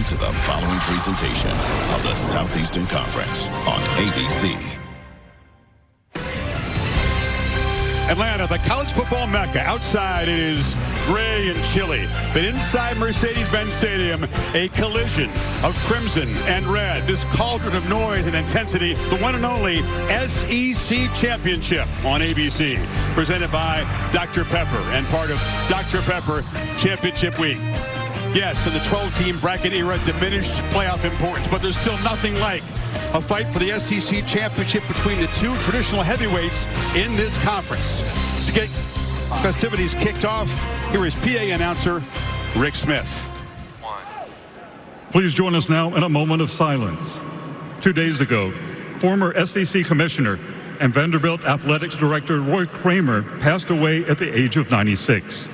to the following presentation of the Southeastern Conference on ABC. Atlanta, the college football mecca. Outside it is gray and chilly. But inside Mercedes-Benz Stadium, a collision of crimson and red. This cauldron of noise and intensity, the one and only SEC Championship on ABC. Presented by Dr. Pepper and part of Dr. Pepper Championship Week. Yes, in the 12-team bracket era, diminished playoff importance, but there's still nothing like a fight for the SEC Championship between the two traditional heavyweights in this conference. To get festivities kicked off, here is PA announcer Rick Smith. Please join us now in a moment of silence. 2 days ago, former SEC Commissioner and Vanderbilt Athletics Director Roy Kramer passed away at the age of 96.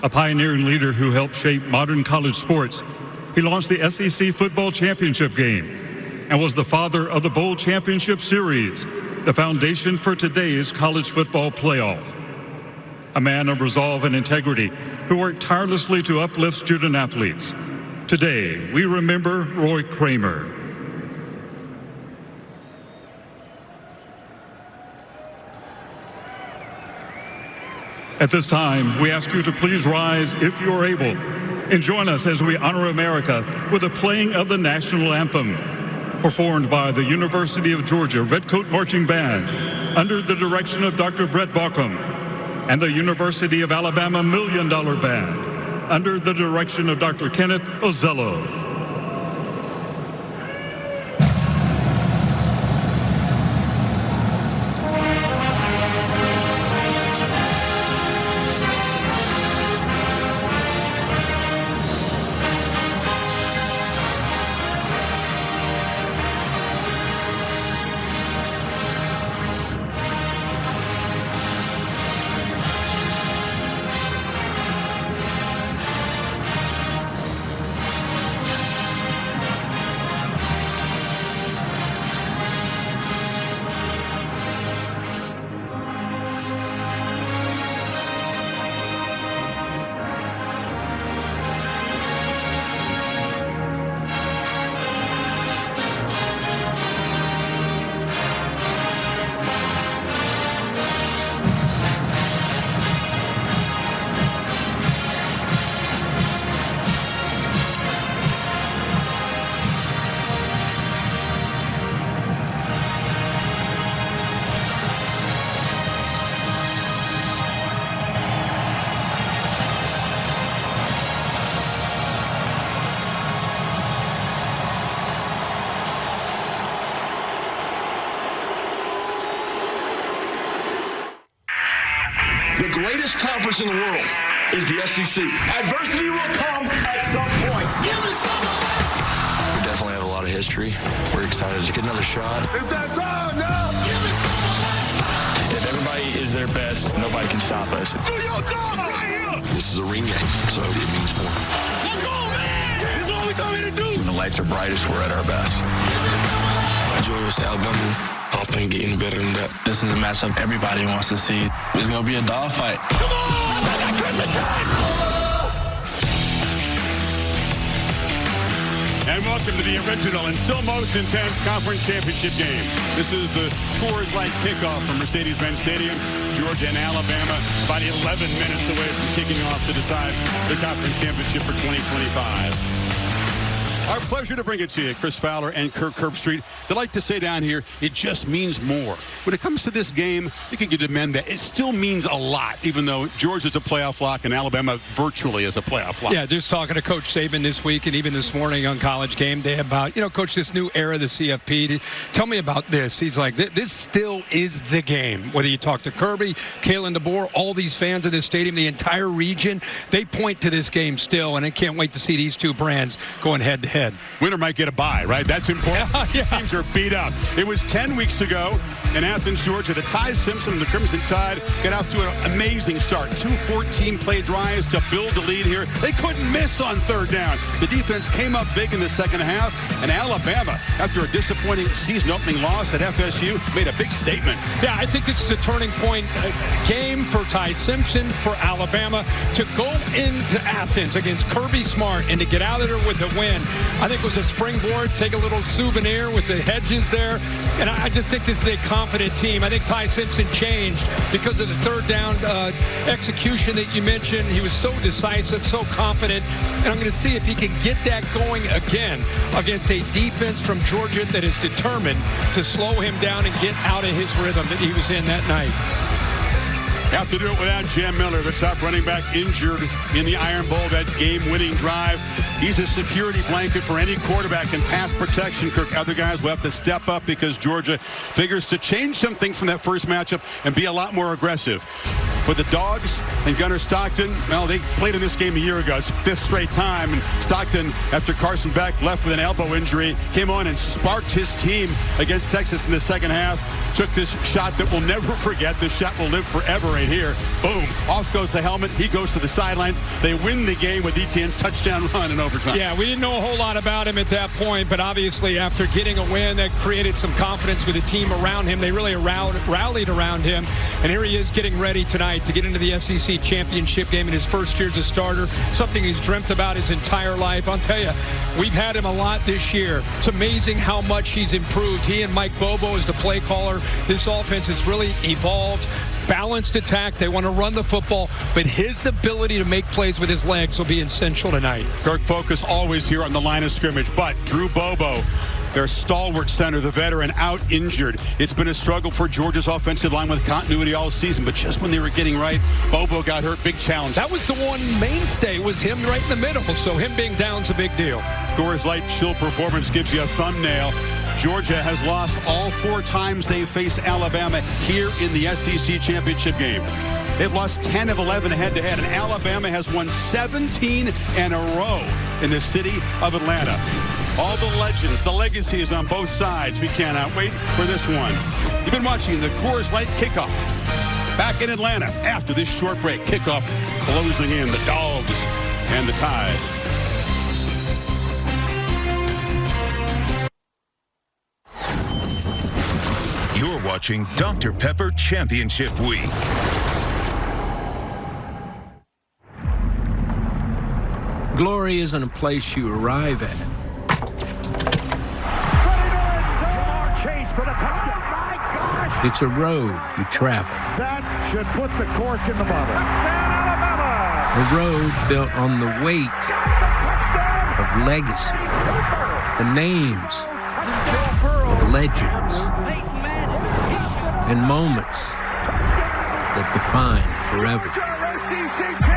A pioneering leader who helped shape modern college sports, he launched the SEC Football Championship game and was the father of the Bowl Championship Series, the foundation for today's college football playoff. A man of resolve and integrity who worked tirelessly to uplift student athletes. Today, we remember Roy Kramer. At this time, we ask you to please rise if you are able and join us as we honor America with the playing of the national anthem, performed by the University of Georgia Redcoat Marching Band under the direction of Dr. Brett Bauckham, and the University of Alabama Million Dollar Band under the direction of Dr. Kenneth Ozello. The greatest conference in the world is the SEC. Adversity will come at some point. Give us some of that. We definitely have a lot of history. We're excited to get another shot. It's that time now. Give us some of that. If everybody is their best, nobody can stop us. Do your job right here. This is a ring game, so it means more. Let's go, man. This is what we come here to do. When the lights are brightest, we're at our best. Georgia, Alabama. I don't think getting better than that. This is a matchup everybody wants to see. It's going to be a dogfight. Come on! I got Griffin time! And welcome to the original and still most intense conference championship game. This is the Coors Light kickoff from Mercedes-Benz Stadium. Georgia and Alabama about 11 minutes away from kicking off to decide the conference championship for 2025. Our pleasure to bring it to you, Chris Fowler and Kirk Herbstreit. They like to say down here, it just means more. When it comes to this game, you can demand that it still means a lot, even though Georgia's a playoff lock and Alabama virtually is a playoff lock. Yeah, just talking to Coach Saban this week and even this morning on College Game Day about, Coach, this new era, the CFP. Tell me about this. He's like, this still is the game. Whether you talk to Kirby, Kalen DeBoer, all these fans of this stadium, the entire region, they point to this game still, and I can't wait to see these two brands going head-to-head. Winner might get a bye, right? That's important. Yeah. Teams are beat up. It was 10 weeks ago in Athens, Georgia. The Ty Simpson and the Crimson Tide got off to an amazing start. 2 14-play drives to build the lead here. They couldn't miss on third down. The defense came up big in the second half, and Alabama, after a disappointing season-opening loss at FSU, made a big statement. Yeah, I think this is a turning point game for Ty Simpson, for Alabama, to go into Athens against Kirby Smart and to get out of there with a win. I think it was a springboard, take a little souvenir with the hedges there, and I just think this is a confident team. I think Ty Simpson changed because of the third down execution that you mentioned. He was so decisive, so confident, and I'm going to see if he can get that going again against a defense from Georgia that is determined to slow him down and get out of his rhythm that he was in that night. Have to do it without Jam Miller, the top running back, injured in the Iron Bowl, that game-winning drive. He's a security blanket for any quarterback in pass protection. Kirk, other guys will have to step up because Georgia figures to change something from that first matchup and be a lot more aggressive. For the Dogs and Gunnar Stockton, well, they played in this game a year ago. It's 5th straight time. And Stockton, after Carson Beck left with an elbow injury, came on and sparked his team against Texas in the second half. Took this shot that we'll never forget. This shot will live forever right here. Boom. Off goes the helmet. He goes to the sidelines. They win the game with Etienne's touchdown run in overtime. Yeah, we didn't know a whole lot about him at that point, but obviously after getting a win, that created some confidence with the team around him. They really rallied around him, and here he is getting ready tonight to get into the SEC championship game in his first year as a starter, something he's dreamt about his entire life. I'll tell you, we've had him a lot this year. It's amazing how much he's improved. He and Mike Bobo as the play caller. This offense has really evolved. Balanced attack. They want to run the football, but his ability to make plays with his legs will be essential tonight. Kirk focus always here on the line of scrimmage, but Drew Bobo, their stalwart center, the veteran, out injured. It's been a struggle for Georgia's offensive line with continuity all season, but just when they were getting right, Bobo got hurt. Big challenge. That was the one mainstay, was him right in the middle, so him being down's a big deal. Coors Light chill performance gives you a thumbnail. Georgia has lost all 4 times they face Alabama here in the SEC championship game. They've lost 10 of 11 head-to-head, and Alabama has won 17 in a row in the city of Atlanta. All the legends, the legacy is on both sides. We cannot wait for this one. You've been watching the Coors Light Kickoff. Back in Atlanta after this short break. Kickoff closing in, the Dogs and the Tide. You're watching Dr. Pepper Championship Week. Glory isn't a place you arrive at. It's a road you travel. That should put the cork in the bottle. A road built on the weight of legacy, the names of legends, and moments that define forever.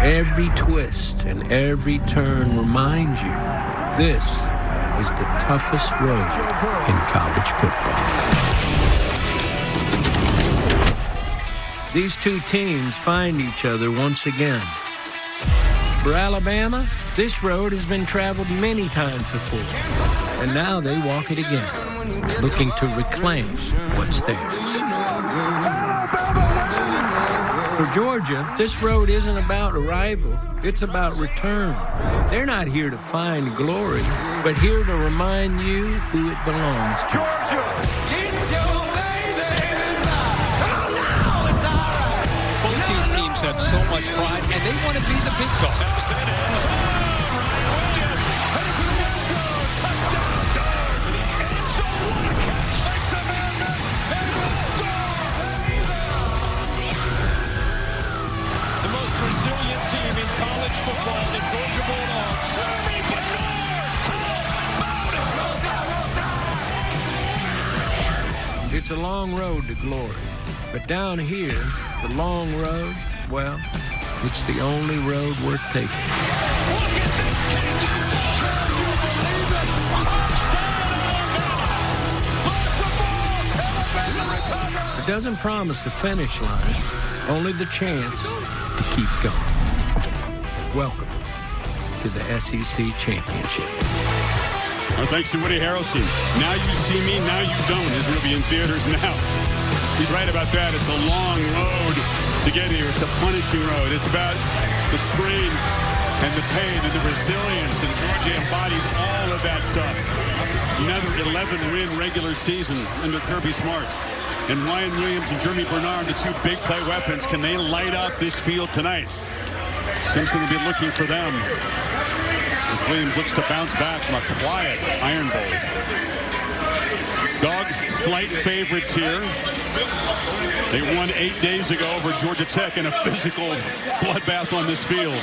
Every twist and every turn reminds you this is the toughest road in college football. These two teams find each other once again. For Alabama, this road has been traveled many times before, and now they walk it again, looking to reclaim what's theirs. For Georgia, this road isn't about arrival, it's about return. They're not here to find glory, but here to remind you who it belongs to. Both these teams have so much pride, and they want to be the big dog. Resilient team in college football, the Georgia Bulldogs. It's a long road to glory, but down here, the long road, well, it's the only road worth taking. Look at this kick! Can you believe it? Touchdown! It doesn't promise the finish line, only the chance to keep going. Welcome to the SEC Championship. Our thanks to Woody Harrelson. Now You See Me, Now You Don't is going to be in theaters now. He's right about that. It's a long road to get here. It's a punishing road. It's about the strain and the pain and the resilience, and Georgia embodies all of that stuff. Another 11-win regular season under Kirby Smart. And Ryan Williams and Jeremy Bernard, the two big play weapons, can they light up this field tonight? Simpson will be looking for them as Williams looks to bounce back from a quiet Iron Bowl. Dogs slight favorites here. They won 8 days ago over Georgia Tech in a physical bloodbath on this field.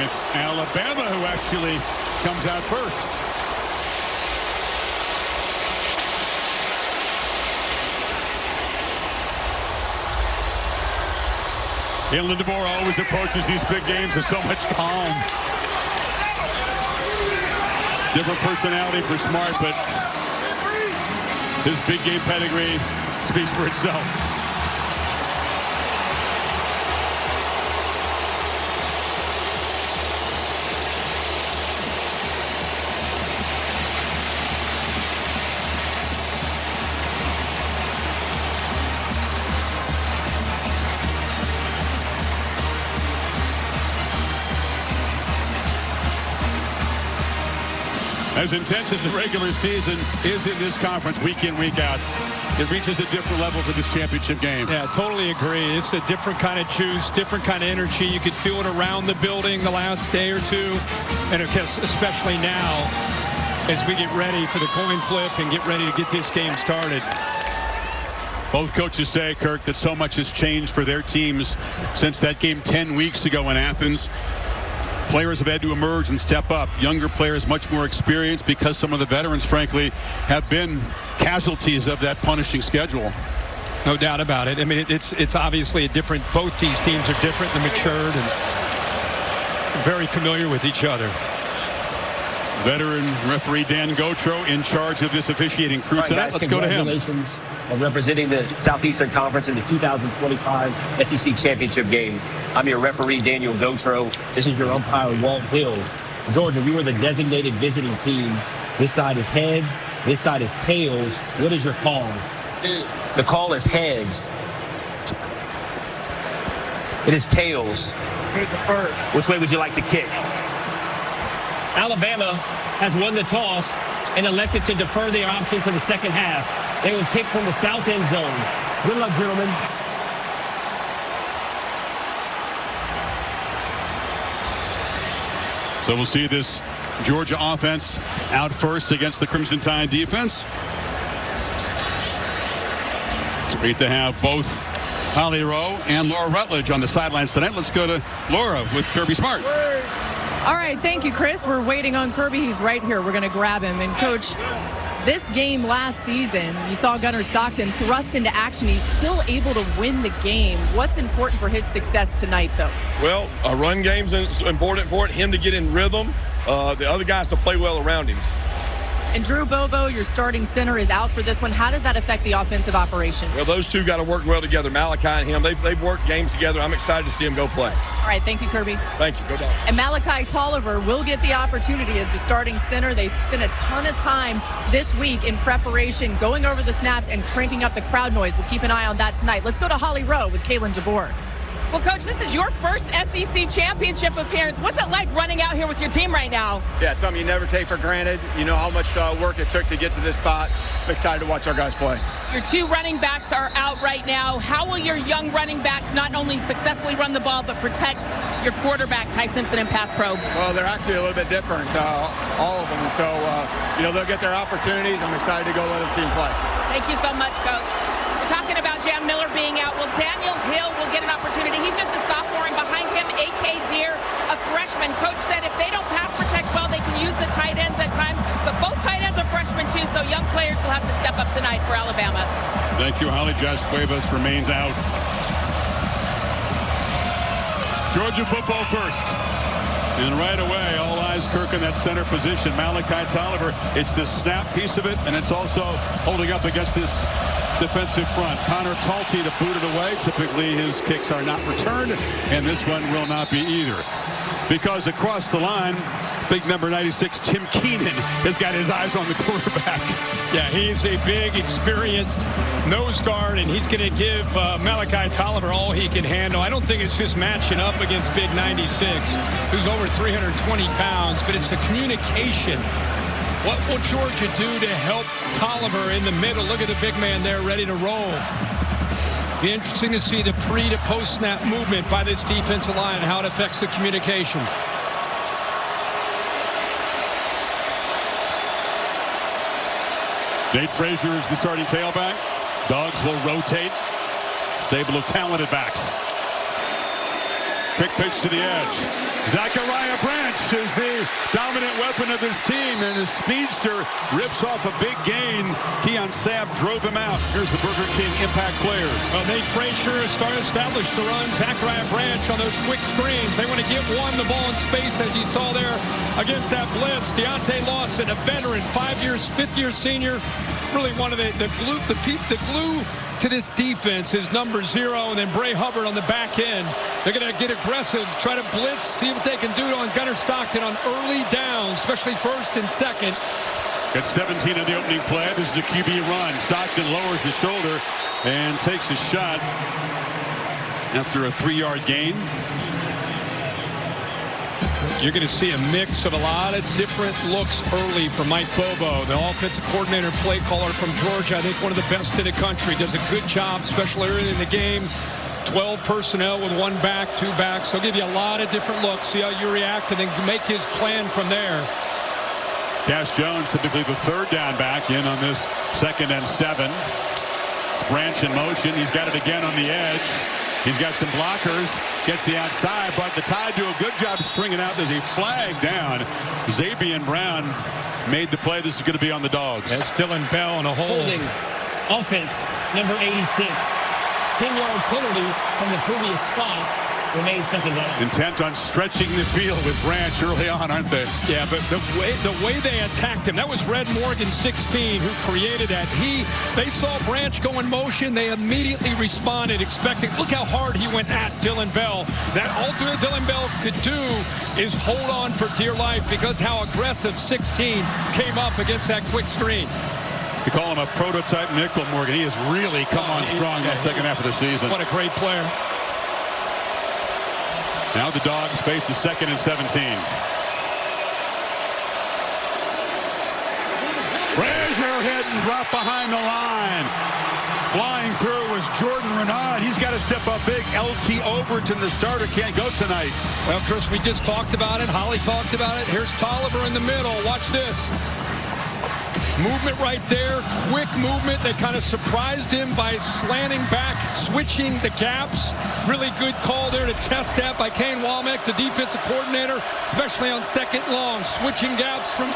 It's Alabama who actually comes out first. Kalen DeBoer always approaches these big games with so much calm. Different personality for Smart, but his big game pedigree speaks for itself. As intense as the regular season is in this conference week in, week out, it reaches a different level for this championship game. Yeah, totally agree. It's a different kind of juice, different kind of energy. You could feel it around the building the last day or two, and of course, especially now as we get ready for the coin flip and get ready to get this game started. Both coaches say, Kirk, that so much has changed for their teams since that game 10 weeks ago in Athens. Players have had to emerge and step up. Younger players much more experienced because some of the veterans, frankly, have been casualties of that punishing schedule. No doubt about it. I mean, it's obviously a different, both these teams are different and matured and very familiar with each other. Veteran referee Dan Gotro in charge of this officiating crew tonight. Guys, let's go to him. Congratulations on representing the Southeastern Conference in the 2025 SEC Championship game. I'm your referee, Daniel Gotro. This is your umpire, Walt Hill. Georgia, we were the designated visiting team. This side is heads. This side is tails. What is your call? The call is heads. It is tails. Which way would you like to kick? Alabama has won the toss and elected to defer their option to the second half. They will kick from the south end zone. Good luck, gentlemen. So we'll see this Georgia offense out first against the Crimson Tide defense. It's great to have both Holly Rowe and Laura Rutledge on the sidelines tonight. Let's go to Laura with Kirby Smart. All right, thank you, Chris. We're waiting on Kirby. He's right here. We're going to grab him. And, Coach, this game last season, you saw Gunnar Stockton thrust into action. He's still able to win the game. What's important for his success tonight, though? Well, a run game's important for it, him to get in rhythm, the other guys to play well around him. And Drew Bobo, your starting center, is out for this one. How does that affect the offensive operation? Well, those two got to work well together, Malachi and him. They've worked games together. I'm excited to see them go play. All right, thank you, Kirby. Thank you. Go Dogs. And Malachi Tolliver will get the opportunity as the starting center. They've spent a ton of time this week in preparation, going over the snaps and cranking up the crowd noise. We'll keep an eye on that tonight. Let's go to Holly Rowe with Kalen DeBoer. Well, Coach, this is your first SEC championship appearance. What's it like running out here with your team right now? Yeah, it's something you never take for granted. You know how much work it took to get to this spot. I'm excited to watch our guys play. Your two running backs are out right now. How will your young running backs not only successfully run the ball, but protect your quarterback, Ty Simpson, and pass pro? Well, they're actually a little bit different, all of them. And so, they'll get their opportunities. I'm excited to go let them see them play. Thank you so much, Coach. Talking about Jam Miller being out, well, Daniel Hill will get an opportunity. He's just a sophomore, and behind him, A.K. Deere, a freshman. Coach said if they don't pass protect well, they can use the tight ends at times, but both tight ends are freshmen too, so young players will have to step up tonight for Alabama. Thank you, Holly. Josh Cuevas remains out. Georgia football first. And right away, all eyes, Kirk, in that center position. Malachi Tolliver, it's the snap piece of it, and it's also holding up against this defensive front. Connor Talty to boot it away. Typically, his kicks are not returned, and this one will not be either. Because across the line, Big number 96, Tim Keenan, has got his eyes on the quarterback. Yeah, he's a big, experienced nose guard, and he's going to give Malachi Tolliver all he can handle. I don't think it's just matching up against big 96, who's over 320 pounds, but it's the communication. What will Georgia do to help Tolliver in the middle? Look at the big man there ready to roll. Be interesting to see the pre to post snap movement by this defensive line and how it affects the communication. Nate Frazier is the starting tailback. Dogs will rotate. Stable of talented backs. Quick pitch to the edge. Zachariah Branch is the dominant weapon of his team, and his speedster rips off a big gain. Keon Sabb drove him out. Here's the Burger King impact players. Well, Nate Frazier has established the run. Zachariah Branch on those quick screens. They want to get the ball in space, as you saw there against that blitz. Deontay Lawson, a veteran, 5-year senior. Really one of the glue to this defense is number 0, and then Bray Hubbard on the back end. They're going to get aggressive, try to blitz, see what they can do on Gunnar Stockton on early downs, especially first and second. Got 17 in the opening play. This is a QB run. Stockton lowers the shoulder and takes a shot after a 3-yard gain. You're going to see a mix of a lot of different looks early from Mike Bobo, the offensive coordinator, play caller from Georgia. I think one of the best in the country. Does a good job, especially early in the game. 12 personnel with 1 back, 2 backs. They'll give you a lot of different looks, see how you react, and then make his plan from there. Cass Jones, typically the 3rd down back, in on this 2nd and 7. It's Branch in motion. He's got it again on the edge. He's got some blockers, gets the outside, but the Tide do a good job stringing out. There's a flag down. Zabian Brown made the play. This is going to be on the Dogs. That's Dylan Bell in a hole. Holding offense, number 86. 10-yard penalty from the previous spot. Remains 2nd down. Intent on stretching the field with Branch early on, aren't they? Yeah, but the way they attacked him, that was Red Morgan, 16, who created that. They saw Branch go in motion. They immediately responded, expecting. Look how hard he went at Dylan Bell. That all Dylan Bell could do is hold on for dear life because how aggressive 16 came up against that quick screen. You call him a prototype nickel, Morgan. He has really come on strong in the second half of the season. What a great player. Now the Dogs face the 2nd and 17. Frazier hit and dropped behind the line. Flying through was Jordan Renaud. He's got to step up big. LT Overton, the starter, can't go tonight. Well, Chris, we just talked about it. Holly talked about it. Here's Tolliver in the middle. Watch this. Movement right there, quick movement that kind of surprised him by slanting back, switching the gaps. Really good call there to test that by Kane Womack, the defensive coordinator, especially on 2nd long. Switching gaps from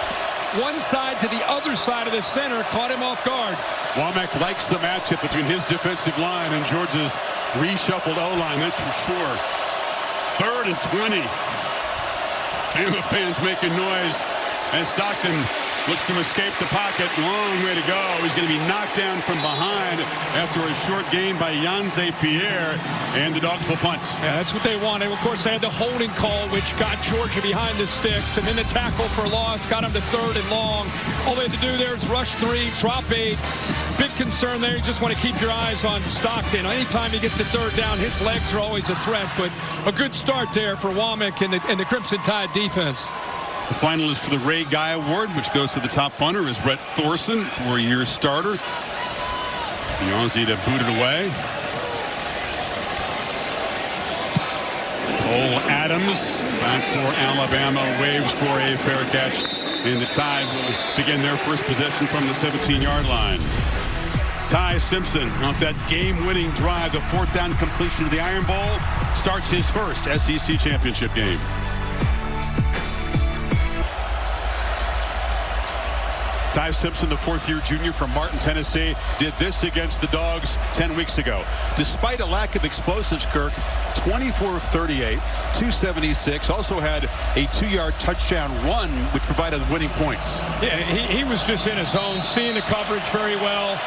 one side to the other side of the center, caught him off guard. Womack likes the matchup between his defensive line and Georgia's reshuffled O-line, that's for sure. 3rd and 20. Bama fans making noise as Stockton looks to escape the pocket. Long way to go. He's going to be knocked down from behind after a short gain by Yanze Pierre, and the Dogs will punt. Yeah, that's what they wanted. Of course, they had the holding call, which got Georgia behind the sticks, and then the tackle for loss got him to 3rd and long. All they had to do there is rush 3, drop 8. Big concern there. You just want to keep your eyes on Stockton. Anytime he gets to 3rd down, his legs are always a threat, but a good start there for Womack and the Crimson Tide defense. The finalist for the Ray Guy Award, which goes to the top punter, is Brett Thorson, 4-year starter. Beyonce to boot it away. Cole Adams back for Alabama, waves for a fair catch, and the Tide will begin their first possession from the 17-yard line. Ty Simpson off that game-winning drive, the 4th down completion of the Iron Bowl, starts his first SEC championship game. Ty Simpson, the 4th-year junior from Martin, Tennessee, did this against the Dogs 10 weeks ago. Despite a lack of explosives, Kirk, 24 of 38, 276, also had a 2-yard touchdown run, which provided winning points. Yeah, he was just in his zone, seeing the coverage very well.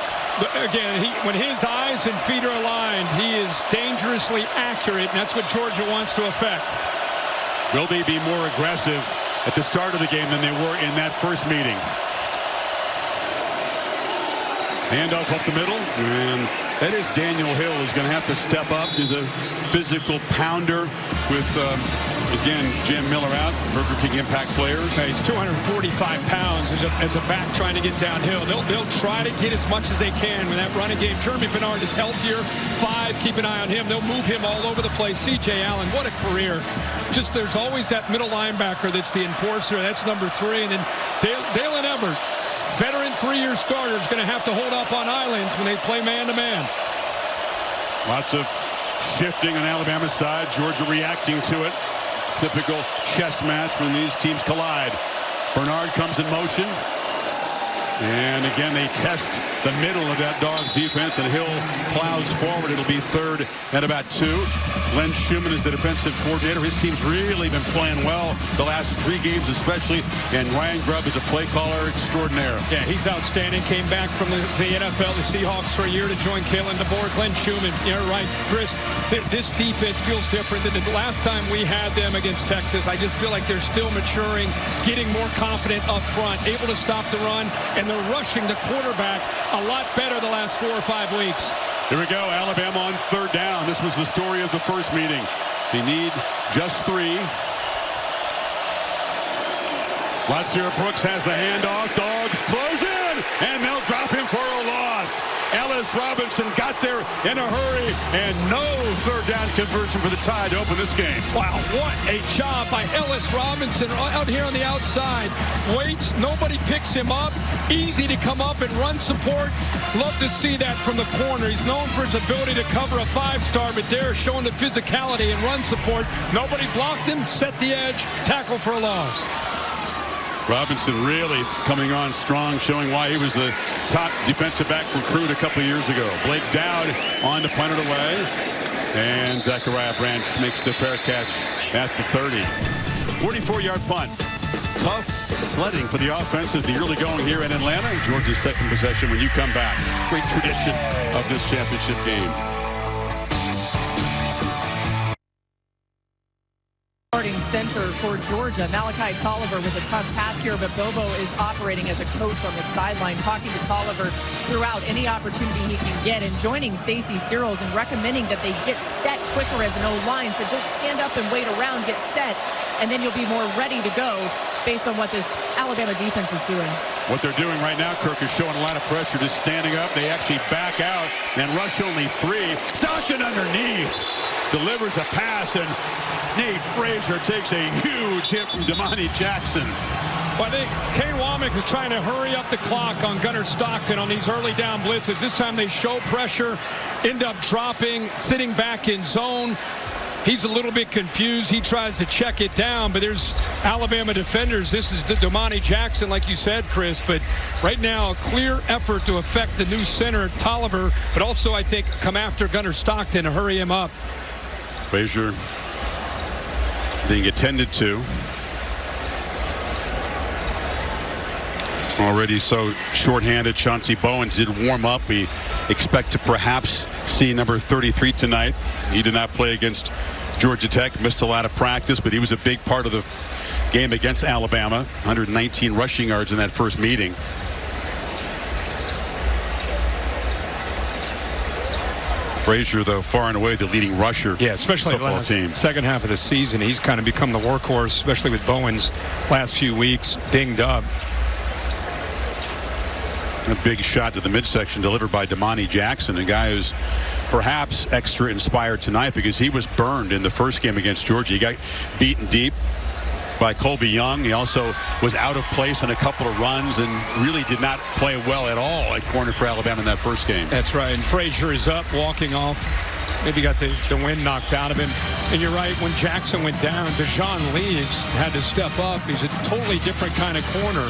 Again, when his eyes and feet are aligned, he is dangerously accurate, and that's what Georgia wants to affect. Will they be more aggressive at the start of the game than they were in that first meeting. Handoff up the middle, and that is Daniel Hill who's going to have to step up. He's a physical pounder with, again, Jam Miller out, Burger King impact players. He's 245 pounds as a back trying to get downhill. They'll try to get as much as they can with that running game. Jeremy Bernard is healthier. 5, keep an eye on him. They'll move him all over the place. C.J. Allen, what a career. Just there's always that middle linebacker that's the enforcer. That's number 3. And then Dalen Everett, veteran 3-year starter, is going to have to hold up on islands when they play man-to-man. Lots of shifting on Alabama's side. Georgia reacting to it. Typical chess match when these teams collide. Bernard comes in motion. And again, they test the middle of that Dogs defense, and Hill plows forward. It'll be 3rd and about 2. Glenn Schumann is the defensive coordinator. His team's really been playing well the last 3 games especially, and Ryan Grubb is a play caller extraordinaire. Yeah, he's outstanding. Came back from the NFL, the Seahawks, for a year to join Kalen DeBoer. Glenn Schumann, you're right, Chris. This defense feels different than the last time we had them against Texas. I just feel like they're still maturing, getting more confident up front, able to stop the run, and they're rushing the quarterback a lot better the last 4 or 5 weeks. Here we go, Alabama on 3rd down. This was the story of the first meeting. They need just 3. Latsir Brooks has the handoff. Dogs close in, and they'll drop him for a loss. Ellis Robinson got there in a hurry, and no 3rd down conversion for the Tide to open this game. Wow, what a job by Ellis Robinson out here on the outside. Waits, nobody picks him up. Easy to come up and run support. Love to see that from the corner. He's known for his ability to cover a 5-star, but there showing the physicality and run support. Nobody blocked him, set the edge, tackle for a loss. Robinson really coming on strong, showing why he was the top defensive back recruit a couple of years ago. Blake Dowd on the punted away, and Zachariah Branch makes the fair catch at the 30. 44-yard punt. Tough sledding for the offense as the early going here in Atlanta. Georgia's 2nd possession when you come back. Great tradition of this championship game. Starting center for Georgia, Malachi Tolliver with a tough task here, but Bobo is operating as a coach on the sideline, talking to Tolliver throughout any opportunity he can get, and joining Stacy Searles and recommending that they get set quicker as an O-line. So don't stand up and wait around, get set, and then you'll be more ready to go based on what this Alabama defense is doing. What they're doing right now, Kirk, is showing a lot of pressure, just standing up. They actually back out and rush only 3. Stockton underneath delivers a pass, and Nate Frazier takes a huge hit from Damani Jackson. Well, I think Kane Womack is trying to hurry up the clock on Gunnar Stockton on these early down blitzes. This time they show pressure, end up dropping, sitting back in zone. He's a little bit confused. He tries to check it down, but there's Alabama defenders. This is Damani Jackson, like you said, Chris. But right now, a clear effort to affect the new center, Tolliver, but also, I think, come after Gunnar Stockton to hurry him up. Frazier being attended to. Already so shorthanded. Chauncey Bowen did warm up. We expect to perhaps see number 33 tonight. He did not play against Georgia Tech, missed a lot of practice, but he was a big part of the game against Alabama. 119 rushing yards in that first meeting. Frazier, though, far and away the leading rusher. Yeah, especially the second half of the season. He's kind of become the workhorse, especially with Bowen's last few weeks dinged up. A big shot to the midsection delivered by Damani Jackson, a guy who's perhaps extra inspired tonight because he was burned in the first game against Georgia. He got beaten deep by Colby Young. He also was out of place on a couple of runs and really did not play well at all at corner for Alabama in that first game. That's right. And Frazier is up, walking off. Maybe got the wind knocked out of him. And you're right, when Jackson went down, Dejon Lees had to step up. He's a totally different kind of corner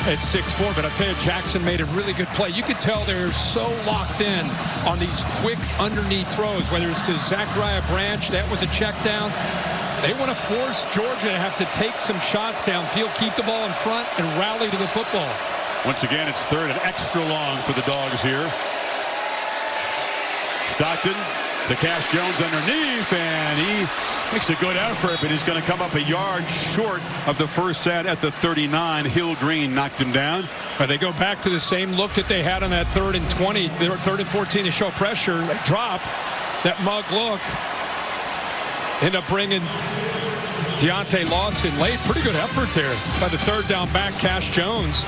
at 6'4". But I'll tell you, Jackson made a really good play. You could tell they're so locked in on these quick underneath throws, whether it's to Zachariah Branch, that was a check down. They want to force Georgia to have to take some shots downfield, keep the ball in front, and rally to the football. Once again, it's 3rd and extra long for the Dogs here. Stockton to Cash Jones underneath, and he makes a good effort, but he's going to come up a yard short of the first down at the 39. Hill Green knocked him down. They go back to the same look that they had on that 3rd and 20, 3rd and 14 to show pressure. They drop that mug look. End up bringing Deontay Lawson late. Pretty good effort there by the 3rd down back, Cash Jones.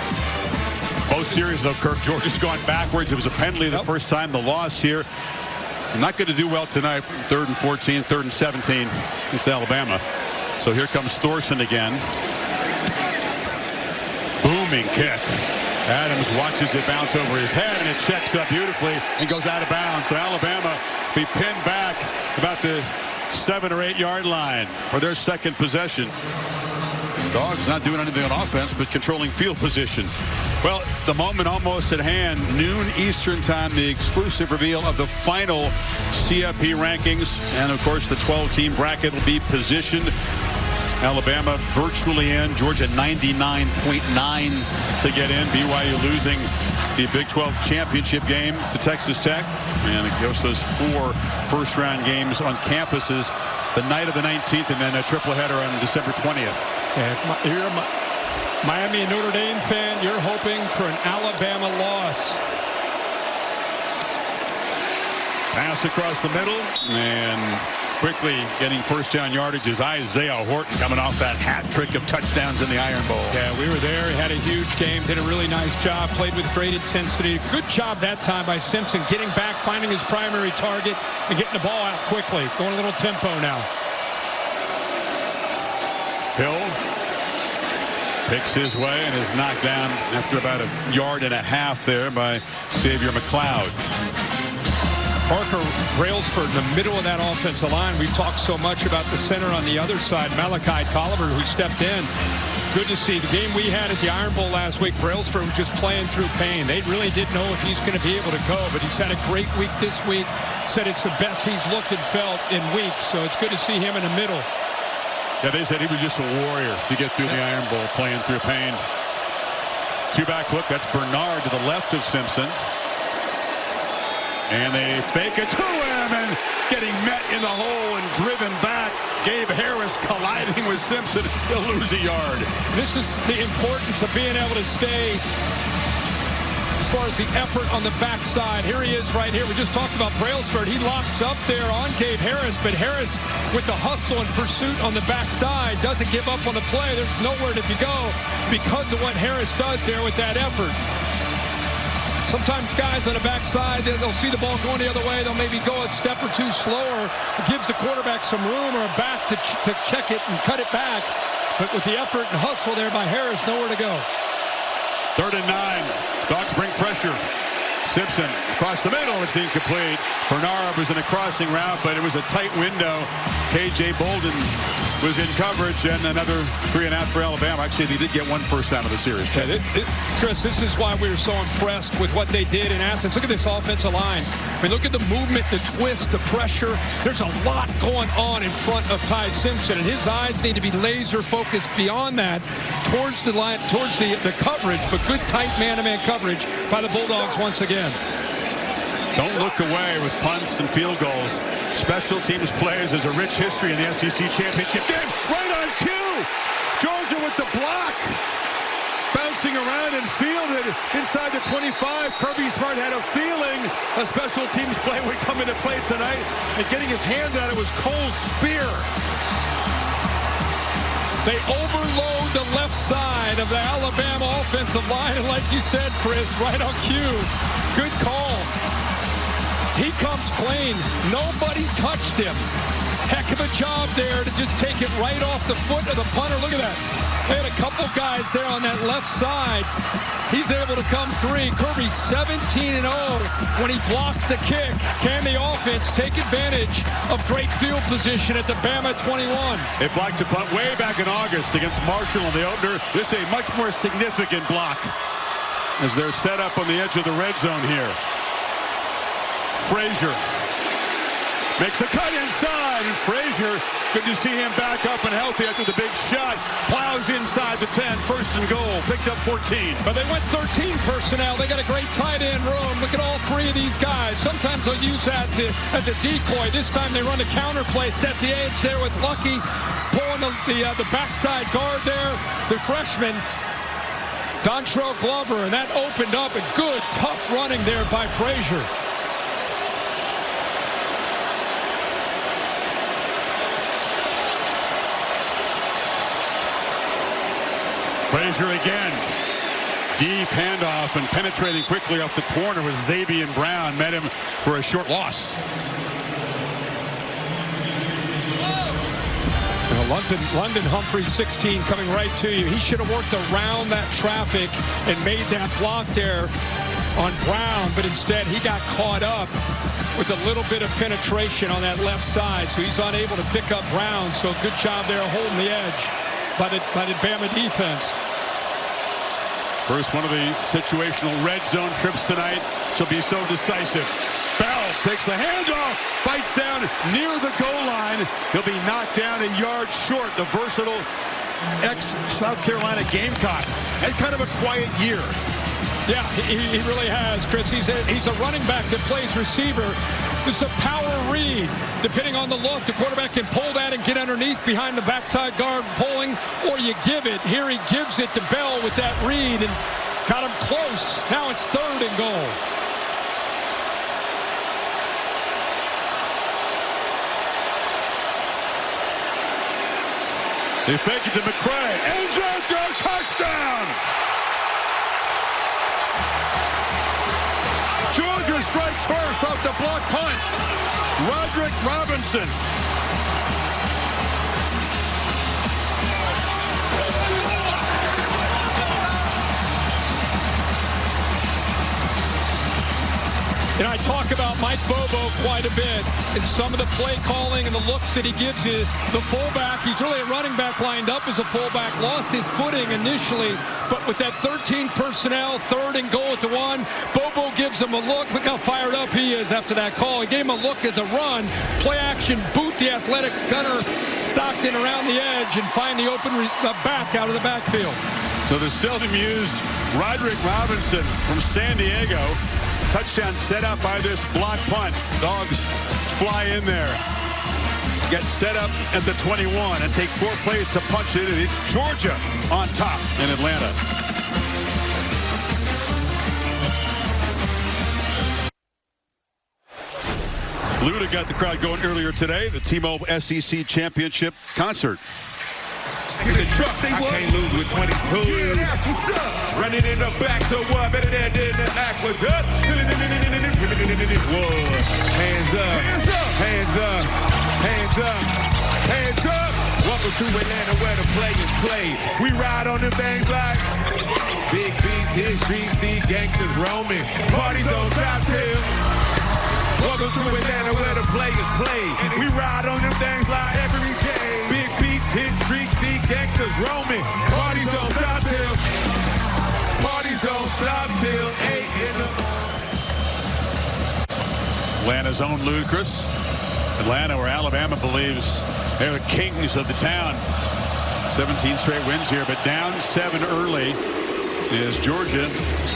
Both series, though, Kirk, Georgia's gone backwards. It was a penalty the first time. The loss here. Not going to do well tonight from 3rd and 14, 3rd and 17 against Alabama. So here comes Thorson again. Booming kick. Adams watches it bounce over his head, and it checks up beautifully and goes out of bounds. So Alabama be pinned back about the 7 or 8 yard line for their second possession. Dogs not doing anything on offense, but controlling field position. Well, the moment almost at hand, noon Eastern time, the exclusive reveal of the final CFP rankings. And, of course, the 12-team bracket will be positioned. Alabama virtually in. Georgia 99.9 to get in. BYU losing the Big 12 championship game to Texas Tech. And it goes those 4 first-round games on campuses the night of the 19th, and then a triple header on December 20th. Yeah, if you're a Miami and Notre Dame fan, you're hoping for an Alabama loss. Pass across the middle, and quickly getting first down yardage is Isaiah Horton, coming off that hat trick of touchdowns in the Iron Bowl. Yeah, we were there. He had a huge game, did a really nice job, played with great intensity. Good job that time by Simpson, getting back, finding his primary target, and getting the ball out quickly. Going a little tempo now. Hill picks his way and is knocked down after about a yard and a half there by Xavier McLeod. Parker Brailsford in the middle of that offensive line. We've talked so much about the center on the other side, Malachi Tolliver, who stepped in. Good to see. The game we had at the Iron Bowl last week, Brailsford was just playing through pain. They really didn't know if he's going to be able to go, but he's had a great week this week. Said it's the best he's looked and felt in weeks, so it's good to see him in the middle. Yeah, they said he was just a warrior to get through the Iron Bowl, playing through pain. Two-back look, that's Bernard to the left of Simpson. And they fake it to him, and getting met in the hole and driven back. Gabe Harris colliding with Simpson. He'll lose a yard. This is the importance of being able to stay as far as the effort on the backside. Here he is right here. We just talked about Brailsford. He locks up there on Gabe Harris, but Harris with the hustle and pursuit on the backside doesn't give up on the play. There's nowhere to go because of what Harris does there with that effort. Sometimes guys on the backside, they'll see the ball going the other way. They'll maybe go a step or two slower. It gives the quarterback some room or a back to check it and cut it back. But with the effort and hustle there by Harris, nowhere to go. 3rd and 9. Dogs bring pressure. Simpson across the middle. It's incomplete. Bernard was in a crossing route, but it was a tight window. K.J. Bolden was in coverage, and another 3.5 for Alabama. Actually, they did get one first down of the series. Yeah, Chris, this is why we were so impressed with what they did in Athens. Look at this offensive line. I mean, look at the movement, the twist, the pressure. There's a lot going on in front of Ty Simpson, and his eyes need to be laser focused beyond that towards the line, towards the coverage, but good tight man-to-man coverage by the Bulldogs once again. Don't look away with punts and field goals. Special teams plays is a rich history in the SEC championship game. Right on cue. Georgia with the block. Bouncing around and fielded inside the 25. Kirby Smart had a feeling a special teams play would come into play tonight. And getting his hand on it was Cole's spear. They overload the left side of the Alabama offensive line. And like you said, Chris, right on cue. Good call. He comes clean. Nobody touched him. Heck of a job there to just take it right off the foot of the punter. Look at that. They had a couple guys there on that left side. He's able to come through. Kirby 17-0 when he blocks the kick. Can the offense take advantage of great field position at the Bama 21? They blocked a punt way back in August against Marshall in the opener. This is a much more significant block as they're set up on the edge of the red zone here. Frazier Makes a cut inside, and Frazier, good to see him back up and healthy after the big shot. Plows inside the 10, first and goal, picked up 14. But they went 13 personnel. They got a great tight end room. Look at all three of these guys. Sometimes they'll use that as a decoy. This time they run a counter play, set the edge there with Lucky, pulling the backside guard there. The freshman, Dontrell Glover, and that opened up a good, tough running there by Frazier. Frazier again. Deep handoff and penetrating quickly off the corner was Xavier Brown. Met him for a short loss. London Humphrey, 16, coming right to you. He should have worked around that traffic and made that block there on Brown, but instead he got caught up with a little bit of penetration on that left side, so he's unable to pick up Brown. So good job there holding the edge by the Bama defense. First one of the situational red zone trips tonight. She'll be so decisive. Bell takes the handoff, fights down near the goal line. He'll be knocked down a yard short. The versatile ex-South Carolina Gamecock. Had kind of a quiet year. Yeah, he really has, Chris. He's a running back that plays receiver. It's a power read. Depending on the look, the quarterback can pull that and get underneath behind the backside guard pulling, or you give it. Here he gives it to Bell with that read and got him close. Now it's 3rd and goal. They fake it to McCray. End zone throw, touchdown! Georgia strikes first off the block punt. Roderick Robinson. And I talk about Mike Bobo quite a bit and some of the play calling and the looks that he gives you. The fullback, he's really a running back lined up as a fullback, lost his footing initially, but with that 13 personnel, 3rd and goal at the 1, Bobo gives him a look. Look how fired up he is after that call. He gave him a look as a run, play action, boot the athletic gunner Stockton around the edge and find the open back out of the backfield. So the seldom used Roderick Robinson from San Diego. Touchdown set up by this block punt. Dogs fly in there. Get set up at the 21 and take 4 plays to punch it. And it's Georgia on top in Atlanta. Luda got the crowd going earlier today. The T-Mobile SEC Championship concert. I can't lose with 22. Running in the back to what? Better than the aqueduct. Hands up, hands up, hands up, hands up. Welcome to Atlanta where the players play. We ride on the bangs like big beats, hit streets, see gangsters roaming. Parties don't stop till. Welcome to Atlanta where the players play. We ride on them things like every day. Big beats, hit streets, see gangsters roaming. Parties don't stop till. Parties don't stop till 8 in the morning. Atlanta's own Ludacris. Atlanta, where Alabama believes they're the kings of the town. 17 straight wins here, but down 7 early as Georgia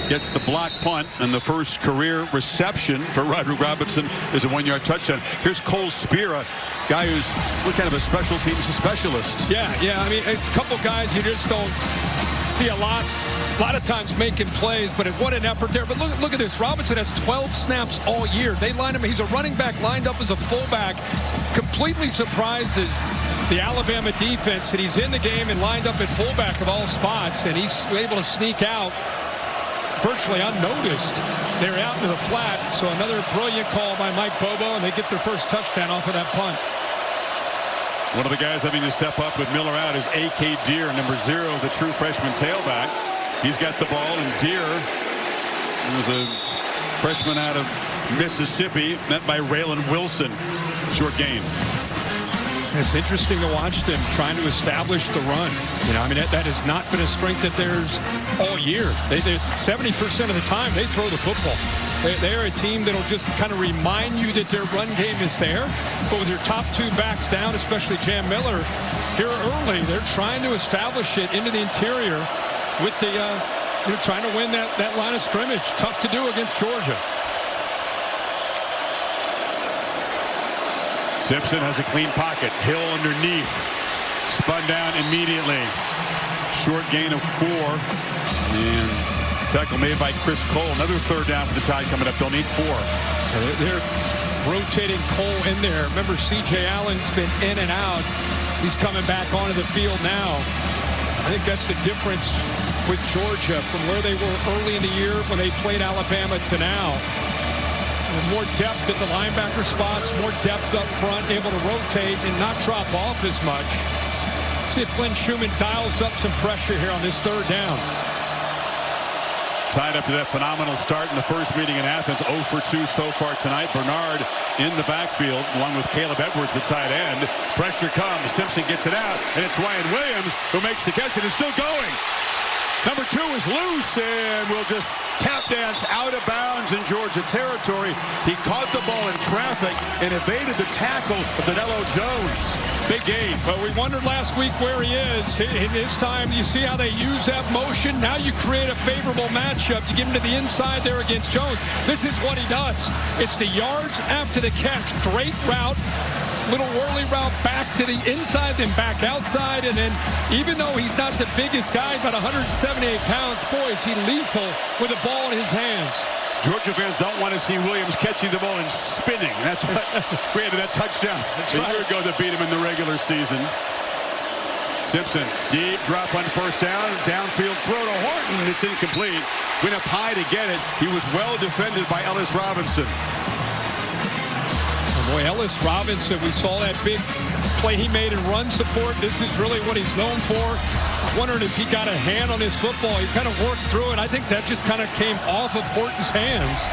gets the block punt, and the first career reception for Roderick Robinson is a 1-yard touchdown. Here's Cole Spira, guy who's kind of a special teams specialist. Yeah. I mean, a couple guys you just don't see a lot of times making plays, but what an effort there. But look at this. Robinson has 12 snaps all year. They line him. He's a running back lined up as a fullback. Completely surprises the Alabama defense that he's in the game and lined up at fullback of all spots, and he's able to sneak out virtually unnoticed. They're out into the flat, so another brilliant call by Mike Bobo, and they get their first touchdown off of that punt. One of the guys having to step up with Miller out is A.K. Deere, number 0, the true freshman tailback. He's got the ball, and Deere, who was a freshman out of Mississippi, met by Raylan Wilson. Short gain. It's interesting to watch them trying to establish the run. You know, I mean, that has not been a strength of theirs all year. They 70% of the time they throw the football. They're a team that'll just kind of remind you that their run game is there. But with their top 2 backs down, especially Jam Miller, here early, they're trying to establish it into the interior with the, trying to win that line of scrimmage. Tough to do against Georgia. Simpson has a clean pocket. Hill underneath. Spun down immediately. Short gain of 4. And tackle made by Chris Cole. Another third down for the Tide coming up. They'll need 4. They're rotating Cole in there. Remember, C.J. Allen's been in and out. He's coming back onto the field now. I think that's the difference with Georgia from where they were early in the year when they played Alabama to now. More depth at the linebacker spots, more depth up front, able to rotate and not drop off as much. See if Glenn Schumann dials up some pressure here on this third down. Tied up to that phenomenal start in the first meeting in Athens. 0 for 2 so far tonight. Bernard in the backfield, along with Caleb Edwards, the tight end. Pressure comes. Simpson gets it out, and it's Ryan Williams who makes the catch and is still going. Number 2 is loose and will just tap dance out of bounds in Georgia territory. He caught the ball in traffic and evaded the tackle of Danilo Jones. Big gain. But we wondered last week where he is. In this time, you see how they use that motion. Now you create a favorable matchup. You get him to the inside there against Jones. This is what he does. It's the yards after the catch. Great route. Little whirly route back to the inside, then back outside, and then even though he's not the biggest guy, about 178 pounds, boy, is he lethal with the ball in his hands. Georgia fans don't want to see Williams catching the ball and spinning. That's what created that touchdown a year ago that beat him in the regular season. Simpson, deep drop on first down, downfield throw to Horton. It's incomplete. Went up high to get it. He was well defended by Ellis Robinson. Boy, Ellis Robinson, we saw that big play he made in run support. This is really what he's known for. Wondering if he got a hand on his football. He kind of worked through it. I think that just kind of came off of Horton's hands.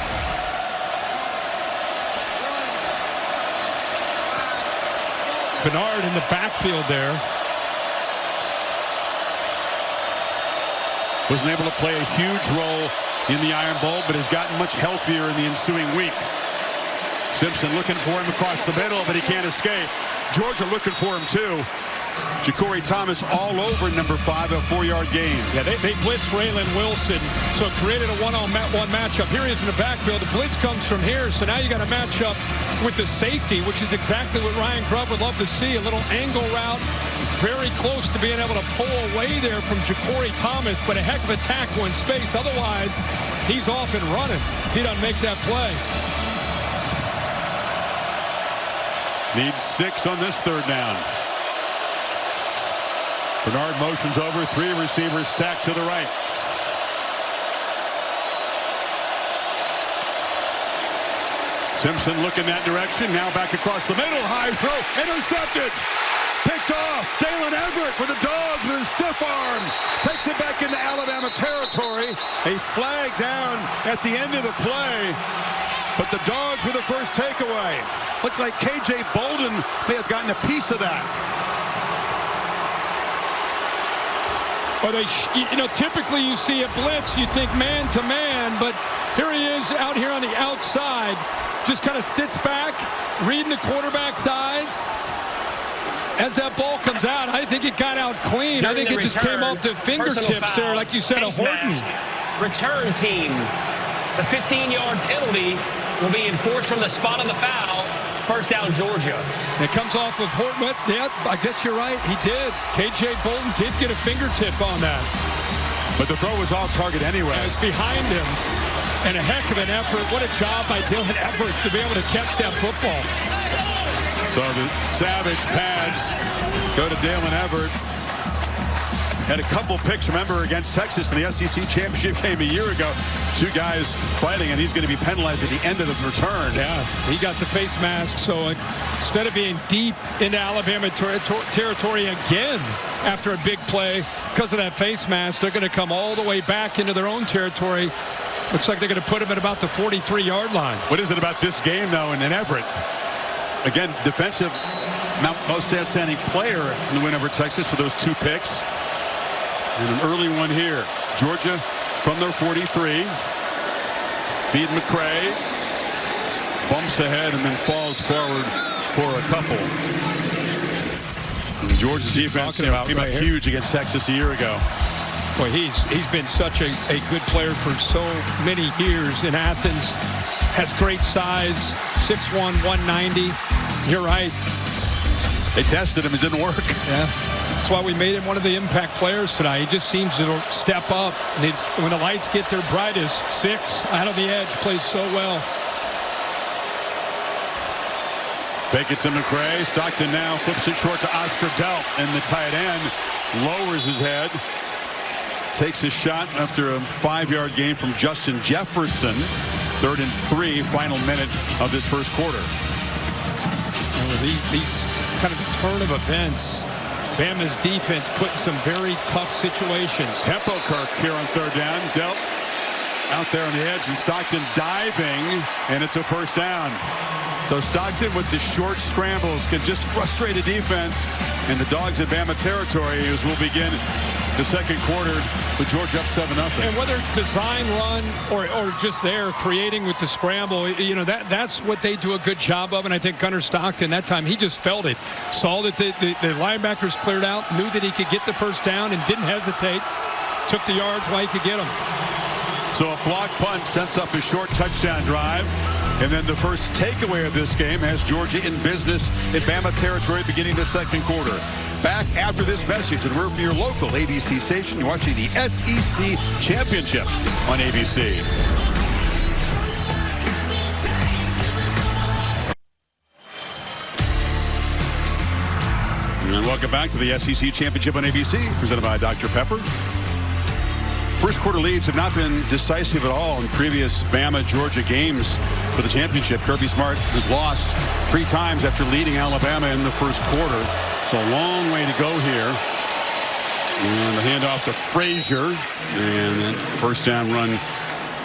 Bernard in the backfield there. Wasn't able to play a huge role in the Iron Bowl, but has gotten much healthier in the ensuing week. Simpson looking for him across the middle, but he can't escape. Georgia looking for him, too. Ja'Cory Thomas all over number 5, a 4-yard gain. Yeah, they blitzed Raylan Wilson, so it created a one-on-one matchup. Here he is in the backfield. The blitz comes from here, so now you got a matchup with the safety, which is exactly what Ryan Grubb would love to see. A little angle route, very close to being able to pull away there from Ja'Cory Thomas, but a heck of a tackle in space. Otherwise, he's off and running if he doesn't make that play. Needs 6 on this third down. Bernard motions over, 3 receivers stacked to the right. Simpson looking that direction, now back across the middle, high throw, intercepted. Picked off, Dalen Everett for the Dogs with a stiff arm. Takes it back into Alabama territory. A flag down at the end of the play. But the Dogs were the first takeaway. Looked like K.J. Bolden may have gotten a piece of that. Well, typically you see a blitz, you think man-to-man, but here he is out here on the outside. Just kind of sits back, reading the quarterback's eyes. As that ball comes out, I think it got out clean. I think it just came off the fingertips there, like you said, a Horton. Return team. The 15-yard penalty will be enforced from the spot of the foul. First down, Georgia. It comes off of Horton. Yeah, I guess you're right. He did. K.J. Bolden did get a fingertip on that. But the throw was off target anyway. It was behind him. And a heck of an effort. What a job by Dalen Everett to be able to catch that football. So the savage pads go to Dalen Everett. Had a couple picks, remember, against Texas in the SEC championship game a year ago. 2 guys fighting, and he's going to be penalized at the end of the return. Yeah, he got the face mask, so instead of being deep into Alabama territory again after a big play, because of that face mask, they're going to come all the way back into their own territory. Looks like they're going to put him at about the 43-yard line. What is it about this game, though, and Everett? Again, defensive, most outstanding player in the win over Texas for those 2 picks. And an early one here. Georgia from their 43. Feed McCray. Bumps ahead and then falls forward for a couple. And Georgia's defense came up huge against Texas a year ago. Boy, he's been such a good player for so many years in Athens. Has great size, 6'1", 190. You're right. They tested him. It didn't work. Yeah. That's why we made him one of the impact players tonight. He just seems to step up. When the lights get their brightest, 6 out of the edge, plays so well. Fake it to McCray. Stockton now flips it short to Oscar Delp, and the tight end lowers his head. Takes a shot after a 5-yard gain from Justin Jefferson. 3rd and 3, final minute of this first quarter. These kind of turn of events. Bama's defense put in some very tough situations. Tempo Kirk here on 3rd down. Delp out there on the edge, and Stockton diving, and it's a first down. So Stockton with the short scrambles can just frustrate a defense, and the Dogs at Bama territory as we'll begin the second quarter with Georgia up 7-0. And whether it's design run or just there creating with the scramble, you know, that's what they do a good job of. And I think Gunnar Stockton that time, he just felt it, saw that the linebackers cleared out, knew that he could get the first down and didn't hesitate, took the yards while he could get them. So a block punt sets up a short touchdown drive. And then the first takeaway of this game has Georgia in business in Bama territory beginning the second quarter. Back after this message, and we're from your local ABC station. You're watching the SEC Championship on ABC. And welcome back to the SEC Championship on ABC, presented by Dr. Pepper. First quarter leads have not been decisive at all in previous Bama-Georgia games for the championship. Kirby Smart has lost 3 times after leading Alabama in the first quarter. It's a long way to go here. And the handoff to Frazier. And then first down run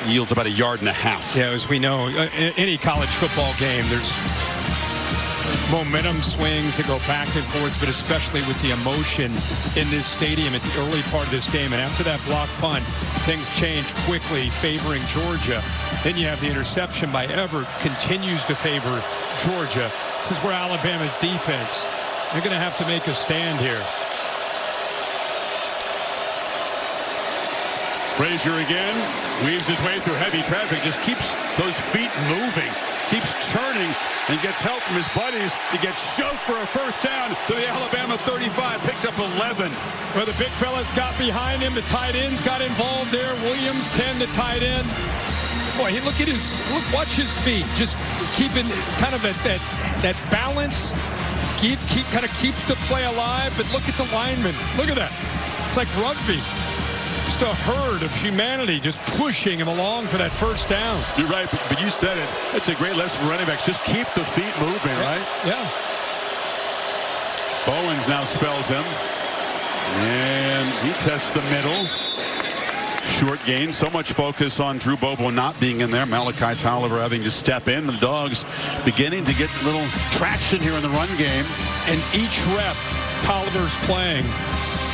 yields about 1.5 yards. Yeah, as we know, any college football game, there's momentum swings that go back and forth, but especially with the emotion in this stadium at the early part of this game. And after that block punt, things change quickly, favoring Georgia. Then you have the interception by Everett, continues to favor Georgia. This is where Alabama's defense, they're going to have to make a stand here. Frazier again, weaves his way through heavy traffic, just keeps those feet moving. Keeps churning and gets help from his buddies. He gets shoved for a first down to the Alabama 35. Picked up 11. Well, the big fellas got behind him. The tight ends got involved there. Williams, 10, the tight end. Boy, look at watch his feet. Just keeping kind of that balance. Kind of keeps the play alive. But look at the linemen. Look at that. It's like rugby. Just a herd of humanity just pushing him along for that first down. You're right, but you said it. It's a great lesson for running backs. Just keep the feet moving, right? Yeah. Bowens now spells him. And he tests the middle. Short gain. So much focus on Drew Bobo not being in there. Malachi Tolliver having to step in. The Dogs beginning to get a little traction here in the run game. And each rep Tolliver's playing,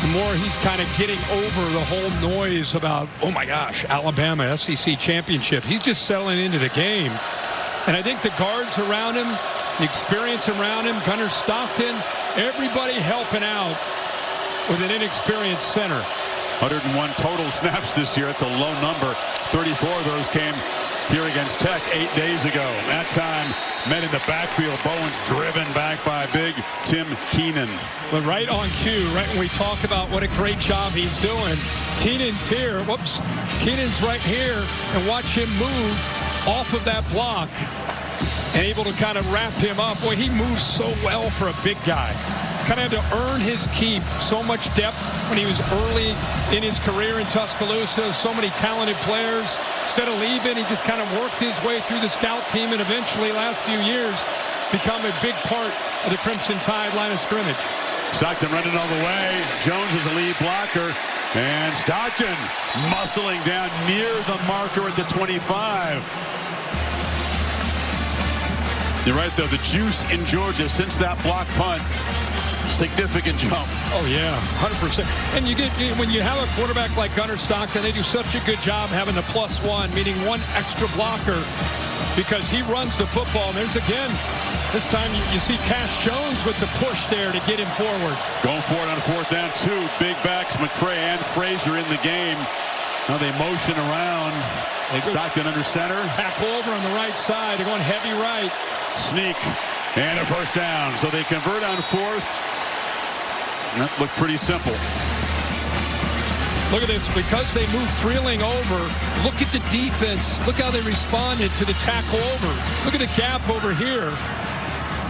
the more he's kind of getting over the whole noise about, oh my gosh, Alabama SEC championship. He's just settling into the game. And I think the guards around him, the experience around him, Gunnar Stockton, everybody helping out with an inexperienced center. 101 total snaps this year. It's a low number. 34 of those came here against Tech 8 days ago. That time, met in the backfield. Bowens driven back by big Tim Keenan. But right on cue, right when we talk about what a great job he's doing, Keenan's here. Whoops. Keenan's right here. And watch him move off of that block and able to kind of wrap him up. Boy, he moves so well for a big guy. Kind of had to earn his keep. So much depth when he was early in his career in Tuscaloosa. So many talented players. Instead of leaving, he just kind of worked his way through the scout team and eventually, last few years, become a big part of the Crimson Tide line of scrimmage. Stockton running all the way. Jones is a lead blocker. And Stockton muscling down near the marker at the 25. You're right, though. The juice in Georgia since that block punt significant jump. Oh, yeah, 100%. And when you have a quarterback like Gunnar Stockton, they do such a good job having the +1, meaning one extra blocker, because he runs the football. And there's, again, this time you see Cash Jones with the push there to get him forward. Going forward on 4th down, 2 big backs, McCray and Frazier in the game. Now they motion around. Stockton under center. Tackle over on the right side. They're going heavy right. Sneak and a 1st down. So they convert on 4th. That looked pretty simple. Look at this. Because they moved Freeling over, look at the defense. Look how they responded to the tackle over. Look at the gap over here.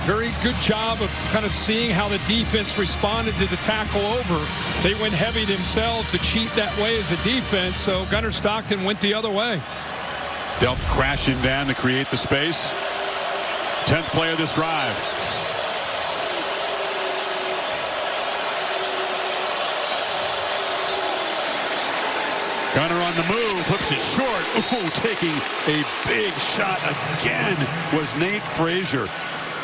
Very good job of kind of seeing how the defense responded to the tackle over. They went heavy themselves to cheat that way as a defense, so Gunnar Stockton went the other way. Delp crashing down to create the space. 10th play of this drive. Gunnar on the move, flips it short. Ooh, taking a big shot again was Nate Frazier.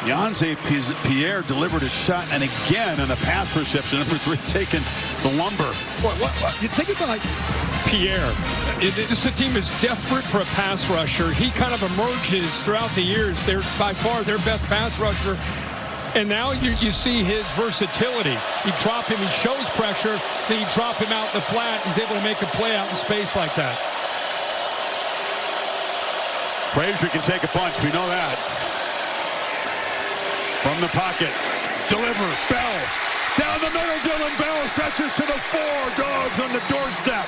Yonze Pierre delivered a shot, and again on a pass reception. Number 3 taking the lumber. What? Think about Pierre. This team is desperate for a pass rusher. He kind of emerges throughout the years. They're by far their best pass rusher. And now you see his versatility. You drop him, he shows pressure, then you drop him out in the flat. He's able to make a play out in space like that. Frazier can take a punch. We know that. From the pocket, deliver, Bell. Down the middle, Dylan Bell stretches to the 4. Dogs on the doorstep.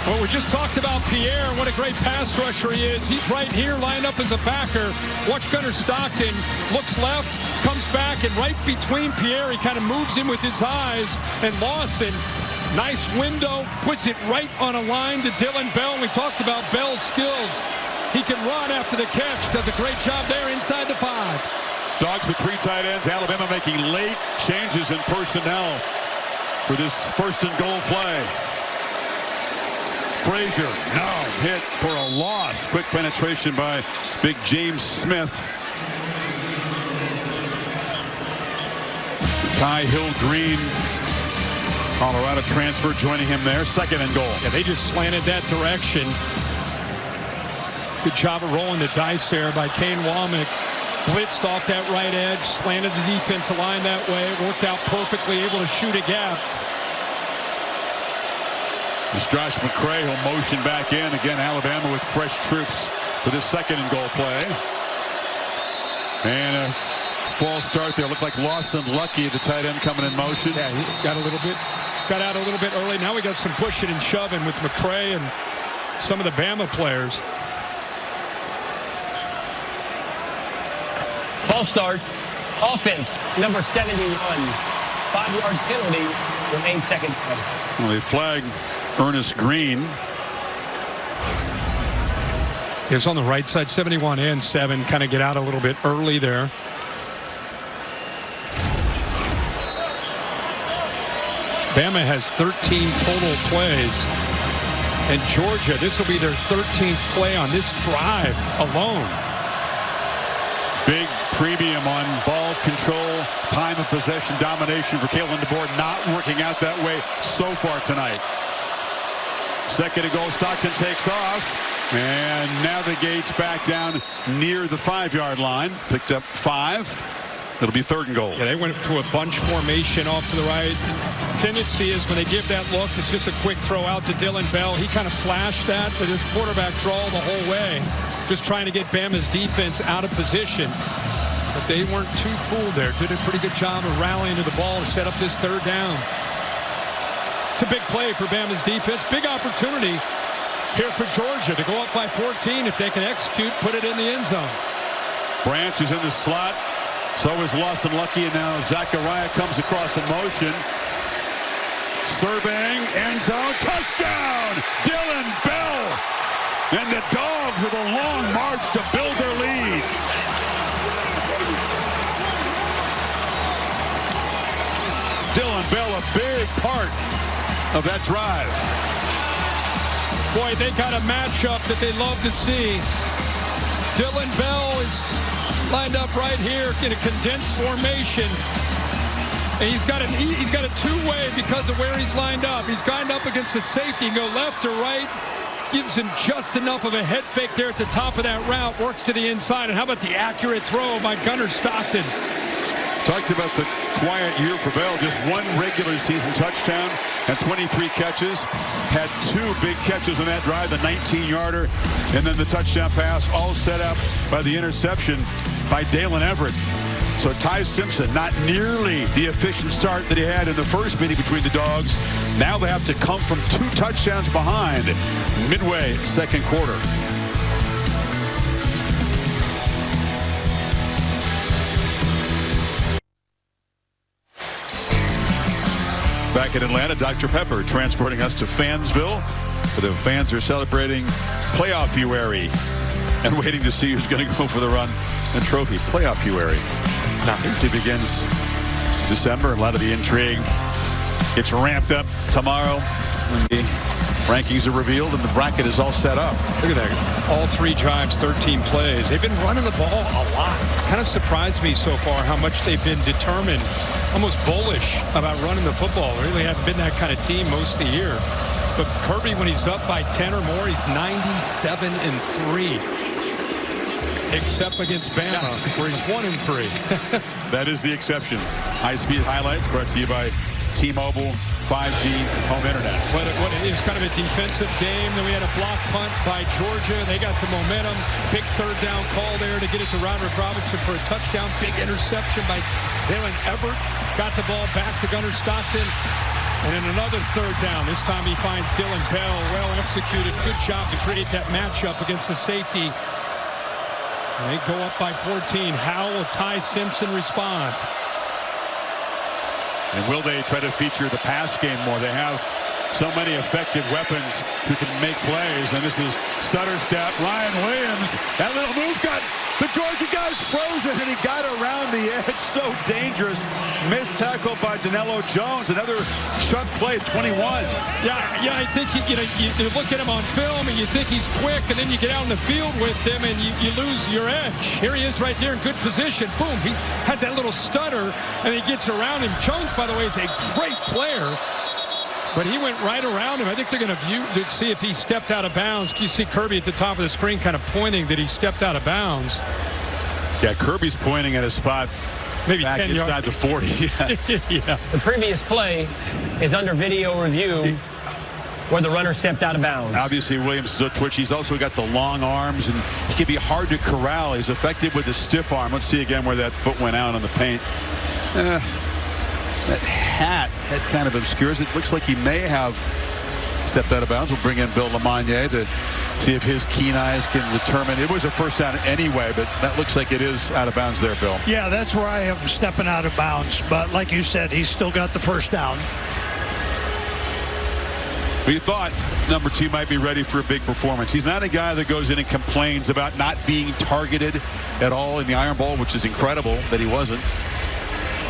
Well, we just talked about Pierre and what a great pass rusher he is. He's right here lined up as a backer. Watch Gunnar Stockton, looks left, comes back, and right between Pierre, he kind of moves him with his eyes. And Lawson, nice window, puts it right on a line to Dylan Bell. We talked about Bell's skills. He can run after the catch. Does a great job there inside the 5. Dogs with 3 tight ends. Alabama making late changes in personnel for this 1st and goal play. Frazier now hit for a loss. Quick penetration by big James Smith. Kai Hill-Green, Colorado transfer, joining him there. 2nd and goal. Yeah, they just slanted that direction. Good job of rolling the dice there by Kane Womack. Blitzed off that right edge, slanted the defensive line that way. Worked out perfectly, able to shoot a gap. It's Josh McCray who'll motion back in. Again, Alabama with fresh troops for this 2nd and goal play. And a false start there. Looked like Lawson Lucky, the tight end, coming in motion. Yeah, he got out a little bit early. Now we got some pushing and shoving with McCray and some of the Bama players. False start. Offense, number 71. 5-yard penalty. Remains 2nd down. Well, they flagged Ernest Green. It was on the right side, 71 and 7. Kind of get out a little bit early there. Bama has 13 total plays. And Georgia, this will be their 13th play on this drive alone. Big premium on ball control, time of possession, domination for Kalen DeBoer. Not working out that way so far tonight. 2nd and goal, Stockton takes off and navigates back down near the 5-yard line. Picked up 5. It'll be 3rd and goal. Yeah, they went to a bunch formation off to the right. Tendency is when they give that look, it's just a quick throw out to Dylan Bell. He kind of flashed that, but his quarterback draw the whole way. Just trying to get Bama's defense out of position. But they weren't too fooled there. Did a pretty good job of rallying to the ball to set up this 3rd down. It's a big play for Bama's defense. Big opportunity here for Georgia to go up by 14 if they can execute, put it in the end zone. Branch is in the slot. So is Lawson Lucky, and now Zachariah comes across in motion. Surveying, end zone, touchdown! Dylan Bell! And the Dogs with a long march to build their lead. Dylan Bell, a big part of that drive. Boy, they got a matchup that they love to see. Dylan Bell is lined up right here in a condensed formation. And he's got a two-way because of where he's lined up. He's lined up against the safety. Go left or right. Gives him just enough of a head fake there at the top of that route. Works to the inside. And how about the accurate throw by Gunnar Stockton? Talked about the quiet year for Bell. Just one regular season touchdown and 23 catches. Had 2 big catches on that drive, the 19-yarder, and then the touchdown pass, all set up by the interception by Dalen Everett. So Ty Simpson, not nearly the efficient start that he had in the first meeting between the Dogs. Now they have to come from 2 touchdowns behind midway second quarter. Back in Atlanta, Dr. Pepper transporting us to Fansville, where the fans are celebrating playoff February and waiting to see who's going to go for the run and trophy. Playoff February. Nice. He begins December. A lot of the intrigue gets ramped up tomorrow when the rankings are revealed and the bracket is all set up. Look at that. All 3 drives, 13 plays. They've been running the ball a lot. Kind of surprised me so far how much they've been determined, almost bullish about running the football. They really haven't been that kind of team most of the year. But Kirby, when he's up by 10 or more, he's 97-3. Except against Bama, where he's 1-3. That is the exception. High-speed highlights brought to you by T-Mobile 5G home internet. It was kind of a defensive game. Then we had a block punt by Georgia. They got the momentum. Big third down call there to get it to Roderick Robinson for a touchdown. Big interception by Dalen Everett. Got the ball back to Gunnar Stockton. And then another third down. This time he finds Dylan Bell. Well executed. Good job to create that matchup against the safety. And they go up by 14. How will Ty Simpson respond? And will they try to feature the pass game more? They have so many effective weapons who can make plays. And this is stutter step. Ryan Williams. That little move got the Georgia guys frozen, and he got around the edge. So dangerous. Missed tackle by Danilo Jones. Another shunt play, 21. Yeah. I think you look at him on film and you think he's quick, and then you get out in the field with him and you lose your edge. Here he is right there in good position. Boom. He has that little stutter, and he gets around him. Jones, by the way, is a great player. But he went right around him. I think they're going to see if he stepped out of bounds. You see Kirby at the top of the screen kind of pointing that he stepped out of bounds. Yeah, Kirby's pointing at a spot maybe back 10 inside the 40. Yeah. The previous play is under video review where the runner stepped out of bounds. Obviously, Williams is so twitchy. He's also got the long arms, and he can be hard to corral. He's effective with the stiff arm. Let's see again where that foot went out on the paint. That hat kind of obscures it. Looks like he may have stepped out of bounds. We'll bring in Bill Lamagna to see if his keen eyes can determine. It was a first down anyway, but that looks like it is out of bounds there, Bill. Yeah, that's where I have him stepping out of bounds. But like you said, he's still got the first down. We thought number 2 might be ready for a big performance. He's not a guy that goes in and complains about not being targeted at all in the Iron Bowl, which is incredible that he wasn't.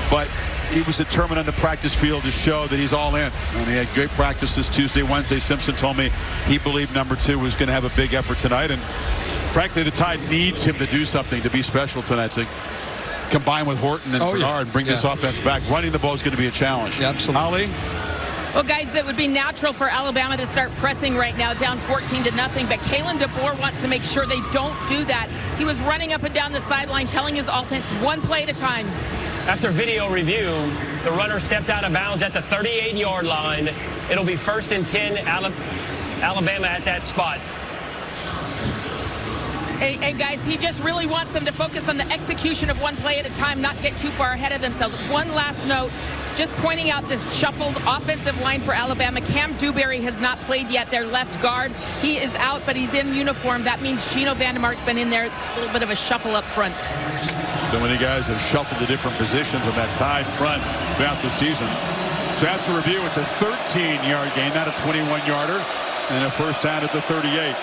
But he was determined on the practice field to show that he's all in. And he had great practices Tuesday, Wednesday. Simpson told me he believed number 2 was going to have a big effort tonight. And frankly, the Tide needs him to do something to be special tonight. To combine with Horton and Bernard and bring this offense back. Running the ball is going to be a challenge. Yeah, absolutely. Ali? Well, guys, that would be natural for Alabama to start pressing right now, down 14-0. But Kalen DeBoer wants to make sure they don't do that. He was running up and down the sideline, telling his offense one play at a time. After video review, the runner stepped out of bounds at the 38-yard line. It'll be 1st and 10, Alabama at that spot. Hey, guys, he just really wants them to focus on the execution of one play at a time, not get too far ahead of themselves. One last note, just pointing out this shuffled offensive line for Alabama. Cam Dewberry has not played yet, their left guard. He is out, but he's in uniform. That means Gino Vandemark's been in there, a little bit of a shuffle up front. So many guys have shuffled the different positions on that Tide front throughout the season. So after review, it's a 13-yard gain, not a 21-yarder, and a first down at the 38.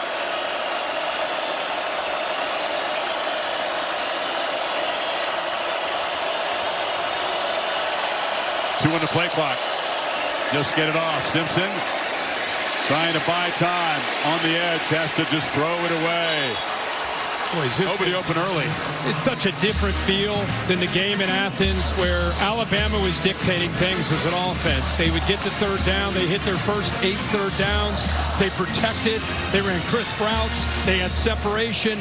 Two on the play clock. Just get it off. Simpson trying to buy time on the edge. Has to just throw it away. boys. Nobody open early. It's such a different feel than the game in Athens where Alabama was dictating things as an offense. They would get the third down. They hit their first 8 third downs. They protected. They ran crisp routes. They had separation.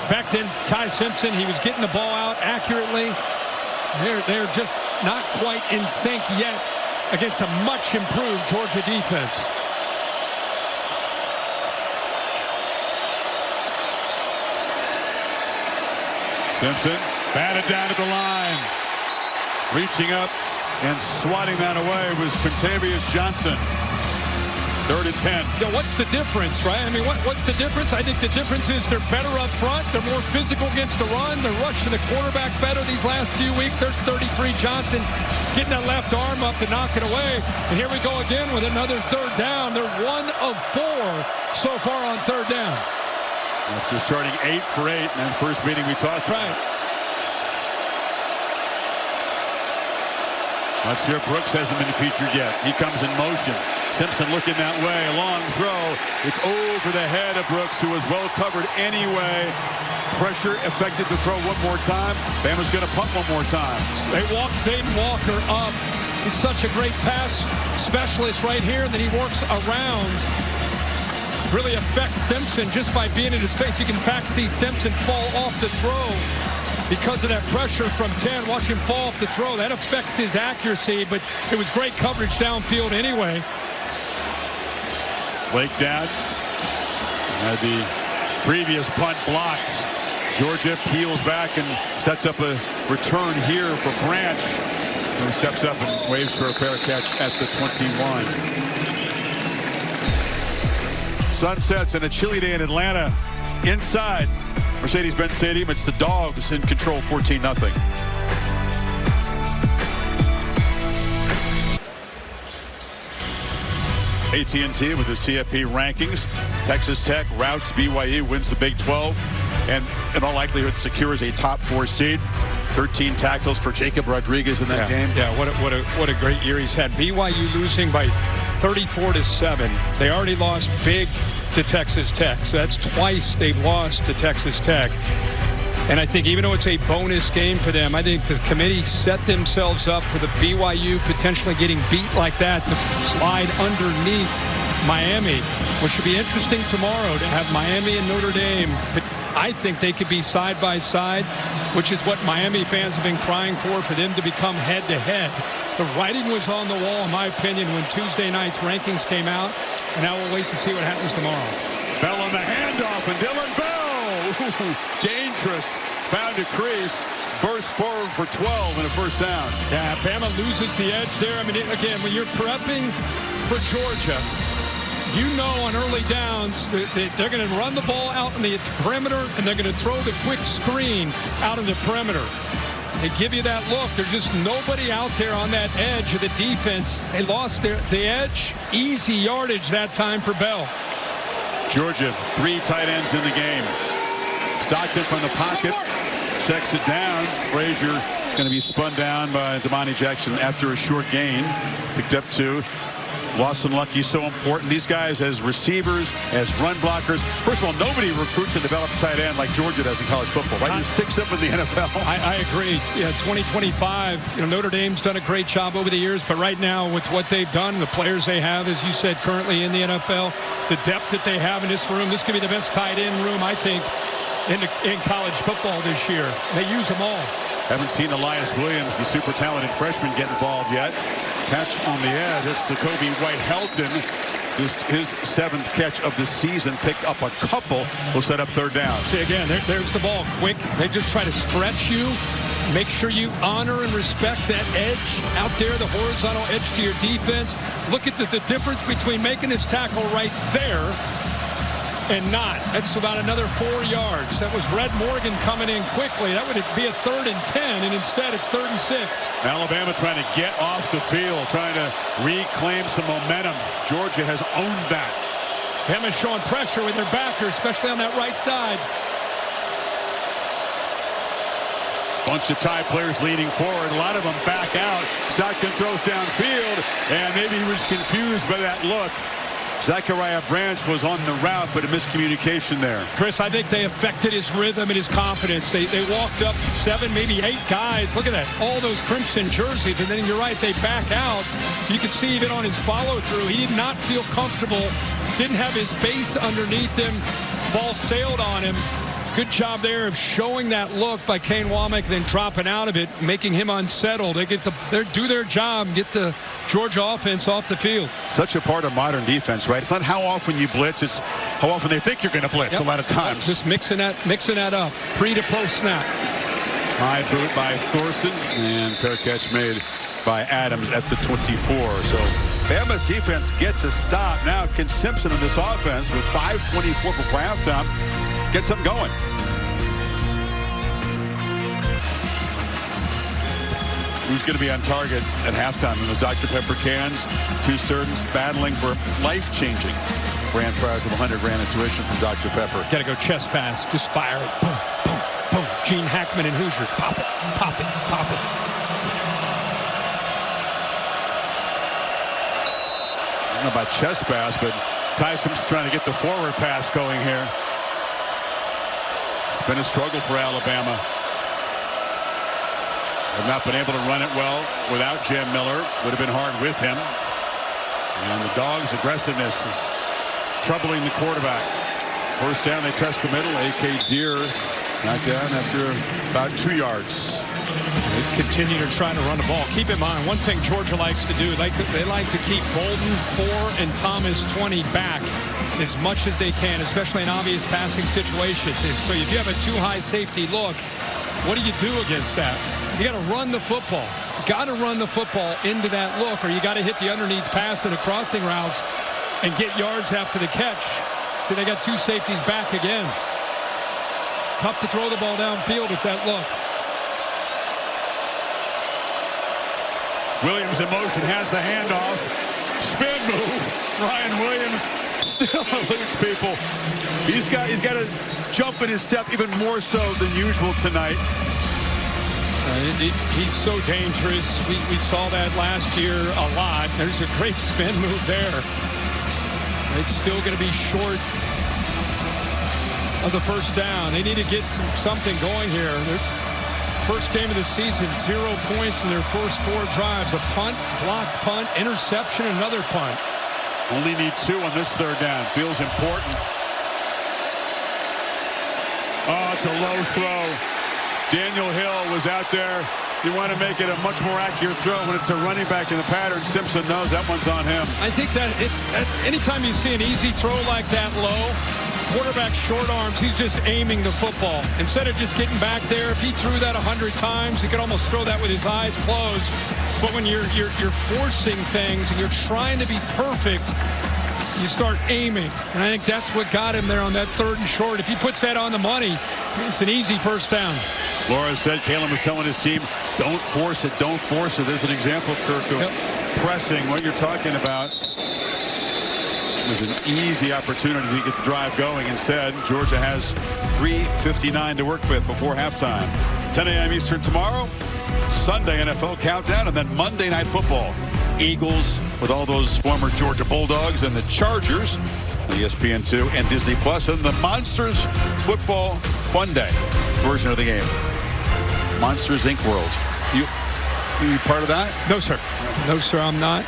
Back then, Ty Simpson, he was getting the ball out accurately. They're just not quite in sync yet against a much improved Georgia defense. Simpson batted down to the line. Reaching up and swatting that away was Quintavious Johnson. 3rd and 10. Yeah, what's the difference, right? I mean, what's the difference? I think the difference is they're better up front. They're more physical against the run. They're rushing the quarterback better these last few weeks. There's 33 Johnson getting that left arm up to knock it away. And here we go again with another third down. They're 1 of 4 so far on third down. After starting 8 for 8 in that first meeting we talked about. Let's hear Brooks hasn't been featured yet. He comes in motion. Simpson looking that way. Long throw. It's over the head of Brooks, who was well covered anyway. Pressure affected the throw one more time. Bama's going to punt one more time. They walk Zayden Walker up. He's such a great pass specialist right here. And then he works around. Really affects Simpson just by being in his face. You can in fact see Simpson fall off the throw because of that pressure from 10. Watch him fall off the throw. That affects his accuracy, but it was great coverage downfield anyway. Blake down. Had the previous punt blocked. Georgia peels back and sets up a return here for Branch, who steps up and waves for a fair catch at the 21. Sun sets and a chilly day in Atlanta. Inside Mercedes-Benz Stadium, it's the Dogs in control, 14-0. AT&T with the CFP rankings. Texas Tech routs BYU, wins the Big 12, and in all likelihood secures a top 4 seed. 13 tackles for Jacob Rodriguez in that game. Yeah, what a great year he's had. BYU losing by 34-7. They already lost big to Texas Tech, so that's twice they've lost to Texas Tech. And I think even though it's a bonus game for them, I think the committee set themselves up for the BYU potentially getting beat like that to slide underneath Miami, which should be interesting tomorrow to have Miami and Notre Dame. But I think they could be side by side, which is what Miami fans have been crying for them to become head-to-head. The writing was on the wall, in my opinion, when Tuesday night's rankings came out, and now we'll wait to see what happens tomorrow. Bell on the handoff, and Dylan Bell, dangerous, found a crease, burst forward for 12 and a first down. Yeah, Bama loses the edge there. I mean, again, when you're prepping for Georgia, you know on early downs that they're going to run the ball out in the perimeter, and they're going to throw the quick screen out in the perimeter. They give you that look. There's just nobody out there on that edge of the defense. They lost the edge. Easy yardage that time for Bell. Georgia, 3 tight ends in the game. Stockton from the pocket, checks it down. Frazier going to be spun down by Damani Jackson after a short gain. Picked up 2. Lawson Lucky so important. These guys as receivers, as run blockers. First of all, nobody recruits and develops tight end like Georgia does in college football, right? There's 6 of them in the NFL. I agree. Yeah, 2025, Notre Dame's done a great job over the years, but right now with what they've done, the players they have, as you said, currently in the NFL, the depth that they have in this room, this could be the best tight end room, I think, in college football this year. They use them all. Haven't seen Elias Williams, the super talented freshman, get involved yet. Catch on the edge. It's Jacoby White-Helton. Just his 7th catch of the season. Picked up a couple. Will set up third down. See, again, there's the ball. Quick. They just try to stretch you. Make sure you honor and respect that edge out there, the horizontal edge to your defense. Look at the difference between making this tackle right there and not. That's about another 4 yards. That was Red Morgan coming in quickly. That would be a 3rd and 10, and instead it's 3rd and 6. Alabama trying to get off the field, trying to reclaim some momentum. Georgia has owned that. Bama's showing pressure with their backer, especially on that right side. Bunch of Tide players leaning forward. A lot of them back out. Stockton throws downfield, and maybe he was confused by that look. Zachariah Branch was on the route, but a miscommunication there. Chris, I think they affected his rhythm and his confidence. They walked up 7, maybe 8 guys. Look at that. All those crimson jerseys. And then you're right, they back out. You can see even on his follow-through, he did not feel comfortable. Didn't have his base underneath him. Ball sailed on him. Good job there of showing that look by Kane Womack, then dropping out of it, making him unsettled. They do their job, get the Georgia offense off the field. Such a part of modern defense, right? It's not how often you blitz, it's how often they think you're going to blitz. A lot of times. Just mixing that up, pre to post snap. High boot by Thorson, and fair catch made by Adams at the 24. So Bama's defense gets a stop. Now can Simpson in this offense with 5:24 before halftime get something going? Who's going to be on target at halftime in those Dr. Pepper cans? 2 students battling for life-changing grand prize of $100 grand in tuition from Dr. Pepper. Got to go chest pass. Just fire it. Boom, boom, boom. Gene Hackman and Hoosier. Pop it, pop it, pop it. I don't know about chest pass, but Tyson's trying to get the forward pass going here. It's been a struggle for Alabama. Have not been able to run it well without Jam Miller. Would have been hard with him. And the Dogs' aggressiveness is troubling the quarterback. First down, they test the middle. A.K. Deer knocked down after about 2 yards. They continue to try to run the ball. Keep in mind, one thing Georgia likes to do, they like to keep Bolden 4 and Thomas 20 back as much as they can, especially in obvious passing situations. So if you have a too high safety look, what do you do against that? You got to run the football. Got to run the football into that look, or you got to hit the underneath pass and the crossing routes and get yards after the catch. See, they got 2 safeties back again. Tough to throw the ball downfield with that look. Williams in motion, has the handoff. Spin move. Ryan Williams still eludes people. He's got to jump in his step even more so than usual tonight. He's so dangerous. We saw that last year a lot. There's a great spin move there. It's still going to be short of the first down. They need to get something going here. Their first game of the season, 0 points in their first 4 drives. A punt, blocked punt, interception, another punt. Only need 2 on this third down. Feels important. Oh, it's a low throw. Daniel Hill was out there. You want to make it a much more accurate throw when it's a running back in the pattern. Simpson knows that one's on him. I think that it's anytime you see an easy throw like that low, quarterback short arms, he's just aiming the football. Instead of just getting back there, if he threw that 100 times, he could almost throw that with his eyes closed. But when you're forcing things and you're trying to be perfect, you start aiming. And I think that's what got him there on that 3rd and short. If he puts that on the money, it's an easy first down. Laura said, Kalen was telling his team, don't force it, don't force it. There's an example, Kirk, of pressing what you're talking about. It was an easy opportunity to get the drive going. Instead, Georgia has 3:59 to work with before halftime. 10 a.m. Eastern tomorrow, Sunday NFL countdown, and then Monday Night Football. Eagles with all those former Georgia Bulldogs and the Chargers, ESPN2 and Disney Plus, and the Monsters Football Fun Day version of the game. Monsters Inc. World. You part of that? No, sir. No, sir, I'm not.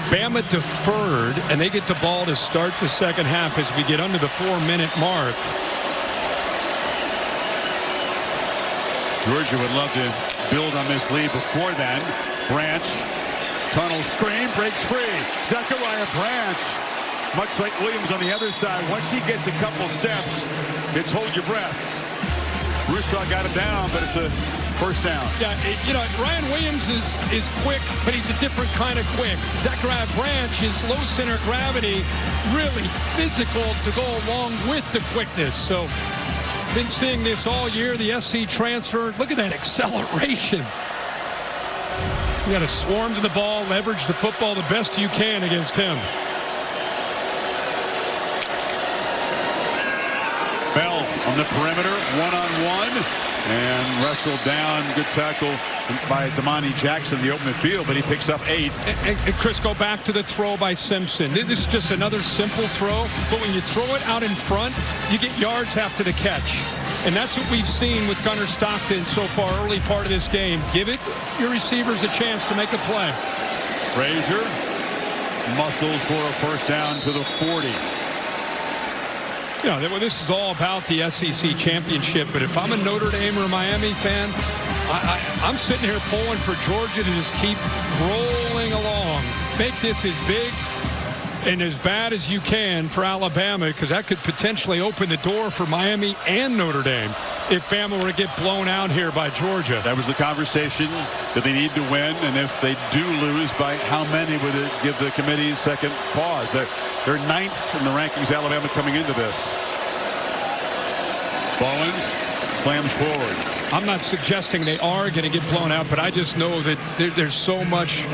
Bama deferred, and they get the ball to start the second half as we get under the 4-minute mark. Georgia would love to build on this lead before then. Branch, tunnel screen, breaks free. Zachariah Branch, much like Williams on the other side, once he gets a couple steps, it's hold your breath. Rousseau got it down, but it's a first down. Yeah, Ryan Williams is quick, but he's a different kind of quick. Zachariah Branch is low center gravity, really physical to go along with the quickness. So, been seeing this all year, the SC transfer. Look at that acceleration. You got to swarm to the ball, leverage the football the best you can against him. Bell on the perimeter, one-on-one, and wrestled down. Good tackle by Damani Jackson in the open field, but he picks up 8. And Chris, go back to the throw by Simpson. This is just another simple throw, but when you throw it out in front, you get yards after the catch. And that's what we've seen with Gunnar Stockton so far early part of this game. Give it your receivers a chance to make a play. Frazier muscles for a first down to the 40. Yeah, this is all about the SEC championship, but if I'm a Notre Dame or a Miami fan, I'm sitting here pulling for Georgia to just keep rolling along. Make this as big and as bad as you can for Alabama, because that could potentially open the door for Miami and Notre Dame if Bama were to get blown out here by Georgia. That was the conversation, that they need to win, and if they do lose, by how many would it give the committee second pause? They're 9th in the rankings, Alabama, coming into this. Bowens slams forward. I'm not suggesting they are going to get blown out, but I just know that there's so much.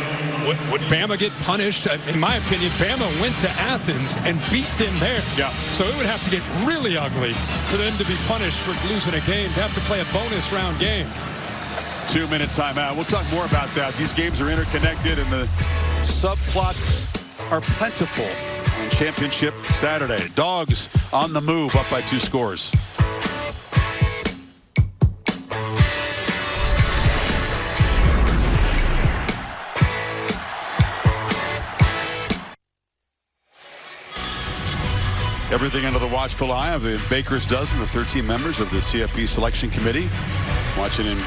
Would Bama get punished? In my opinion, Bama went to Athens and beat them there. Yeah. So it would have to get really ugly for them to be punished for losing a game, to have to play a bonus round game. 2-minute timeout. We'll talk more about that. These games are interconnected, and the subplots are plentiful on Championship Saturday. Dogs on the move, up by 2 scores. Everything under the watchful eye of the Baker's Dozen, the 13 members of the CFP Selection Committee, watching in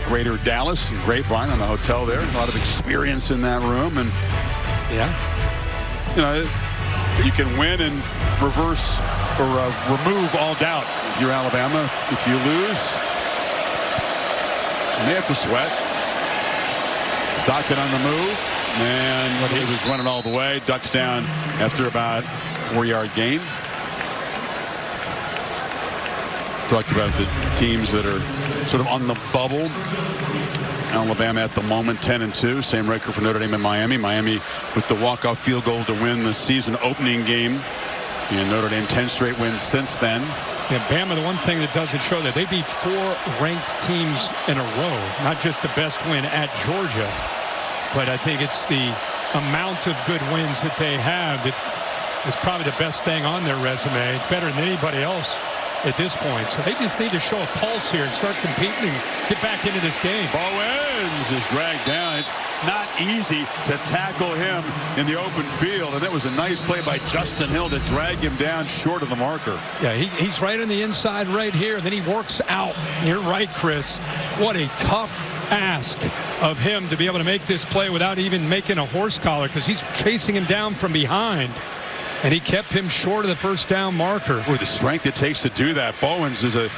Greater Dallas and Grapevine on the hotel there. A lot of experience in that room, and you know, you can win and reverse or remove all doubt. If you're Alabama, if you lose, you may have to sweat. Stockton on the move, and he was running all the way, ducks down after about 4-yard gain. Talked about the teams that are sort of on the bubble. Alabama at the moment 10-2, same record for Notre Dame and Miami. Miami with the walk-off field goal to win the season opening game, and Notre Dame 10 straight wins since then. Yeah, Bama, the one thing that doesn't show that they beat 4 ranked teams in a row, not just the best win at Georgia, but I think it's the amount of good wins that they have that is probably the best thing on their resume, better than anybody else at this point. So they just need to show a pulse here and start competing and get back into this game. Bowens is dragged down. It's not easy to tackle him in the open field, and that was a nice play by Justin Hill to drag him down short of the marker. Yeah, he's right on the inside right here, and then he works out. You're right, Chris. What a tough ask of him to be able to make this play without even making a horse collar, because he's chasing him down from behind. And he kept him short of the first down marker. With the strength it takes to do that. Bowens is a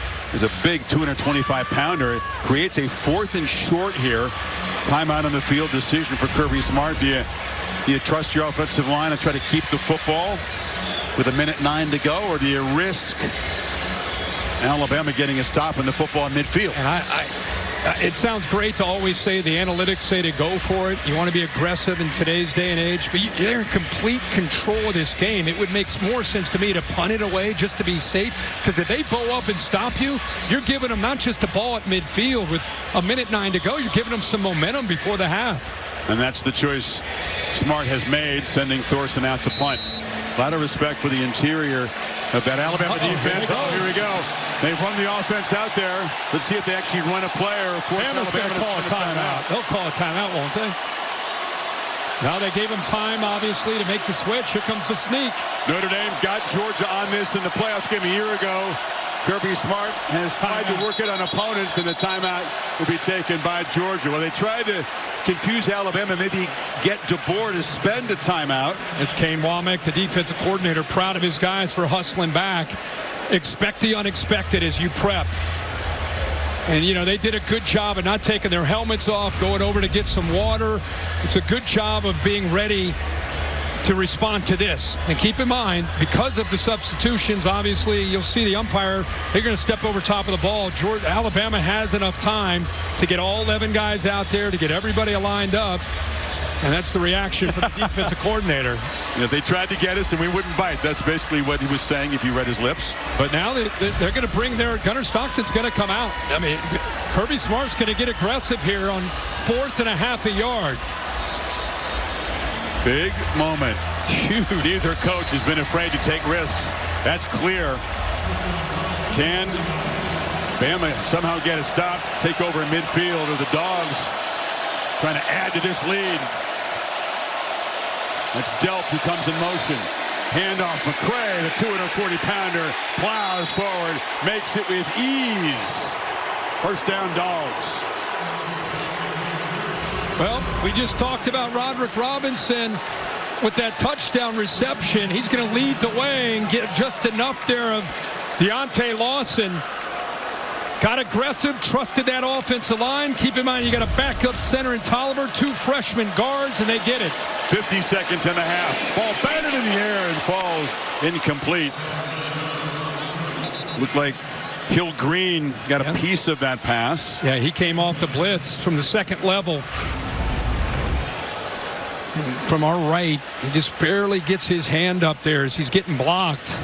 big 225-pounder. It creates a 4th and short here. Timeout on the field decision for Kirby Smart. Do you trust your offensive line and try to keep the football with 1:09 to go, or do you risk Alabama getting a stop in the football in midfield? And it sounds great to always say the analytics say to go for it. You want to be aggressive in today's day and age, but they're in complete control of this game. It would make more sense to me to punt it away just to be safe, because if they bow up and stop you, you're giving them not just a ball at midfield with 1:09 to go, you're giving them some momentum before the half. And that's the choice Smart has made, sending Thorson out to punt. A lot of respect for the interior of that Alabama defense. Here we go. They run the offense out there. Let's see if they actually run a play. Of course, Bama's going to call a timeout. They'll call a timeout, won't they? Now they gave him time, obviously, to make the switch. Here comes the sneak. Notre Dame got Georgia on this in the playoffs game a year ago. Kirby Smart has tried to work it on opponents, and the timeout will be taken by Georgia. Well, they tried to confuse Alabama, maybe get DeBoer to spend a timeout. It's Kane Womack, the defensive coordinator, proud of his guys for hustling back. Expect the unexpected as you prep. And, you know, they did a good job of not taking their helmets off, going over to get some water. It's a good job of being ready to respond to this. And keep in mind, because of the substitutions, obviously, you'll see the umpire, they're going to step over top of the ball. Alabama has enough time to get all 11 guys out there, to get everybody lined up. And that's the reaction from the defensive coordinator. Yeah, they tried to get us and we wouldn't bite. That's basically what he was saying if you read his lips. But now they're going to bring Gunnar Stockton's going to come out. I mean, Kirby Smart's going to get aggressive here on 4th and a half a yard. Big moment. Huge. Neither coach has been afraid to take risks. That's clear. Can Bama somehow get a stop, take over in midfield, or the Dogs trying to add to this lead? That's Delp who comes in motion. Handoff, McCray, the 240-pounder, plows forward, makes it with ease. First down, Dogs. Well, we just talked about Roderick Robinson with that touchdown reception. He's going to lead the way and get just enough there of Deontay Lawson. Got aggressive, trusted that offensive line. Keep in mind, you got a backup center in Tolliver, 2 freshman guards, and they get it. 50 seconds and a half. Ball batted in the air and falls incomplete. Looked like Hill Green got a piece of that pass. Yeah, he came off the blitz from the second level. And from our right, he just barely gets his hand up there as he's getting blocked.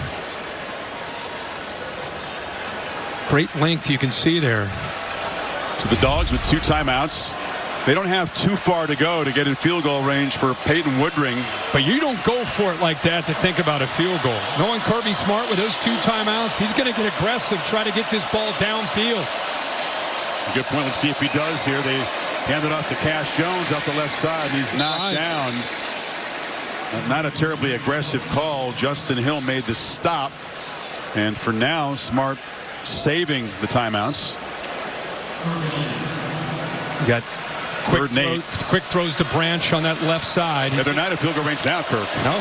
Great length you can see there. So the Dogs with 2 timeouts. They don't have too far to go to get in field goal range for Peyton Woodring. But you don't go for it like that to think about a field goal. Knowing Kirby Smart with those 2 timeouts, he's going to get aggressive, try to get this ball downfield. Good point. Let's see if he does here. They hand it off to Cash Jones off the left side. He's knocked down. Not a terribly aggressive call. Justin Hill made the stop. And for now, Smart saving the timeouts. You got quick throws to Branch on that left side. Yeah, they're not at field goal range now, Kirk. No.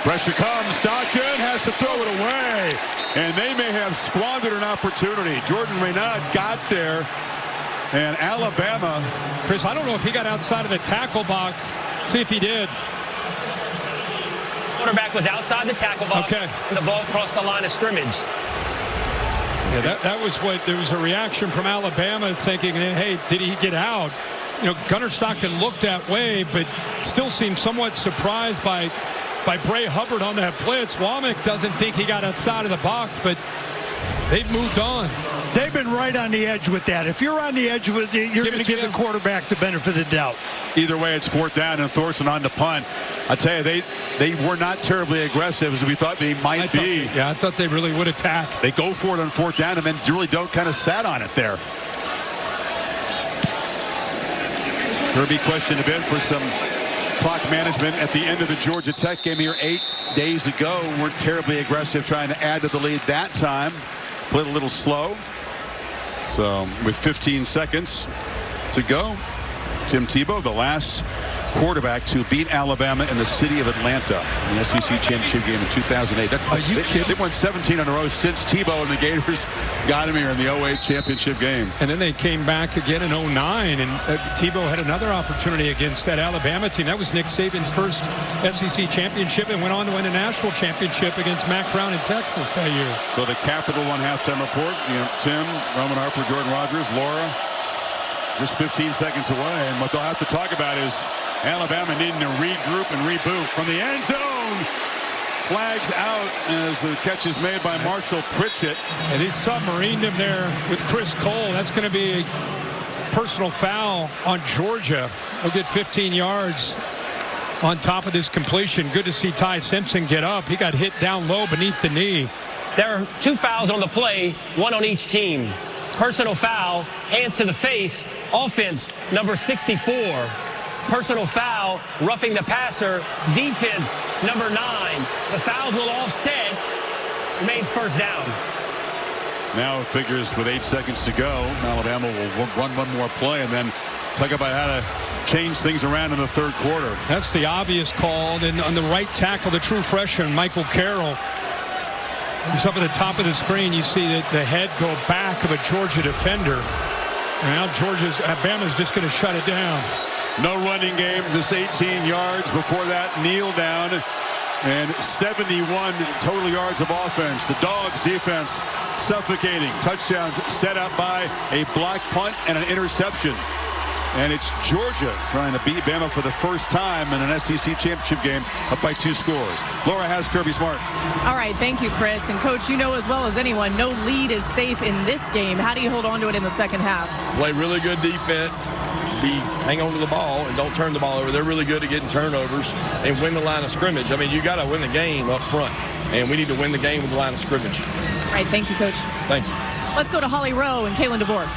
Pressure comes. Stockton has to throw it away. And they may have squandered an opportunity. Jordan Renaud got there. And Alabama. Chris, I don't know if he got outside of the tackle box. See if he did. Quarterback was outside the tackle box. Okay. And the ball crossed the line of scrimmage. Yeah, that was what, there was a reaction from Alabama thinking, hey, did he get out? You know, Gunnar Stockton looked that way, but still seemed somewhat surprised by Bray Hubbard on that blitz. Womack doesn't think he got outside of the box, but they've moved on. They've been right on the edge with that. If you're on the edge with it, you're going to give the quarterback the benefit of the doubt. Either way, it's 4th down and Thorson on to punt. I tell you, they were not terribly aggressive as we thought they might be. I thought they really would attack. They go for it on 4th down and then really don't kind of sat on it there. Kirby questioned a bit for some clock management at the end of the Georgia Tech game here 8 days ago. Weren't terribly aggressive trying to add to the lead that time. Played a little slow. So with 15 seconds to go, Tim Tebow, the last quarterback to beat Alabama in the city of Atlanta in the SEC championship game in 2008. They won 17 in a row since Tebow and the Gators got him here in the 08 championship game. And then they came back again in 09, and Tebow had another opportunity against that Alabama team. That was Nick Saban's first SEC championship, and went on to win a national championship against Mack Brown in Texas that year. So the Capital One halftime report, Tim, Roman Harper, Jordan Rogers, Laura, just 15 seconds away, and what they'll have to talk about is Alabama needing to regroup and reboot from the end zone. Flags out as the catch is made by Marshall Pritchett. And he submarined him there with Chris Cole. That's going to be a personal foul on Georgia. He'll get 15 yards on top of this completion. Good to see Ty Simpson get up. He got hit down low beneath the knee. There are 2 fouls on the play, 1 on each team. Personal foul, hands to the face, offense number 64. Personal foul, roughing the passer, defense number 9. The fouls will offset, remains first down. Now it figures with 8 seconds to go, Alabama will run one more play and then talk about how to change things around in the 3rd quarter. That's the obvious call. Then on the right tackle, the true freshman, Michael Carroll. He's up at the top of the screen. You see that the head go back of a Georgia defender. And now Alabama's just going to shut it down. No running game, this 18 yards. Before that, kneel down. And 71 total yards of offense. The Dogs defense suffocating. Touchdowns set up by a block punt and an interception. And it's Georgia trying to beat Bama for the first time in an SEC championship game, up by 2 scores. Laura has Kirby Smart. All right, thank you, Chris. And, Coach, you know as well as anyone, no lead is safe in this game. How do you hold on to it in the second half? Play really good defense, hang on to the ball, and don't turn the ball over. They're really good at getting turnovers and win the line of scrimmage. I mean, you got to win the game up front, and we need to win the game with the line of scrimmage. All right, thank you, Coach. Thank you. Let's go to Holly Rowe and Kalen DeBoer.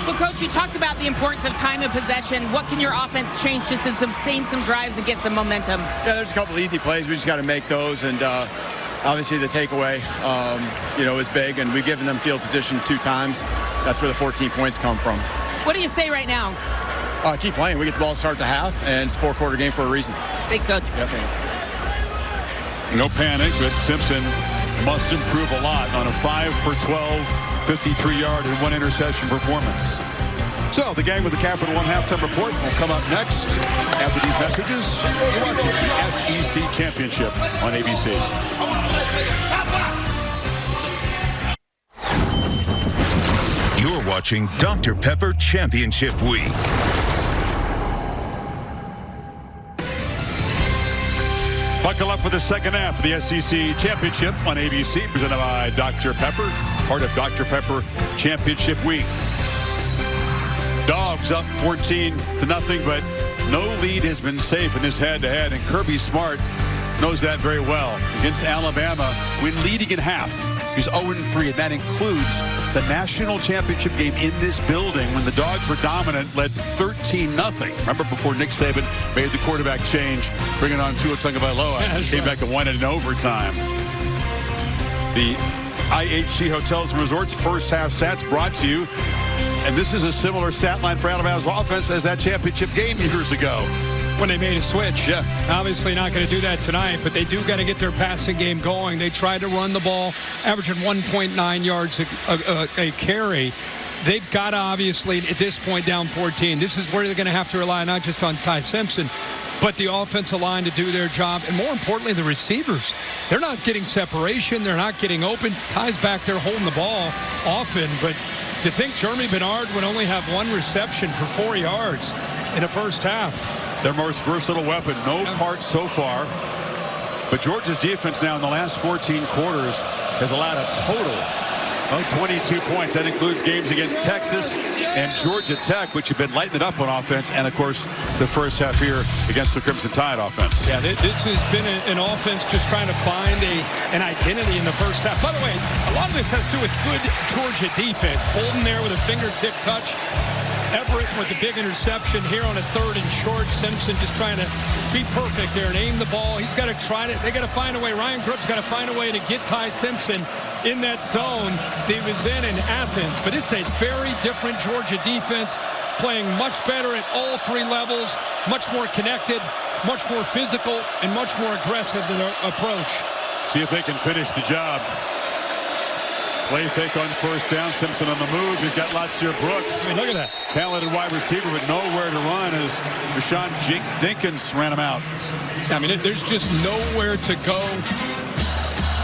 Well, Coach, you talked about the importance of time of possession. What can your offense change just to sustain some drives and get some momentum? Yeah, there's a couple easy plays. We just got to make those, and obviously the takeaway, is big, and we've given them field position 2 times. That's where the 14 points come from. What do you say right now? Keep playing. We get the ball to start the half, and it's a 4-quarter game for a reason. Thanks, Coach. Yep. No panic, but Simpson must improve a lot on a 5-for-12, 53-yard and 1 interception performance. So the gang with the Capital One halftime report will come up next after these messages. You're watching the SEC Championship on ABC. You're watching Dr. Pepper Championship Week. Buckle up for the second half of the SEC Championship on ABC, presented by Dr. Pepper, part of Dr. Pepper Championship Week. Dogs up 14-0, but no lead has been safe in this head-to-head, and Kirby Smart knows that very well. Against Alabama, when leading in half, he's 0-3, and that includes the national championship game in this building when the Dogs were dominant, led 13-0. Remember before Nick Saban made the quarterback change, bringing on Tua Tagovailoa, came back and won it in overtime. The IHG Hotels and Resorts first half stats brought to you, and this is a similar stat line for Alabama's offense as that championship game years ago. When they made a switch. Yeah. Obviously not going to do that tonight, but they do got to get their passing game going. They tried to run the ball, averaging 1.9 yards a carry. They've got to obviously, at this point, down 14. This is where they're going to have to rely not just on Ty Simpson, but the offensive line to do their job. And more importantly, the receivers. They're not getting separation. They're not getting open. Ty's back there holding the ball often, but to think Jeremy Bernard would only have 1 reception for 4 yards in the first half. Their most versatile weapon, no parts so far. But Georgia's defense now in the last 14 quarters has allowed a total of 22 points. That includes games against Texas and Georgia Tech, which have been lighting it up on offense, and, of course, the first half here against the Crimson Tide offense. Yeah, this has been an offense just trying to find an identity in the first half. By the way, a lot of this has to do with good Georgia defense. Holden there with a fingertip touch. Everett with the big interception here on a 3rd and short. Simpson just trying to be perfect there and aim the ball. He's got to try it. They got to find a way. Ryan Grubb's got to find a way to get Ty Simpson in that zone that he was in Athens. But it's a very different Georgia defense, playing much better at all 3 levels, much more connected, much more physical, and much more aggressive in their approach. See if they can finish the job. Play fake on first down. Simpson on the move. He's got Latsier Brooks. I mean, look at that. Talented wide receiver, but nowhere to run as Rashawn Dinkins ran him out. I mean, there's just nowhere to go.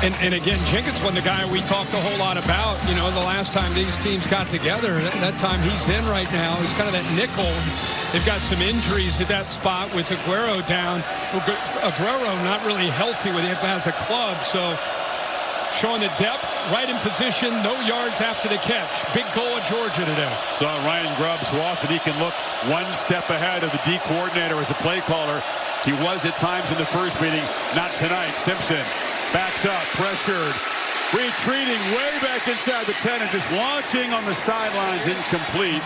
And again, Jenkins wasn't the guy we talked a whole lot about, the last time these teams got together. That time he's in right now. He's kind of that nickel. They've got some injuries at that spot with Aguero down. Aguero not really healthy with him as a club, so showing the depth, right in position, no yards after the catch. Big goal of Georgia today. So Ryan Grubb so often he can look 1 step ahead of the D coordinator as a play caller. He was at times in the first meeting, not tonight. Simpson backs up, pressured, retreating way back inside the 10 and just launching on the sidelines, incomplete.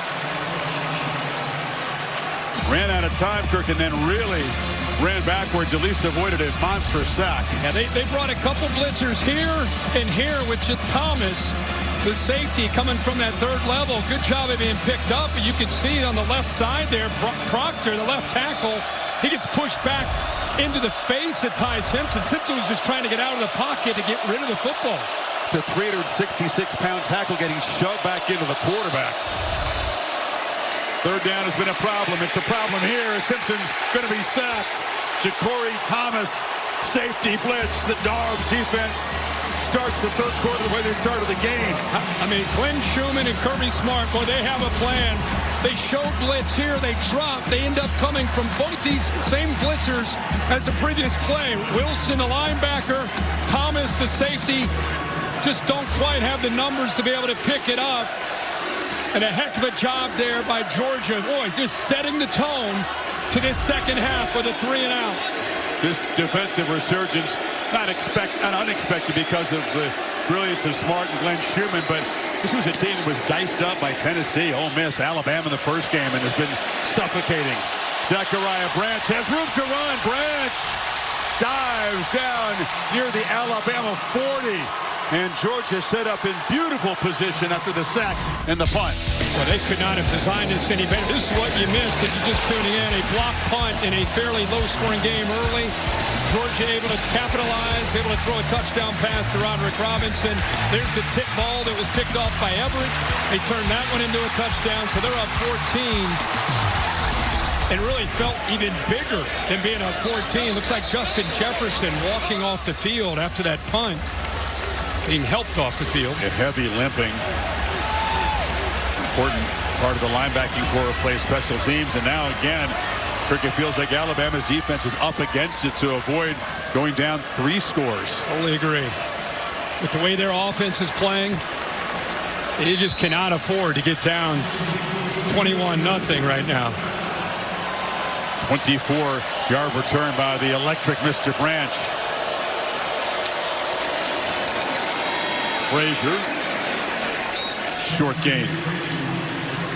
Ran out of time, Kirk, and then really ran backwards, at least avoided a monstrous sack. Yeah, they brought a couple blitzers here and here with Thomas, the safety coming from that 3rd level. Good job of being picked up, but you can see on the left side there, Proctor, the left tackle, he gets pushed back into the face of Ty Simpson. Simpson was just trying to get out of the pocket to get rid of the football. It's a 366-pound tackle getting shoved back into the quarterback. 3rd down has been a problem. It's a problem here. Simpson's going to be sacked. Ja'Cory Thomas safety blitz. The Dogs defense starts the third quarter the way they started the game. I mean, Glenn Schumann and Kirby Smart, boy, they have a plan. They showed blitz here. They dropped. They end up coming from both these same blitzers as the previous play. Wilson, the linebacker, Thomas, the safety, just don't quite have the numbers to be able to pick it up. And a heck of a job there by Georgia. Boy, just setting the tone to this second half with a 3-and-out. This defensive resurgence, not unexpected because of the brilliance of Smart and Glenn Schumann, but this was a team that was diced up by Tennessee, Ole Miss, Alabama in the first game, and has been suffocating. Zachariah Branch has room to run. Branch dives down near the Alabama 40. And Georgia set up in beautiful position after the sack and the punt. Well, they could not have designed this any better. This is what you missed if you're just tuning in. A block punt in a fairly low-scoring game early. Georgia able to capitalize, able to throw a touchdown pass to Roderick Robinson. There's the tip ball that was picked off by Everett. They turned that one into a touchdown, so they're up 14. And really felt even bigger than being up 14. Looks like Justin Jefferson walking off the field after that punt, being helped off the field. A heavy limping. Important part of the linebacking core plays special teams. And now again, Kirk, it feels like Alabama's defense is up against it to avoid going down 3 scores. Totally agree. With the way their offense is playing, they just cannot afford to get down 21-0 right now. 24-yard return by the electric Mr. Branch. Frazier. Short game.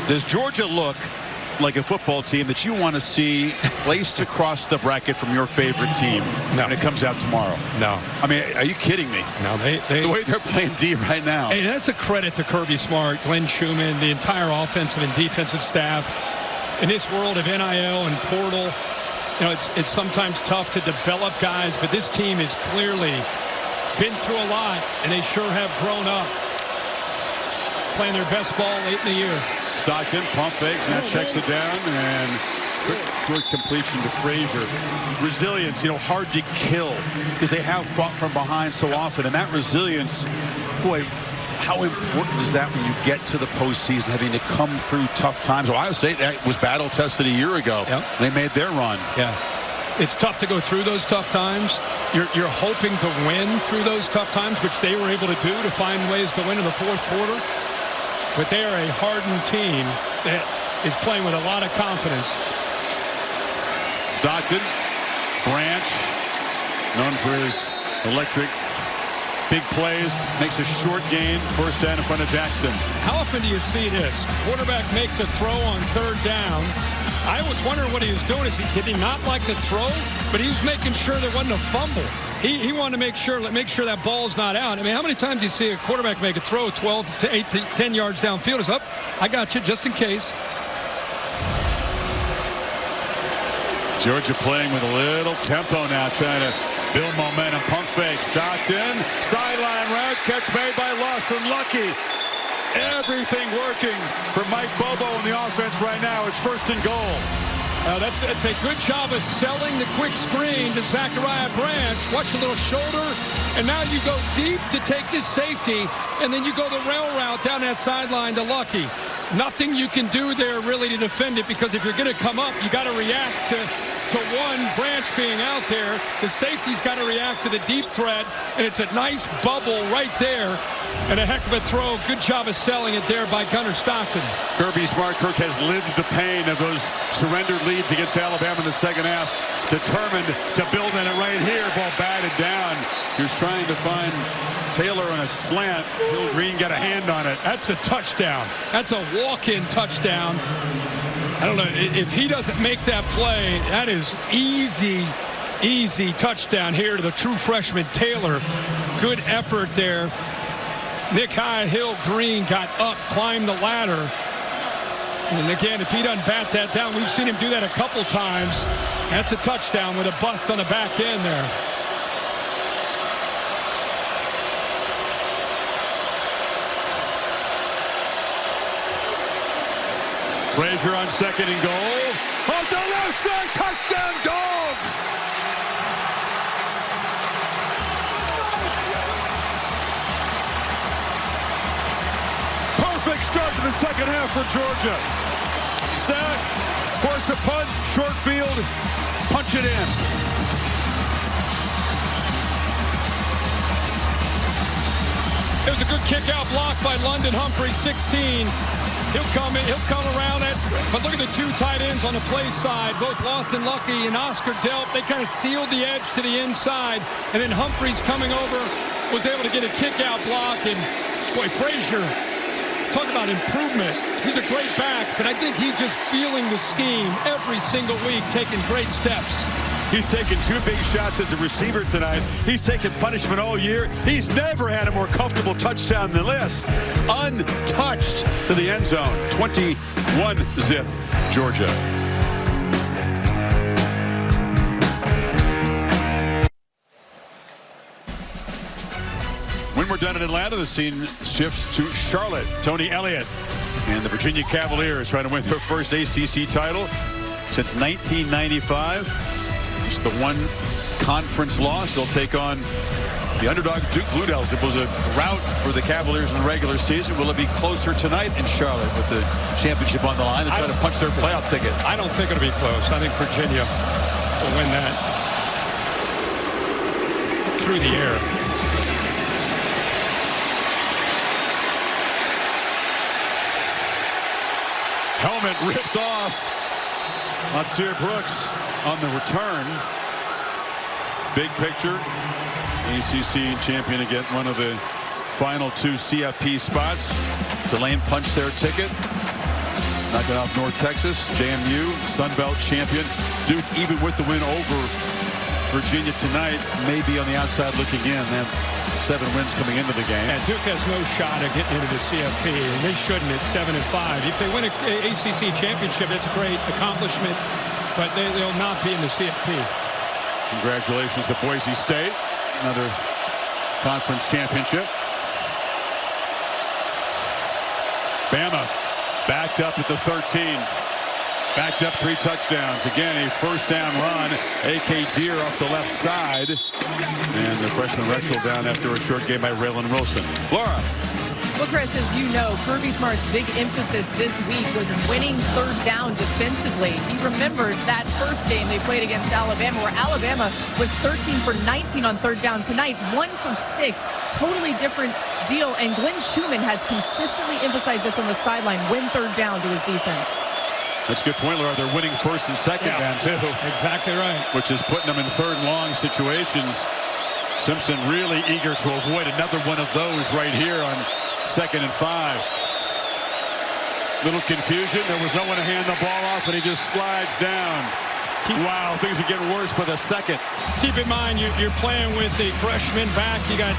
Does Georgia look like a football team that you want to see placed across the bracket from your favorite team when it comes out tomorrow? No. I mean, are you kidding me? No, the way they're playing D right now. Hey, that's a credit to Kirby Smart, Glenn Schumann, the entire offensive and defensive staff. In this world of NIL and portal, you know, it's sometimes tough to develop guys, but this team has clearly been through a lot, and they sure have grown up. Playing their best ball late in the year. Stockton pump fakes, and that checks it down, and quick short completion to Frazier. Resilience, you know, hard to kill because they have fought from behind so often, and that resilience, boy, how important is that when you get to the postseason, having to come through tough times? Ohio State was battle tested a year ago. Yep. They made their run. Yeah. It's tough to go through those tough times. You're hoping to win through those tough times, which they were able to do to find ways to win in the fourth quarter. But they are a hardened team that is playing with a lot of confidence. Stockton, Branch, known for his electric big plays, makes a short gain, first down in front of Jackson. How often do you see this? Quarterback makes a throw on third down. I was wondering what he was doing. Did he not like the throw? But he was making sure there wasn't a fumble. He wanted to make sure that ball's not out. I mean, how many times do you see a quarterback make a throw 12 to 8 to 10 yards downfield? It's up. I got you just in case. Georgia playing with a little tempo now, trying to build momentum. Pump fake. Stockton. Sideline route. Catch made by Lawson. Lucky. Everything working for Mike Bobo in the offense right now. It's first and goal. That's a good job of selling the quick screen to Zachariah Branch. Watch a little shoulder. And now you go deep to take this safety. And then you go the rail route down that sideline to Lucky. Nothing you can do there really to defend it, because if you're going to come up, you got to react to one Branch being out there. The safety's got to react to the deep threat, and it's a nice bubble right there, and a heck of a throw. Good job of selling it there by Gunnar Stockton. Kirby Smart, Kirk, has lived the pain of those surrendered leads against Alabama in the second half, determined to build on it right here. Ball batted down. He was trying to find Taylor on a slant. Hill Green got a hand on it. That's a touchdown. That's a walk-in touchdown. I don't know, if he doesn't make that play, that is easy touchdown here to the true freshman Taylor. Good effort there. Nick Hill Green got up, climbed the ladder. And again, if he doesn't bat that down, we've seen him do that a couple times. That's a touchdown with a bust on the back end there. Frazier on second and goal. Off the left side, touchdown Dogs! quick start to the second half for Georgia. Set, force a punt, short field, punch it in. There's a good kick-out block by London Humphrey, 16. He'll come around it. But look at the two tight ends on the play side. Both Lawson Lucky and Oscar Delp. They kind of sealed the edge to the inside. And then Humphreys coming over was able to get a kick-out block. And, boy, Frazier, talk about improvement. He's a great back, but I think he's just feeling the scheme every single week, taking great steps. He's taken 2 big shots as a receiver tonight. He's taken punishment all year. He's never had a more comfortable touchdown than this. Untouched to the end zone. 21-zip, Georgia. When we're done in Atlanta, the scene shifts to Charlotte. Tony Elliott and the Virginia Cavaliers trying to win their first ACC title since 1995. Just the one conference loss. They'll take on the underdog Duke Blue Devils. It was a rout for the Cavaliers in the regular season. Will it be closer tonight in Charlotte with the championship on the line? They try to punch their playoff ticket. I don't think it'll be close. I think Virginia will win that through the air. Helmet ripped off. Matsir Brooks on the return. Big picture. ACC champion again, one of the final 2 CFP spots. Tulane punched their ticket. Knocking off North Texas. JMU, Sun Belt champion. Duke, even with the win over Virginia tonight, may be on the outside looking in. They have 7 wins coming into the game. And Duke has no shot at getting into the CFP, and they shouldn't at 7-5. If they win an ACC championship, that's a great accomplishment, but they'll not be in the CFP. Congratulations to Boise State, another conference championship. Bama backed up at the 13. Backed up 3 touchdowns. Again, a first down run. A.K. Deer off the left side. And the freshman wrestled down after a short game by Raylan Wilson. Laura. Well, Chris, as you know, Kirby Smart's big emphasis this week was winning third down defensively. He remembered that first game they played against Alabama, where Alabama was 13 for 19 on third down. Tonight, 1 for 6. Totally different deal. And Glenn Schumann has consistently emphasized this on the sideline, win third down to his defense. That's a good point, Laura. They're winning first and second down, too. Exactly right. Which is putting them in third and long situations. Simpson really eager to avoid another one of those right here on 2nd and 5. Little confusion. There was no one to hand the ball off, and he just slides down. Wow, things are getting worse by the second. Keep in mind, you're playing with a freshman back. You got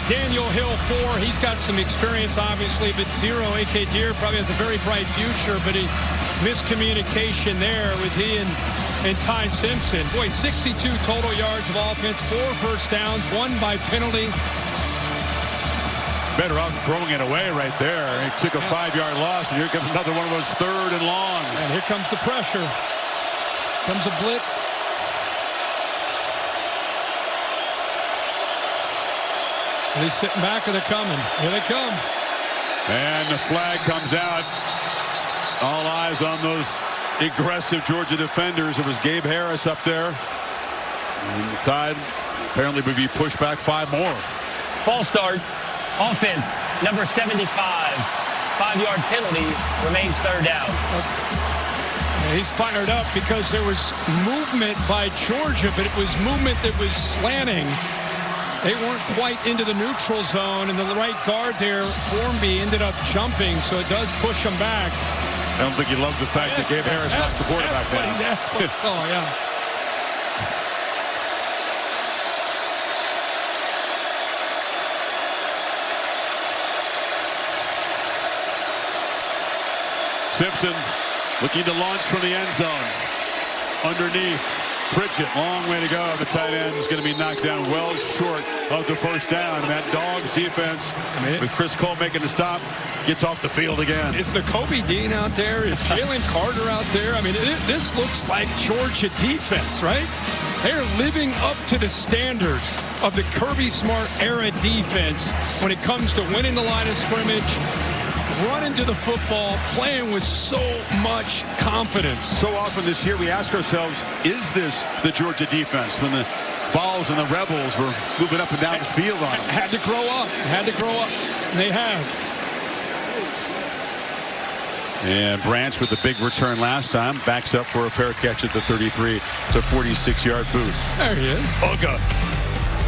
Daniel Hill, 4. He's got some experience, obviously, but 0. A.K. Deer probably has a very bright future, but he miscommunication there with he and Ty Simpson. Boy, 62 total yards of offense, 4 first downs, 1 by penalty. Better off throwing it away right there. He took a 5-yard loss, and here comes another one of those third and longs. And here comes the pressure. Comes a blitz. They're sitting back and they're coming. Here they come. And the flag comes out. All eyes on those aggressive Georgia defenders. It was Gabe Harris up there. And the Tide apparently would be pushed back 5 more. False start. Offense, number 75. 5-yard penalty. Remains third down. Yeah, he's fired up because there was movement by Georgia, but it was movement that was slanting. They weren't quite into the neutral zone, and the right guard there, Formby, ended up jumping, so it does push them back. I don't think he loved the fact that Gabe Harris knocks the quarterback down. That's what I saw, yeah. Simpson looking to launch from the end zone. Underneath. Pritchett, long way to go. The tight end is going to be knocked down well short of the first down. And that Dogs defense, with Chris Cole making the stop, gets off the field again. Is Nakobe Dean out there? Is Jalen Carter out there? I mean, this looks like Georgia defense, right? They're living up to the standard of the Kirby Smart era defense when it comes to winning the line of scrimmage, running to the football, playing with so much confidence. So often this year we ask ourselves, is this the Georgia defense when the Vols and the Rebels were moving up and down the field on them? Had to grow up. Had to grow up. And they have. And Branch with the big return last time backs up for a fair catch at the 33 to 46-yard boot. There he is.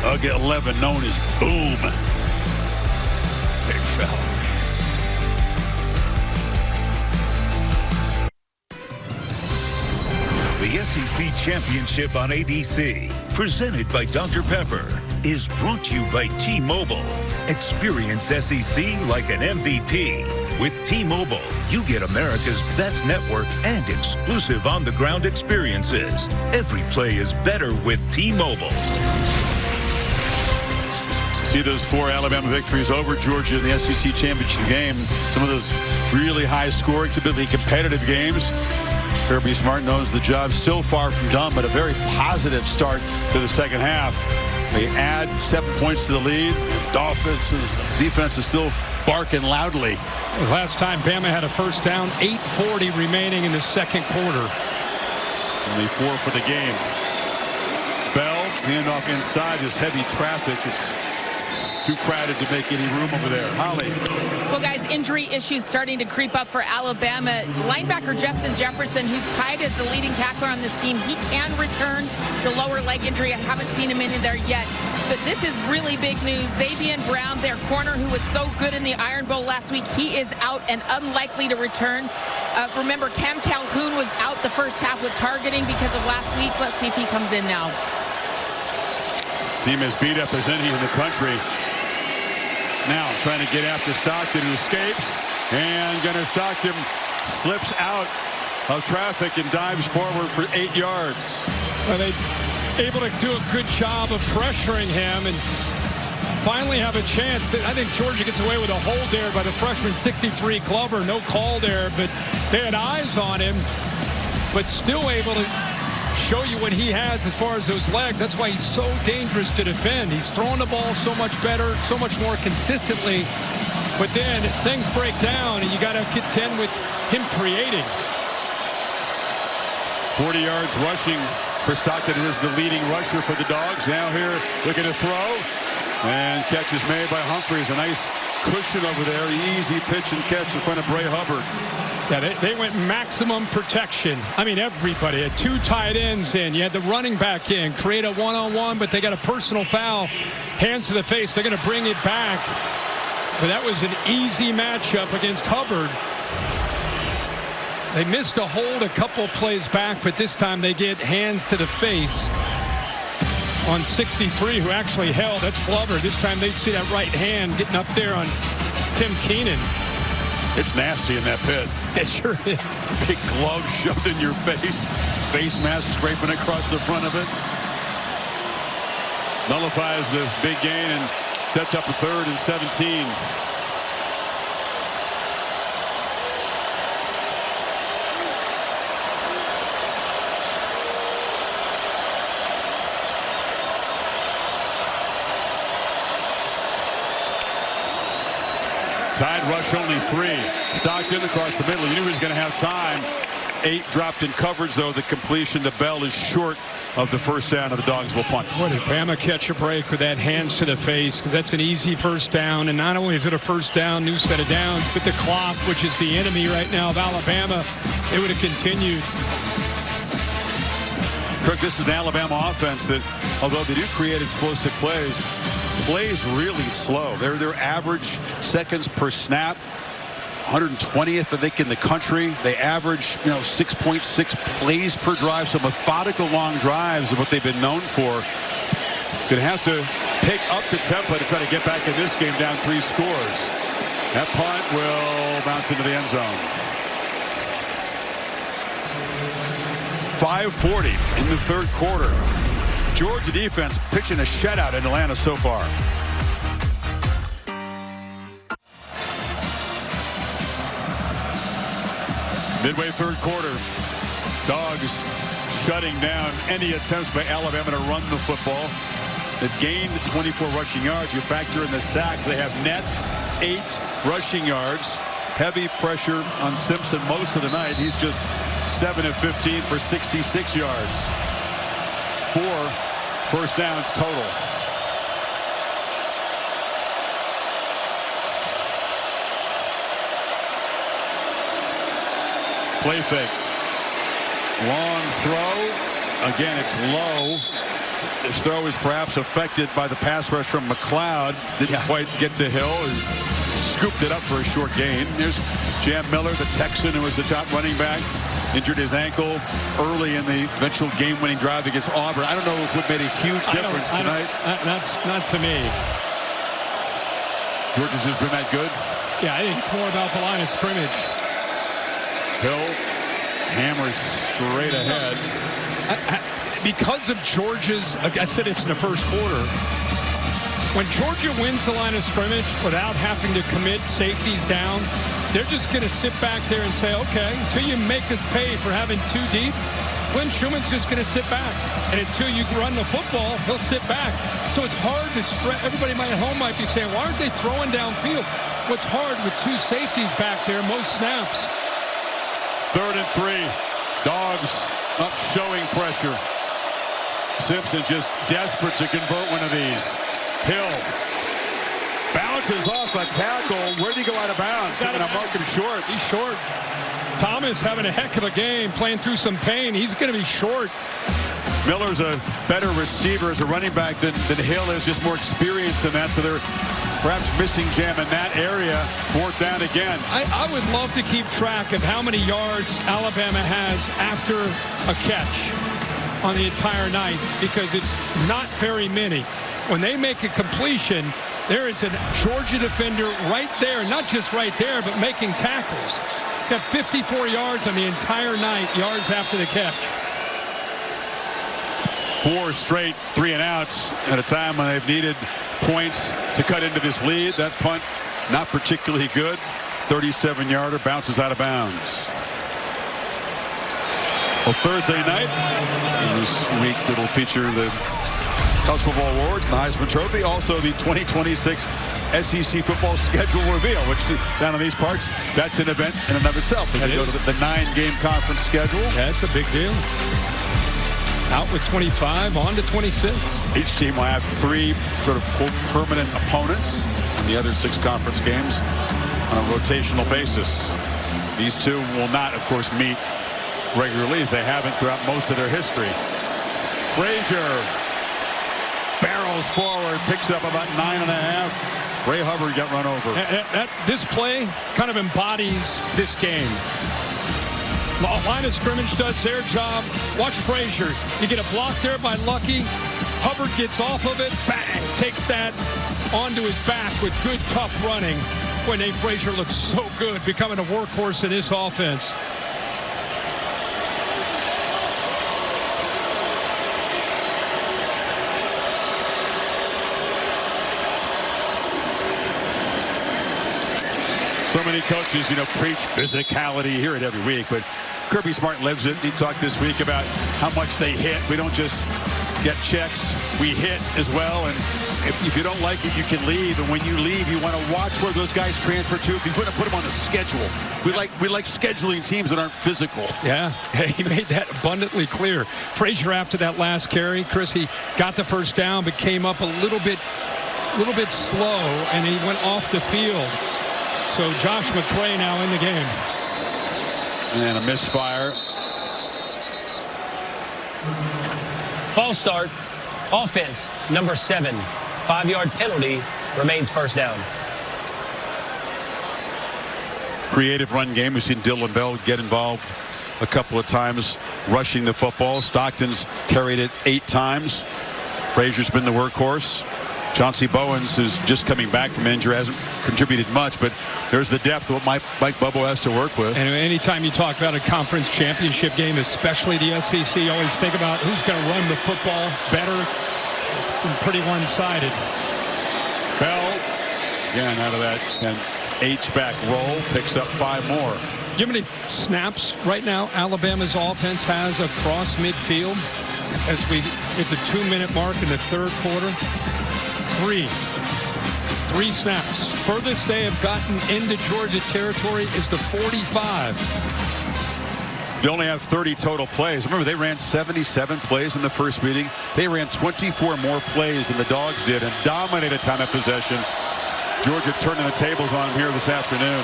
Ugga 11, known as Boom. Big fella. The SEC Championship on ABC, presented by Dr. Pepper, is brought to you by T-Mobile. Experience SEC like an MVP. With T-Mobile, you get America's best network and exclusive on-the-ground experiences. Every play is better with T-Mobile. See those 4 Alabama victories over Georgia in the SEC Championship game. Some of those really high-scoring, typically competitive games. Kirby Smart knows the job's still far from done, but a very positive start to the second half. They add 7 points to the lead. Dolphins' defense is still barking loudly. Last time Bama had a first down, 8:40 remaining in the second quarter. Only 4 for the game. Bell, handoff inside, there's heavy traffic. It's too crowded to make any room over there. Holly. Well, guys, injury issues starting to creep up for Alabama. Linebacker Justin Jefferson, who's tied as the leading tackler on this team, he can return the lower leg injury. I haven't seen him in there yet. But this is really big news. Xavier Brown, their corner, who was so good in the Iron Bowl last week, he is out and unlikely to return. Remember, Cam Calhoun was out the first half with targeting because of last week. Let's see if he comes in now. Team as beat up as any in the country. Now trying to get after Stockton, who escapes, and Gunnar Stockton slips out of traffic and dives forward for 8 yards. Well, they able to do a good job of pressuring him and finally have a chance. I think Georgia gets away with a hold there by the freshman 63 Glover. No call there, but they had eyes on him, but still able to show you what he has as far as those legs. That's why he's so dangerous to defend. He's throwing the ball so much better, so much more consistently. But then things break down, and you got to contend with him creating. 40 yards rushing for Stockton, who is the leading rusher for the Dogs. Now here looking to throw, and catch is made by Humphreys. A nice cushion over there. Easy pitch and catch in front of Bray Hubbard. Yeah, they went maximum protection. I mean, everybody had 2 tight ends in. You had the running back in, create a one-on-one, but they got a personal foul. Hands to the face. They're going to bring it back. But that was an easy matchup against Hubbard. They missed a hold a couple plays back, but this time they get hands to the face on 63, who actually held. That's Glover. This time they'd see that right hand getting up there on Tim Keenan. It's nasty in that pit. It sure is. Big glove shoved in your face. Face mask scraping across the front of it. Nullifies the big gain and sets up a 3rd and 17. Tide rush only 3. Stockton across the middle. You knew he was going to have time. 8 dropped in coverage, though. The completion to Bell is short of the first down, of the Dogs will punt. What did Bama catch a break with that hands to the face? Because that's an easy first down. And not only is it a first down, new set of downs, but the clock, which is the enemy right now of Alabama, it would have continued. Kirk, this is an Alabama offense that, although they do create explosive plays really slow. Their average seconds per snap, 120th, I think, in the country. They average, 6.6 plays per drive. So methodical long drives are what they've been known for. Gonna have to pick up the tempo to try to get back in this game down 3 scores. That punt will bounce into the end zone. 5:40 in the 3rd quarter. Georgia defense pitching a shutout in Atlanta so far. Midway 3rd quarter. Dogs shutting down any attempts by Alabama to run the football. They've gained 24 rushing yards. You factor in the sacks. They have net 8 rushing yards. heavy pressure on Simpson most of the night. He's just 7 of 15 for 66 yards. 4 first downs total. Play fake. Long throw. Again, it's low. This throw is perhaps affected by the pass rush from McLeod. Didn't quite get to Hill. Scooped it up for a short gain. Here's Jam Miller, the Texan, who was the top running back. Injured his ankle early in the eventual game-winning drive against Auburn. I don't know if it made a huge difference tonight. That's not to me. Georgia's just been that good? Yeah, I think it's more about the line of scrimmage. Hill hammers straight ahead. Because of Georgia's, I said this in the first quarter, when Georgia wins the line of scrimmage without having to commit safeties down, they're just going to sit back there and say, okay, until you make us pay for having 2 deep, Glenn Schumann's just going to sit back. And until you run the football, he'll sit back. So it's hard to stretch. Everybody at home might be saying, why aren't they throwing downfield? What's hard with 2 safeties back there, most snaps. 3rd and 3. Dogs up showing pressure. Simpson just desperate to convert one of these. Hill bounces off a tackle. Where did he go out of bounds? They're going to mark him short. He's short. Thomas having a heck of a game, playing through some pain. He's going to be short. Miller's a better receiver as a running back than Hill is, just more experience in that. So they're perhaps missing Jam in that area. 4th down again. I would love to keep track of how many yards Alabama has after a catch on the entire night, because it's not very many. When they make a completion, there is a Georgia defender right there, not just right there, but making tackles. Got 54 yards on the entire night, yards after the catch. 4 straight 3-and-outs at a time when they've needed points to cut into this lead. That punt, not particularly good. 37-yarder, bounces out of bounds. Well, Thursday night, this week that'll feature the College Football Awards and the Heisman Trophy. Also, the 2026 SEC football schedule reveal, which down in these parts, that's an event in and of itself. As they go to the 9-game conference schedule. That's a big deal. Out with 25, on to 26. Each team will have 3 sort of quote permanent opponents in the other 6 conference games on a rotational basis. These 2 will not, of course, meet regularly, as they haven't throughout most of their history. Frazier barrels forward, picks up about 9.5. Ray Hubbard got run over. This play kind of embodies this game. Line of scrimmage does their job. Watch Frazier. You get a block there by Lucky. Hubbard gets off of it. Bang! Takes that onto his back with good, tough running. Boy, Nate Frazier looks so good, becoming a workhorse in this offense. So many coaches, preach physicality. You hear it every week, but Kirby Smart lives it. He talked this week about how much they hit. We don't just get checks. We hit as well. And if you don't like it, you can leave. And when you leave, you want to watch where those guys transfer to. If you want to put them on the schedule. We like scheduling teams that aren't physical. Yeah, he made that abundantly clear. Frazier, after that last carry, Chris, he got the first down, but came up a little bit slow, and he went off the field. So Josh McCray now in the game. And a misfire. False start. Offense, number 7. 5-yard penalty, remains first down. Creative run game. We've seen Dylan Bell get involved a couple of times rushing the football. Stockton's carried it 8 times. Frazier's been the workhorse. Chauncey Bowens is just coming back from injury, hasn't contributed much, but there's the depth of what Mike Bubbo has to work with. And anytime you talk about a conference championship game, especially the SEC, you always think about who's going to run the football better. It's been pretty one-sided. Bell, again, out of that H-back roll, picks up 5 more. You know how many snaps right now Alabama's offense has across midfield as we hit the 2-minute mark in the third quarter? 3. 3 snaps. Furthest they have gotten into Georgia territory is the 45. They only have 30 total plays. Remember, they ran 77 plays in the first meeting. They ran 24 more plays than the Dogs did and dominated time of possession. Georgia turning the tables on them here this afternoon.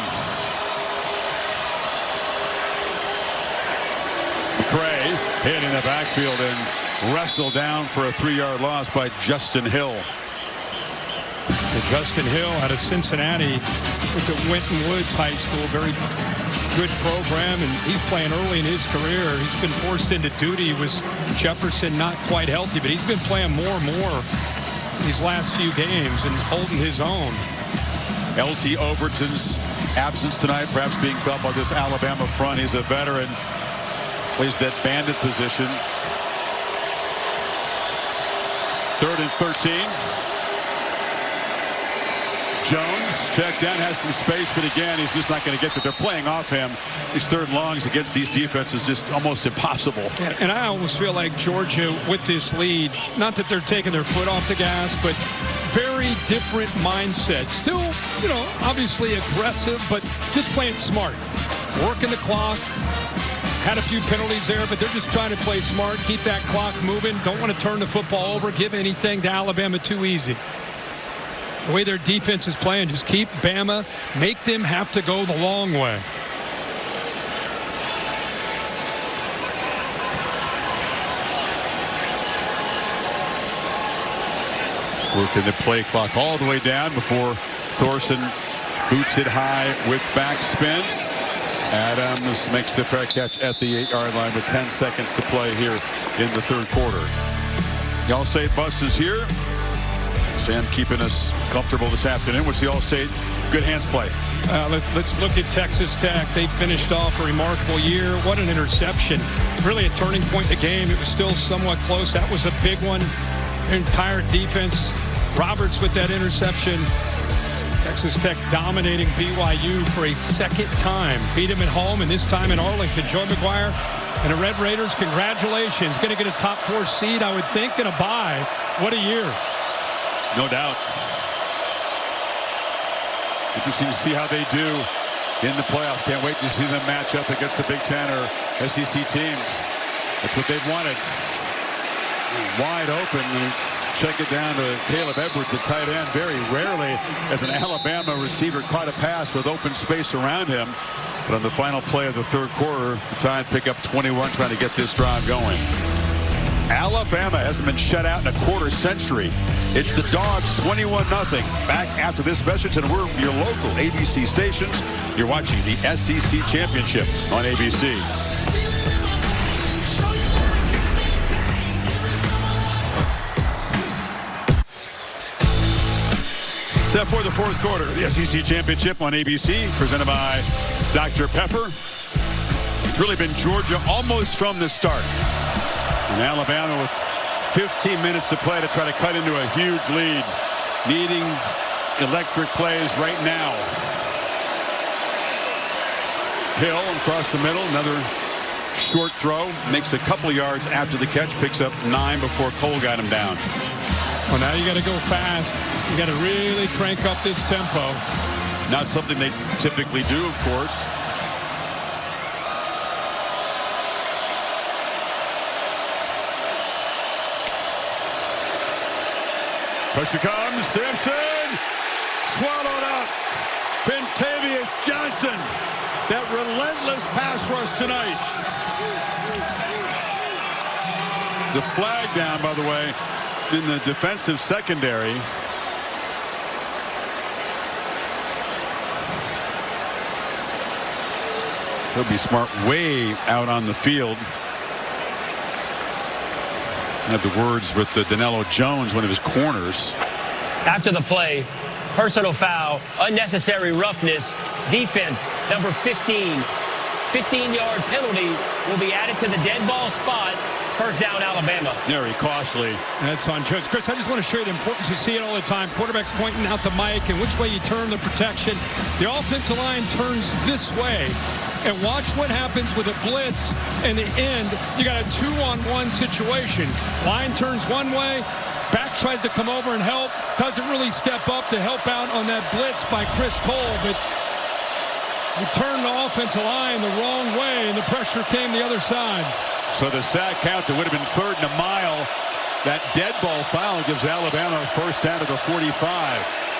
McCray hit in the backfield and wrestled down for a 3-yard loss by Justin Hill. And Justin Hill out of Cincinnati with the Winton Woods High School. Very good program, and he's playing early in his career. He's been forced into duty with Jefferson not quite healthy, but he's been playing more and more these last few games and holding his own. L.T. Overton's absence tonight, perhaps being felt by this Alabama front. He's a veteran, plays that bandit position. 3rd and 13. Jones checked down, has some space, but again, he's just not going to get there. They're playing off him. These 3rd and longs against these defenses just almost impossible. And I almost feel like Georgia, with this lead, not that they're taking their foot off the gas, but very different mindset. Still, you know, obviously aggressive, but just playing smart. Working the clock. Had a few penalties there, but they're just trying to play smart, keep that clock moving. Don't want to turn the football over, give anything to Alabama too easy. The way their defense is playing, just keep Bama, make them have to go the long way. Working the play clock all the way down before Thorson boots it high with backspin. Adams makes the fair catch at the 8-yard line with 10 seconds to play here in the 3rd quarter. The All-State bus is here. Sam keeping us comfortable this afternoon. What's the All-State good hands play? Let's look at Texas Tech. They finished off a remarkable year. What an interception. Really a turning point in the game. It was still somewhat close. That was a big one. Entire defense. Roberts with that interception. Texas Tech dominating BYU for a 2nd time. Beat him at home, and this time in Arlington. Joe McGuire and the Red Raiders, congratulations. Going to get a top 4 seed, I would think, and a bye. What a year. No doubt. Interesting to see how they do in the playoff. Can't wait to see them match up against the Big Ten or SEC team. That's what they've wanted. Wide open. Check it down to Caleb Edwards, the tight end. Very rarely has an Alabama receiver caught a pass with open space around him. But on the final play of the 3rd quarter, the Tide pick up 21, trying to get this drive going. Alabama hasn't been shut out in a quarter century. It's the Dogs 21-0. Back after this message, and we're your local ABC stations. You're watching the SEC Championship on ABC. Set for the 4th quarter, the SEC Championship on ABC, presented by Dr. Pepper. It's really been Georgia almost from the start. And Alabama with 15 minutes to play to try to cut into a huge lead. Needing electric plays right now. Hill across the middle, another short throw. Makes a couple yards after the catch, picks up 9 before Cole got him down. Well, now you got to go fast. You got to really crank up this tempo. Not something they typically do, of course. Pressure comes. Simpson swallowed up. Bentavious Johnson. That relentless pass rush tonight. It's a flag down, by the way, in the defensive secondary. He'll be smart way out on the field. I have the words with the Danilo Jones, one of his corners. After the play, personal foul, unnecessary roughness, defense, number 15. 15-yard penalty will be added to the dead ball spot. First down, Alabama. Very costly. That's on Jones. Chris, I just want to show you the importance. You see it all the time. Quarterback's pointing out the mic and which way you turn the protection. The offensive line turns this way. And watch what happens with a blitz in the end. You got a 2-on-1 situation. Line turns one way, back tries to come over and help. Doesn't really step up to help out on that blitz by Chris Cole, but he turned the offensive line the wrong way, and the pressure came the other side. So the sack counts. It would have been 3rd and a mile. That dead ball foul gives Alabama a first down to the 45.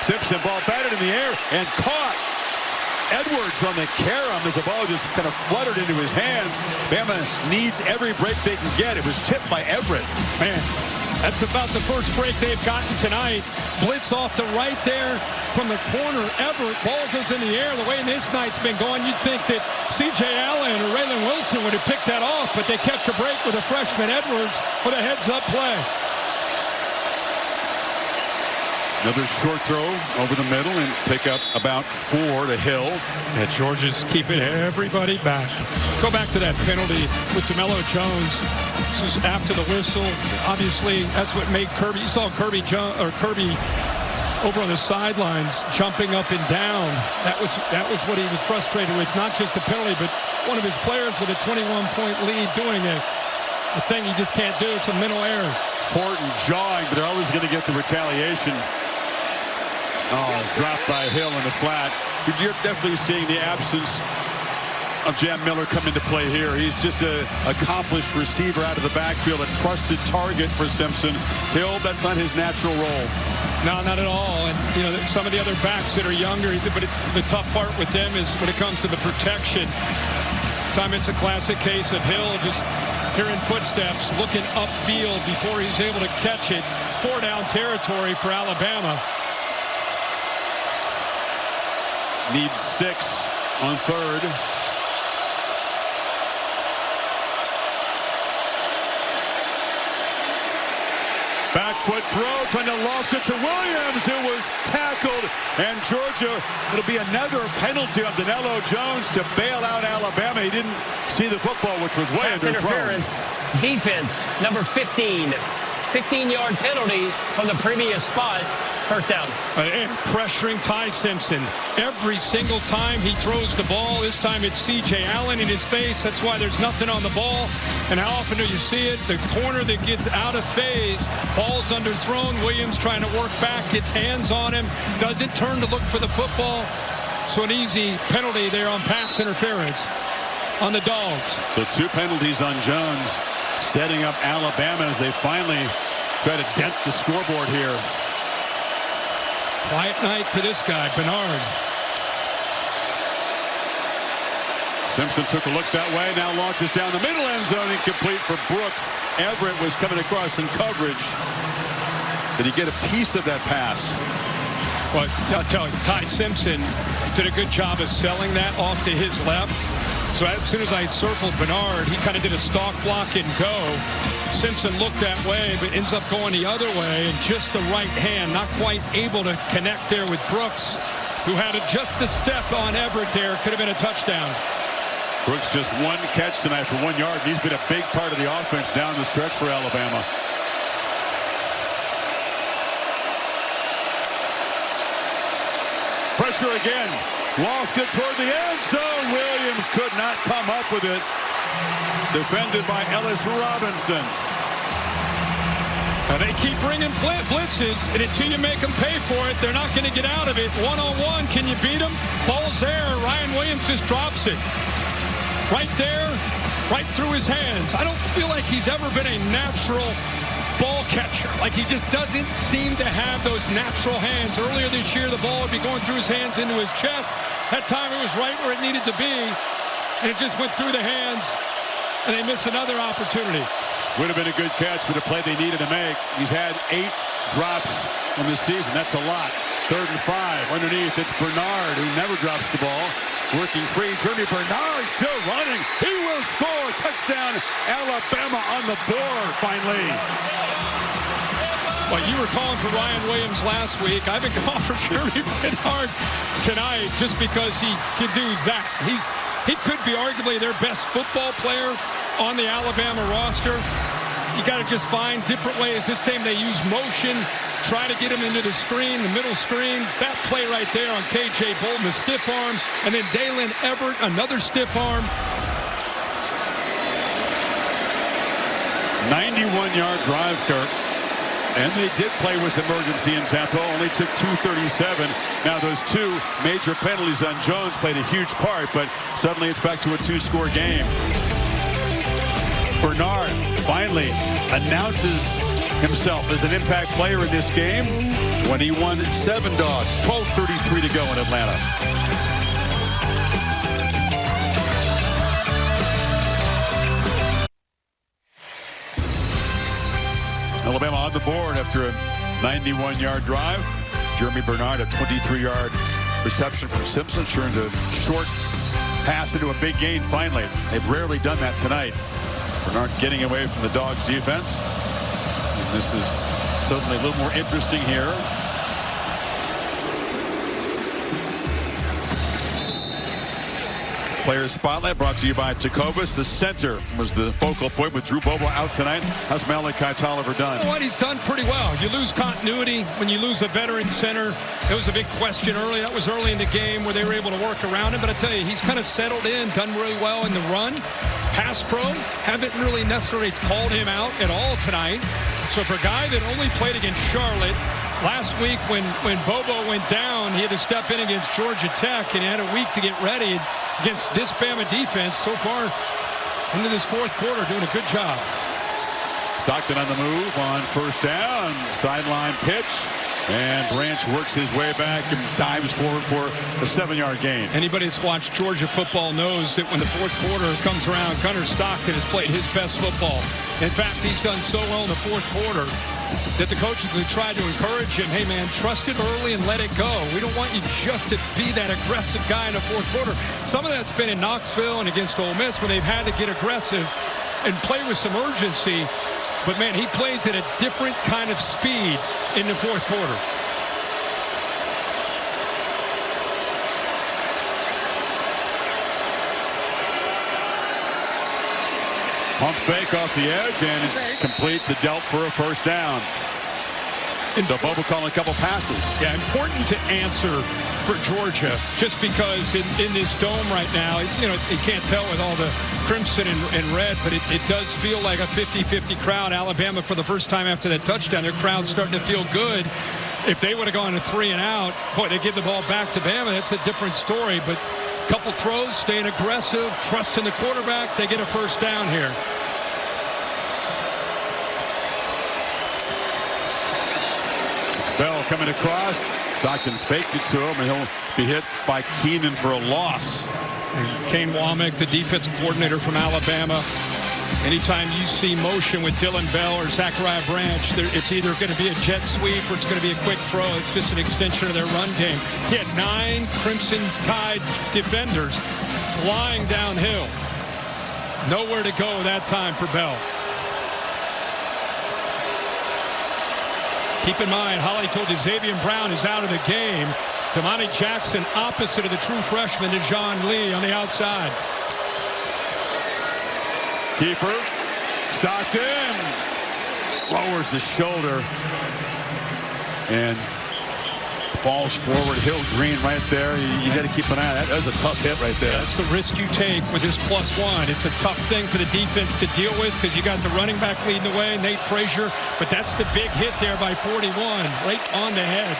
Simpson ball batted in the air and caught. Edwards on the carom as the ball just kind of fluttered into his hands. Bama needs every break they can get. It was tipped by Everett. Man, that's about the first break they've gotten tonight. Blitz off to right there from the corner. Everett, ball goes in the air. The way this night's been going, you'd think that C.J. Allen or Raylan Wilson would have picked that off, but they catch a break with a freshman Edwards with a heads-up play. Another short throw over the middle and pick up about 4 to Hill. Yeah, Georgia's keeping everybody back. Go back to that penalty with DeMello Jones. This is after the whistle. Obviously, that's what made Kirby. You saw Kirby over on the sidelines jumping up and down. That was what he was frustrated with. Not just the penalty, but one of his players with a 21-point lead doing a thing he just can't do. It's a mental error. Horton jawing, but they're always going to get the retaliation. Oh, dropped by Hill in the flat. You're definitely seeing the absence of Jam Miller come into play here. He's just an accomplished receiver out of the backfield, a trusted target for Simpson. Hill, that's not his natural role. No, not at all. And, you know, some of the other backs that are younger, but the tough part with them is when it comes to the protection. It's a classic case of Hill just hearing footsteps, looking upfield before he's able to catch it. It's 4-down territory for Alabama. Needs 6 on 3rd. Back foot throw, trying to loft it to Williams, who was tackled. And Georgia, it'll be another penalty on DeMello Jones to bail out Alabama. He didn't see the football, which was way underthrown. Interference, defense, number 15. 15-yard penalty from the previous spot. First down. Pressuring Ty Simpson. Every single time he throws the ball, this time it's C.J. Allen in his face. That's why there's nothing on the ball. And how often do you see it? The corner that gets out of phase, ball's underthrown. Williams trying to work back, gets hands on him, doesn't turn to look for the football. So an easy penalty there on pass interference on the Dogs. So 2 penalties on Jones, setting up Alabama as they finally try to dent the scoreboard here. Quiet night for this guy, Bernard. Simpson took a look that way, now launches down the middle end zone, incomplete for Brooks. Everett was coming across in coverage. Did he get a piece of that pass? Well, I'll tell you, Ty Simpson did a good job of selling that off to his left. So as soon as I circled Bernard, he kind of did a stalk block and go. Simpson looked that way, but ends up going the other way, and just the right hand, not quite able to connect there with Brooks, who had just a step on Everett there. Could have been a touchdown. Brooks just 1 catch tonight for 1 yard. He's been a big part of the offense down the stretch for Alabama. Pressure again. Lofted toward the end zone. Williams could not come up with it. Defended by Ellis Robinson. And they keep bringing blitzes, and until you make them pay for it, they're not going to get out of it. One-on-one, can you beat them? Ball's there. Ryan Williams just drops it. Right there, right through his hands. I don't feel like he's ever been a natural ball catcher. Like he just doesn't seem to have those natural hands. Earlier this year, the ball would be going through his hands into his chest. That time it was right where it needed to be, and it just went through the hands, and they missed another opportunity. Would have been a good catch, but a play they needed to make. He's had 8 drops in this season. That's a lot. 3rd and 5. Underneath, it's Bernard, who never drops the ball. Working free. Jeremy Bernard still running. He will score. Touchdown, Alabama on the board, finally. Well, you were calling for Ryan Williams last week. I've been calling for Jeremy Bernard tonight just because he can do that. He could be arguably their best football player on the Alabama roster. You got to just find different ways. This time they use motion, try to get him into the screen, the middle screen. That play right there on K.J. Bolton, the stiff arm. And then Dalen Everett, another stiff arm. 91-yard drive, Kirk. And they did play with emergency in tempo, only took 2:37. Now those two major penalties on Jones played a huge part, but suddenly it's back to a 2-score game. Bernard finally announces himself as an impact player in this game. 21-7 Dogs, 12:33 to go in Atlanta. Alabama on the board after a 91-yard drive. Jeremy Bernard, a 23-yard reception from Simpson, turned a short pass into a big gain finally. They've rarely done that tonight. Bernard getting away from the Dogs defense. And this is certainly a little more interesting here. Players Spotlight brought to you by Tecovas. The center was the focal point with Drew Bobo out tonight. How's Malachi Tolliver done? You know what? He's done pretty well. You lose continuity when you lose a veteran center. That was a big question early. That was early in the game where they were able to work around him. But I tell you, he's kind of settled in, done really well in the run. Pass pro, haven't really necessarily called him out at all tonight. So for a guy that only played against Charlotte, last week when Bobo went down, he had to step in against Georgia Tech, and he had a week to get ready against this Bama defense. So far into this fourth quarter, doing a good job. Stockton on the move on first down. Sideline pitch. And Branch works his way back and dives forward for a 7-yard gain. Anybody that's watched Georgia football knows that when the fourth quarter comes around, Gunnar Stockton has played his best football. In fact, he's done so well in the fourth quarter that the coaches have tried to encourage him, hey man, trust it early and let it go. We don't want you just to be that aggressive guy in the fourth quarter. Some of that's been in Knoxville and against Ole Miss when they've had to get aggressive and play with some urgency. But man, he plays at a different kind of speed in the fourth quarter. Pump fake off the edge, and it's complete to Delp for a first down. So Bobo calling a couple passes. Yeah, important to answer for Georgia, just because in this dome right now, it's, you know, you can't tell with all the crimson and red, but it does feel like a 50-50 crowd. Alabama, for the first time after that touchdown, their crowd's starting to feel good. If they would have gone to 3 and out, boy, they give the ball back to Bama, that's a different story. But a couple throws, staying aggressive, trusting the quarterback, they get a first down here. Bell coming across. Stockton faked it to him, and he'll be hit by Keenan for a loss. And Kane Womack, the defensive coordinator from Alabama, anytime you see motion with Dylan Bell or Zachariah Branch, it's either going to be a jet sweep or it's going to be a quick throw. It's just an extension of their run game. He had 9 Crimson Tide defenders flying downhill. Nowhere to go that time for Bell. Keep in mind, Holly told you Xavier Brown is out of the game. Damani Jackson opposite of the true freshman to John Lee on the outside. Keeper, Stockton, lowers the shoulder and falls forward. Hill Green right there. You got to keep an eye on that. That was a tough hit right there. That's the risk you take with this +1. It's a tough thing for the defense to deal with because you got the running back leading the way, Nate Frazier, but that's the big hit there by 41, right on the head.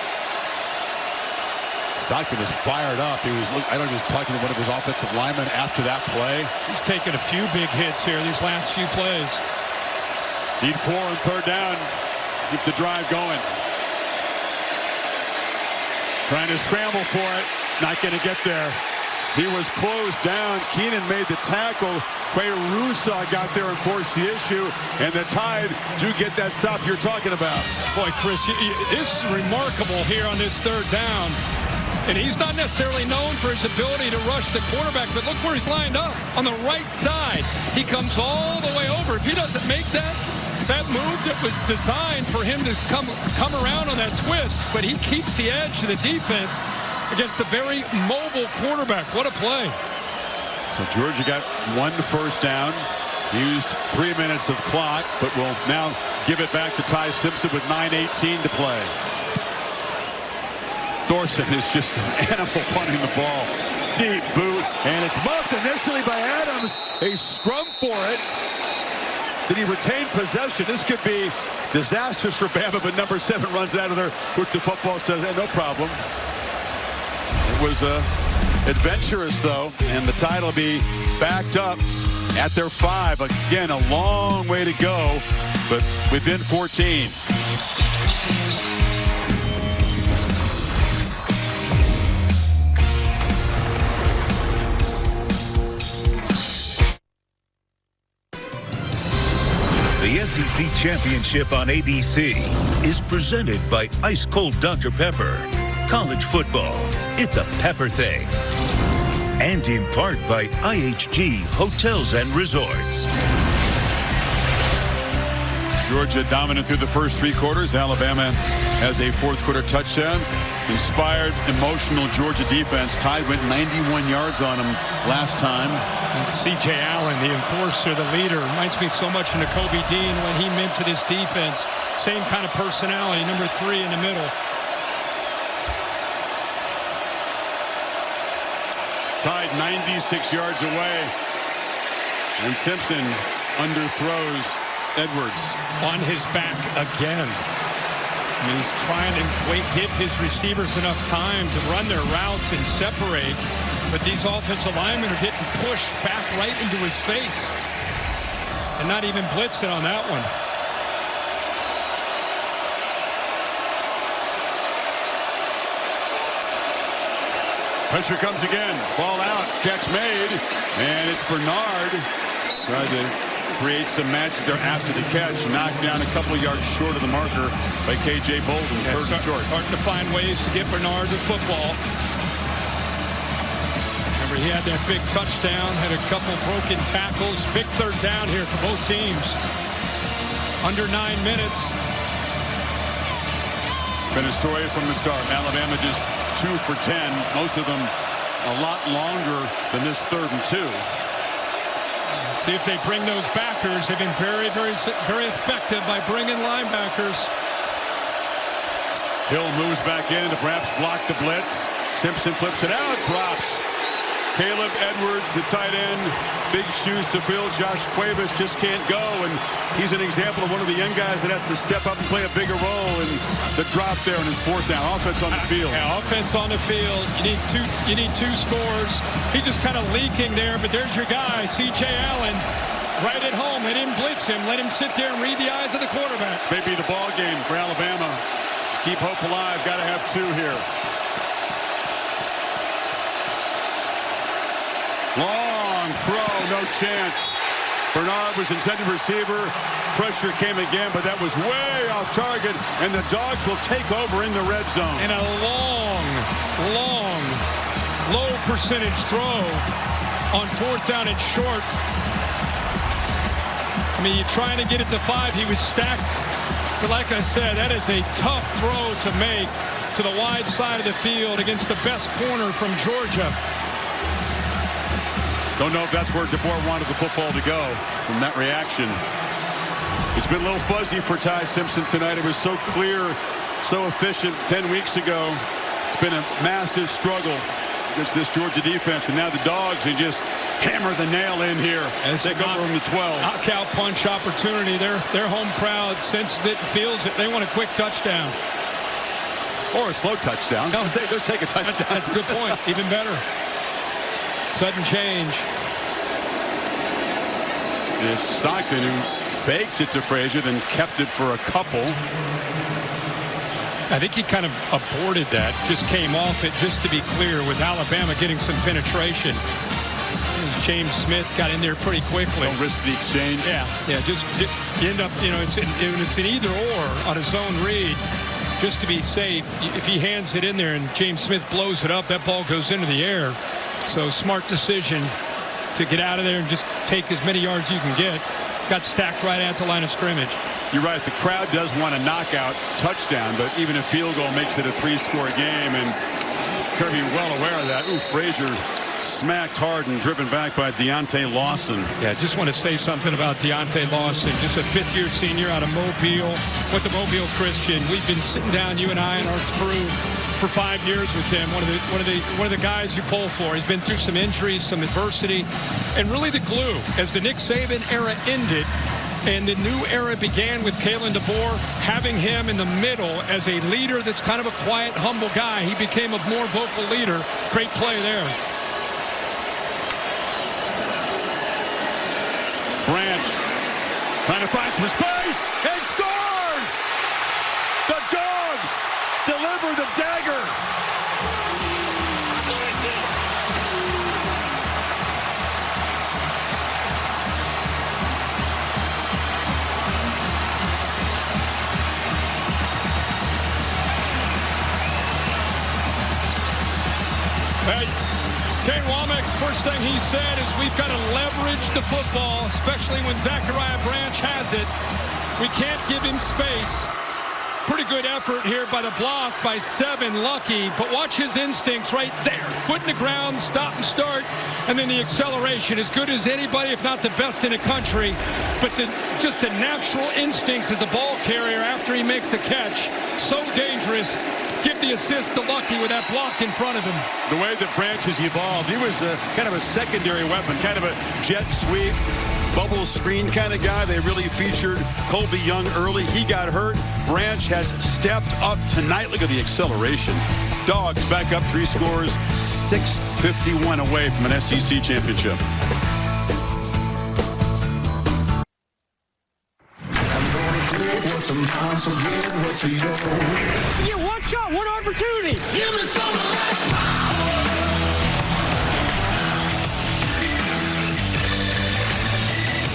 Stockton was fired up. I don't know if he was talking to one of his offensive linemen after that play. He's taken a few big hits here these last few plays. Need 4 on third down. Keep the drive going. Trying to scramble for it. Not going to get there. He was closed down. Keenan made the tackle. Quay Russo got there and forced the issue. And the Tide do get that stop you're talking about. Boy, Chris, this is remarkable here on this third down. And he's not necessarily known for his ability to rush the quarterback, but look where he's lined up. On the right side. He comes all the way over. If he doesn't make that move that was designed for him to come around on that twist, but he keeps the edge to the defense against a very mobile quarterback. What a play. So Georgia got 1 first down, used 3 minutes of clock, but will now give it back to Ty Simpson with 9:18 to play. Thorson is just an animal punting the ball. Deep boot, and it's muffed initially by Adams. A scrum for it. Did he retain possession? This could be disastrous for Bama, but number 7 runs out of there with the football, says, hey, no problem. It was adventurous, though, and the tide will be backed up at their 5. Again, a long way to go, but within 14. The SEC Championship on ABC is presented by Ice Cold Dr. Pepper. College football, it's a pepper thing. And in part by IHG Hotels and Resorts. Georgia dominant through the first 3 quarters. Alabama has a 4th quarter touchdown. Inspired, emotional Georgia defense. Tide went 91 yards on him last time. And C.J. Allen, the enforcer, the leader, reminds me so much of Nakobe Dean when he meant to this defense. Same kind of personality, number 3 in the middle. Tide 96 yards away. And Simpson underthrows Edwards. On his back again. I mean, he's trying to give his receivers enough time to run their routes and separate. But these offensive linemen are getting pushed back right into his face. And not even blitzing on that one. Pressure comes again. Ball out. Catch made. And it's Bernard. Tried to create some magic there after the catch. Knocked down a couple of yards short of the marker by K.J. Bolden. Third and short. Starting to find ways to get Bernard the football. Remember, he had that big touchdown. Had a couple broken tackles. Big 3rd down here for both teams. Under 9 minutes. Been a story from the start. Alabama just 2 for 10. Most of them a lot longer than this 3rd and 2. See if they bring those backers. They've been very, very, very effective by bringing linebackers. Hill moves back in to perhaps block the blitz. Simpson flips it out, drops. Caleb Edwards, the tight end, big shoes to fill. Josh Cuevas just can't go, and he's an example of one of the young guys that has to step up and play a bigger role in the drop there in his 4th down. Offense on the field. Yeah, offense on the field. You need 2 scores. He's just kind of leaking there, but there's your guy, C.J. Allen, right at home. They didn't blitz him. Let him sit there and read the eyes of the quarterback. Maybe the ball game for Alabama. Keep hope alive. Got to have 2 here. Long throw, no chance. Bernard was intended receiver. Pressure came again, but that was way off target, and the Dogs will take over in the red zone. And a long, low percentage throw on 4th down and short. I mean, you're trying to get it to 5. He was stacked. But like I said, that is a tough throw to make to the wide side of the field against the best corner from Georgia. Don't know if that's where DeBoer wanted the football to go from that reaction. It's been a little fuzzy for Ty Simpson tonight. It was so clear, so efficient 10 weeks ago. It's been a massive struggle against this Georgia defense, and now the Dogs, they just hammer the nail in here. Take over from the 12. Knockout punch opportunity. Their home crowd senses it and feels it. They want a quick touchdown. Or a slow touchdown. No, let's take a touchdown. That's a good point. Even better. Sudden change. It's Stockton who faked it to Frazier, then kept it for a couple. I think he kind of aborted that. Just came off it, just to be clear, with Alabama getting some penetration. James Smith got in there pretty quickly. Don't risk the exchange. Yeah. Just you end up, it's an either or on a zone read. Just to be safe, if he hands it in there and James Smith blows it up, that ball goes into the air. So smart decision to get out of there and just take as many yards you can get. Got stacked right at the line of scrimmage. You're right. The crowd does want a knockout touchdown, but even a field goal makes it a 3-score game, and Kirby well aware of that. Ooh, Frazier smacked hard and driven back by Deontay Lawson. Yeah, just want to say something about Deontay Lawson. Just a 5th-year senior out of Mobile. Went to Mobile Christian. We've been sitting down, you and I and our crew, for 5 years with him. One of the guys you pull for. He's been through some injuries, some adversity, and really the glue. As the Nick Saban era ended, And the new era began with Kalen DeBoer, having him in the middle as a leader that's kind of a quiet, humble guy. He became a more vocal leader. Great play there. Branch trying to find some space and scores! The Dogs deliver the dagger. Kane Womack, first thing he said is we've got to leverage the football, especially when Zachariah Branch has it. We can't give him space. Pretty good effort here by the block by 7, Lucky, but watch his instincts right there. Foot in the ground, stop and start, and then the acceleration. As good as anybody, if not the best in the country, but just the natural instincts as a ball carrier after he makes the catch. So dangerous. Give the assist to Lucky with that block in front of him. The way that Branch has evolved, he was kind of a secondary weapon, kind of a jet sweep, bubble screen kind of guy. They really featured Colby Young early. He got hurt. Branch has stepped up tonight. Look at the acceleration. Dogs back up 3 scores, 6:51 away from an SEC championship. You get one shot, one opportunity. Give me some of that power.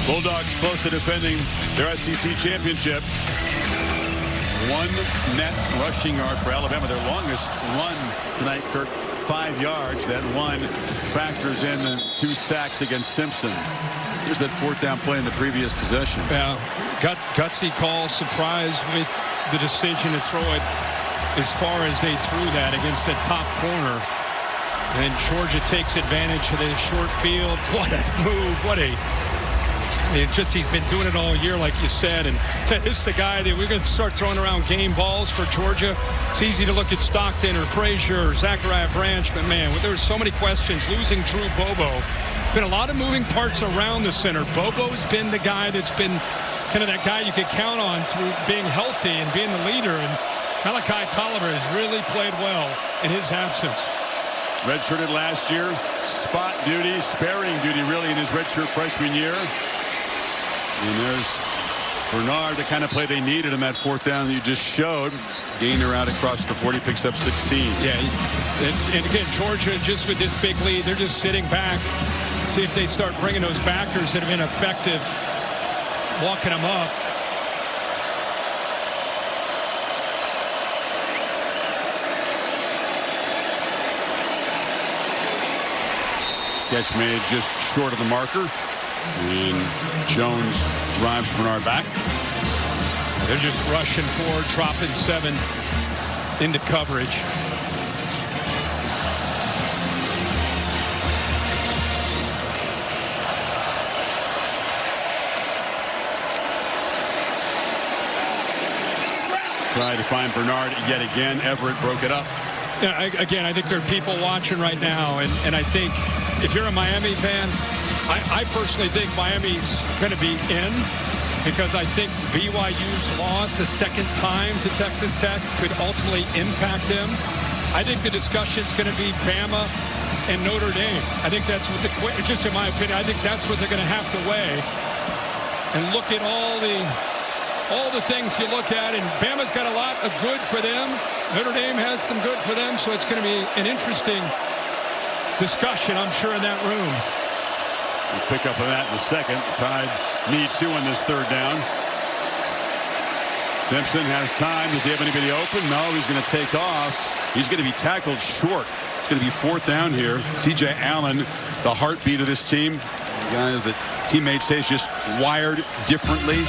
Bulldogs close to defending their SEC championship. 1 net rushing yard for Alabama, their longest run tonight, Kirk. 5 yards. That one factors in the 2 sacks against Simpson. Here's that 4th down play in the previous possession. Yeah, gutsy call, surprised with the decision to throw it as far as they threw that against a top corner. And Georgia takes advantage of the short field. What a move. He's been doing it all year, like you said. And this is the guy that we're going to start throwing around game balls for Georgia. It's easy to look at Stockton or Frazier or Zachariah Branch, but man, there were so many questions. Losing Drew Bobo. Been a lot of moving parts around the center. Bobo's been the guy that's been kind of that guy you could count on through being healthy and being the leader. And Malachi Tolliver has really played well in his absence. Redshirted last year, spot duty, sparing duty really in his redshirt freshman year. And there's Bernard, the kind of play they needed in that 4th down that you just showed. Gainer out across the 40, picks up 16. Yeah, and again, Georgia just with this big lead, they're just sitting back. See if they start bringing those backers that have been effective, walking them up. Catch made just short of the marker. And Jones drives Bernard back. They're just rushing forward, dropping 7 into coverage. Tried to find Bernard yet again. Everett broke it up. Yeah, again, I think there are people watching right now, and I think if you're a Miami fan, I personally think Miami's going to be in because I think BYU's loss the 2nd time to Texas Tech could ultimately impact them. I think the discussion's going to be Bama and Notre Dame. I think that's what just in my opinion, I think that's what they're going to have to weigh and look at all the things you look at, and Bama's got a lot of good for them. Notre Dame has some good for them, so it's going to be an interesting discussion, I'm sure, in that room. We'll pick up on that in a second. Tide need 2 on this 3rd down. Simpson has time. Does he have anybody open? No, he's going to take off. He's going to be tackled short. It's going to be 4th down here. C.J. Allen, the heartbeat of this team. The guy that teammates say is just wired differently.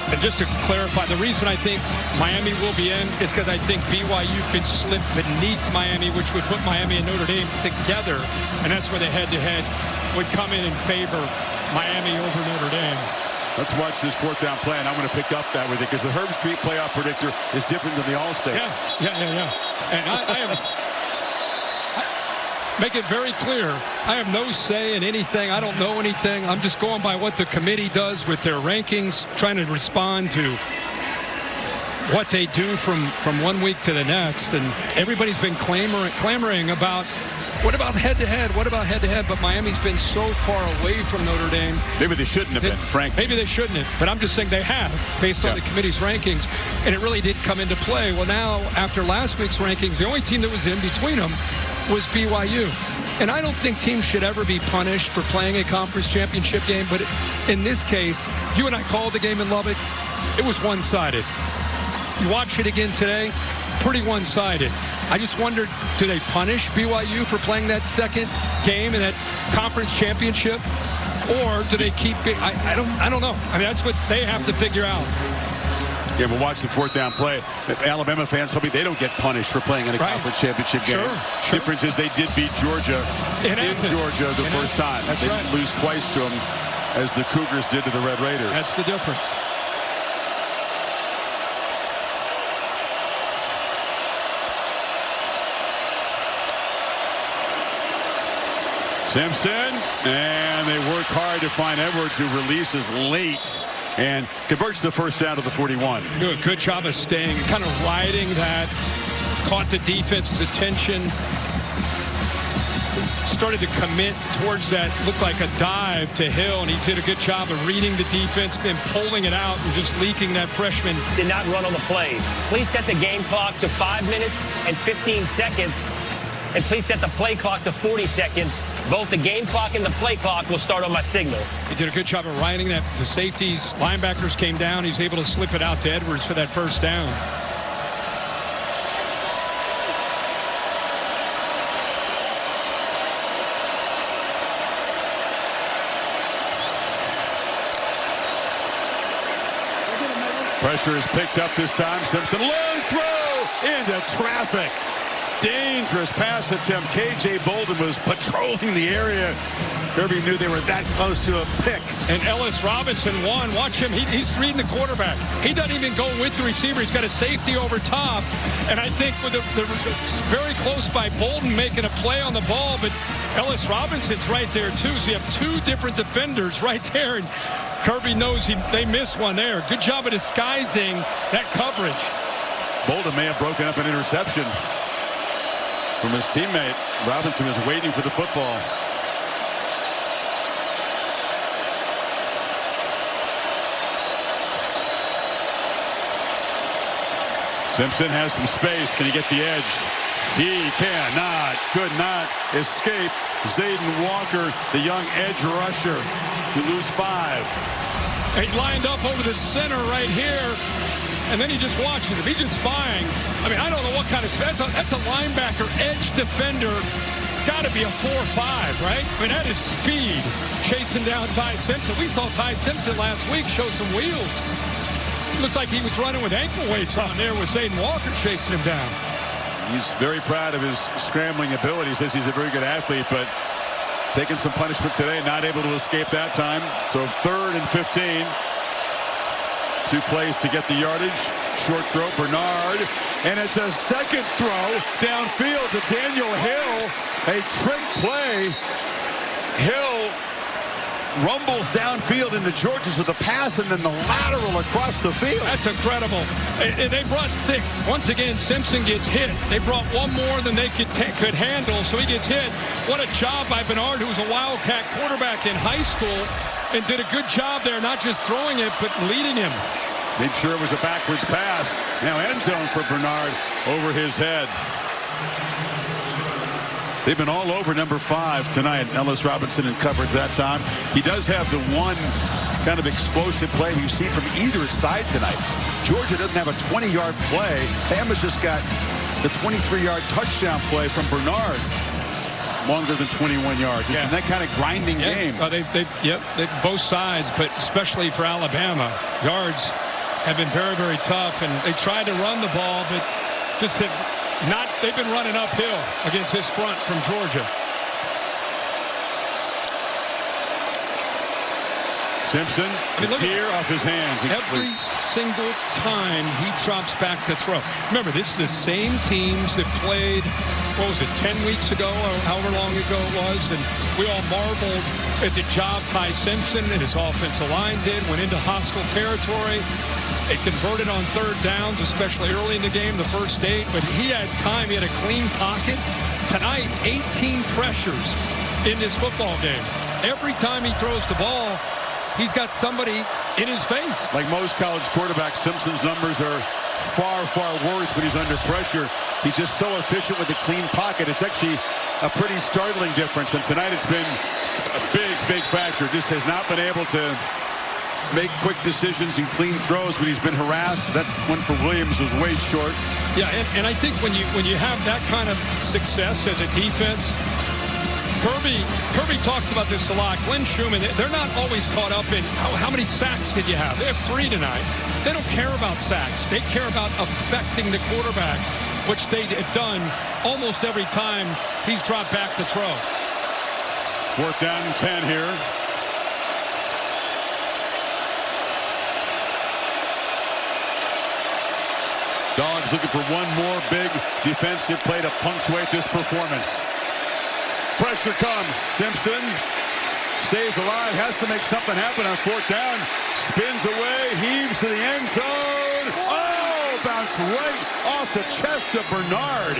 And just to clarify, the reason I think Miami will be in is because I think BYU could slip beneath Miami, which would put Miami and Notre Dame together. And that's where the head-to-head would come in favor Miami over Notre Dame. Let's watch this 4th down play, and I'm going to pick up that with it because the Herb Street playoff predictor is different than the All-State. Yeah. And I am. make it very clear, I have no say in anything. I don't know anything. I'm just going by what the committee does with their rankings, trying to respond to what they do from 1 week to the next. And everybody's been clamoring about, what about head-to-head? What about head-to-head? But Miami's been so far away from Notre Dame. Maybe they shouldn't have been, frankly. Maybe they shouldn't have. But I'm just saying they have, based on the committee's rankings. And it really did come into play. Well, now, after last week's rankings, the only team that was in between them was BYU. And I don't think teams should ever be punished for playing a conference championship game. But in this case, you and I called the game in Lubbock. It was one-sided. You watch it again today, pretty one-sided. I just wondered, do they punish BYU for playing that second game in that conference championship? Or do they keep it? I don't know. I mean, that's what they have to figure out. Yeah, we'll watch the fourth down play. Alabama fans hoping they don't get punished for playing in a conference championship game. Sure. Difference is they did beat Georgia in Georgia the first time. They didn't lose twice to them as the Cougars did to the Red Raiders. That's the difference. Simpson, and they work hard to find Edwards, who releases late and converts the first down to the 41. Do a good job of staying, kind of riding that, caught the defense's attention, started to commit towards that, looked like a dive to Hill, and he did a good job of reading the defense and pulling it out and just leaking that freshman. Did not run on the play. Please set the game clock to 5 minutes and 15 seconds. And please set the play clock to 40 seconds. Both the game clock and the play clock will start on my signal. He did a good job of riding that to safeties. Linebackers came down. He's able to slip it out to Edwards for that first down. Pressure is picked up this time. Simpson, long throw into traffic. Dangerous pass attempt. K.J. Bolden was patrolling the area. Kirby knew they were that close to a pick. And Ellis Robinson won. Watch him. He's reading the quarterback. He doesn't even go with the receiver. He's got a safety over top. And I think with the very close by Bolden making a play on the ball, but Ellis Robinson's right there too. So you have two different defenders right there. And Kirby knows they missed one there. Good job of disguising that coverage. Bolden may have broken up an interception from his teammate. Robinson was waiting for the football. Simpson has some space. Can he get the edge? He could not escape Zayden Walker, the young edge rusher, who lose 5. He lined up over the center right here. And then he just watches him. He's just spying. I mean, I don't know what kind of that's a linebacker, edge defender. It's got to be a 4-5, right? I mean, that is speed chasing down Ty Simpson. We saw Ty Simpson last week show some wheels. Looked like he was running with ankle weights on there with Zayden Walker chasing him down. He's very proud of his scrambling ability. He says he's a very good athlete, but taking some punishment today, not able to escape that time. So 3rd and 15. 2 plays to get the yardage. Short throw, Bernard. And it's a second throw downfield to Daniel Hill. A trick play. Hill rumbles downfield into Georgia with the pass and then the lateral across the field. That's incredible. And they brought 6. Once again, Simpson gets hit. They brought one more than they could handle, so he gets hit. What a job by Bernard, who was a Wildcat quarterback in high school, and did a good job there, not just throwing it, but leading him. Made sure it was a backwards pass. Now end zone for Bernard over his head. They've been all over number 5 tonight. Ellis Robinson in coverage that time. He does have the one kind of explosive play we've seen from either side tonight. Georgia doesn't have a 20-yard play. Bama's just got the 23-yard touchdown play from Bernard. Longer than 21 yards. Yeah. That kind of grinding game. They both sides, but especially for Alabama, yards have been very, very tough, and they tried to run the ball, but just they've been running uphill against his front from Georgia. Simpson, deer off his hands. Every single time he drops back to throw. Remember, this is the same teams that played, 10 weeks ago or however long ago it was, and we all marveled at the job Ty Simpson and his offensive line did, went into hostile territory. It converted on third downs, especially early in the game, the first 8, but he had time. He had a clean pocket. Tonight, 18 pressures in this football game. Every time he throws the ball, he's got somebody in his face. Like most college quarterbacks, Simpson's numbers are far, far worse when he's under pressure. He's just so efficient with a clean pocket. It's actually a pretty startling difference, and tonight it's been a big, big factor. Just has not been able to make quick decisions and clean throws when he's been harassed. That's one for Williams was way short. Yeah, and I think when you have that kind of success as a defense, Kirby talks about this a lot. Glenn Schumann, they're not always caught up in how many sacks did you have. They have 3 tonight. They don't care about sacks. They care about affecting the quarterback, which they have done almost every time he's dropped back to throw. 4th down and 10 here. Dogs looking for one more big defensive play to punctuate this performance. Pressure comes. Simpson stays alive, has to make something happen on 4th down. Spins away, heaves to the end zone. Oh, bounced right off the chest of Bernard.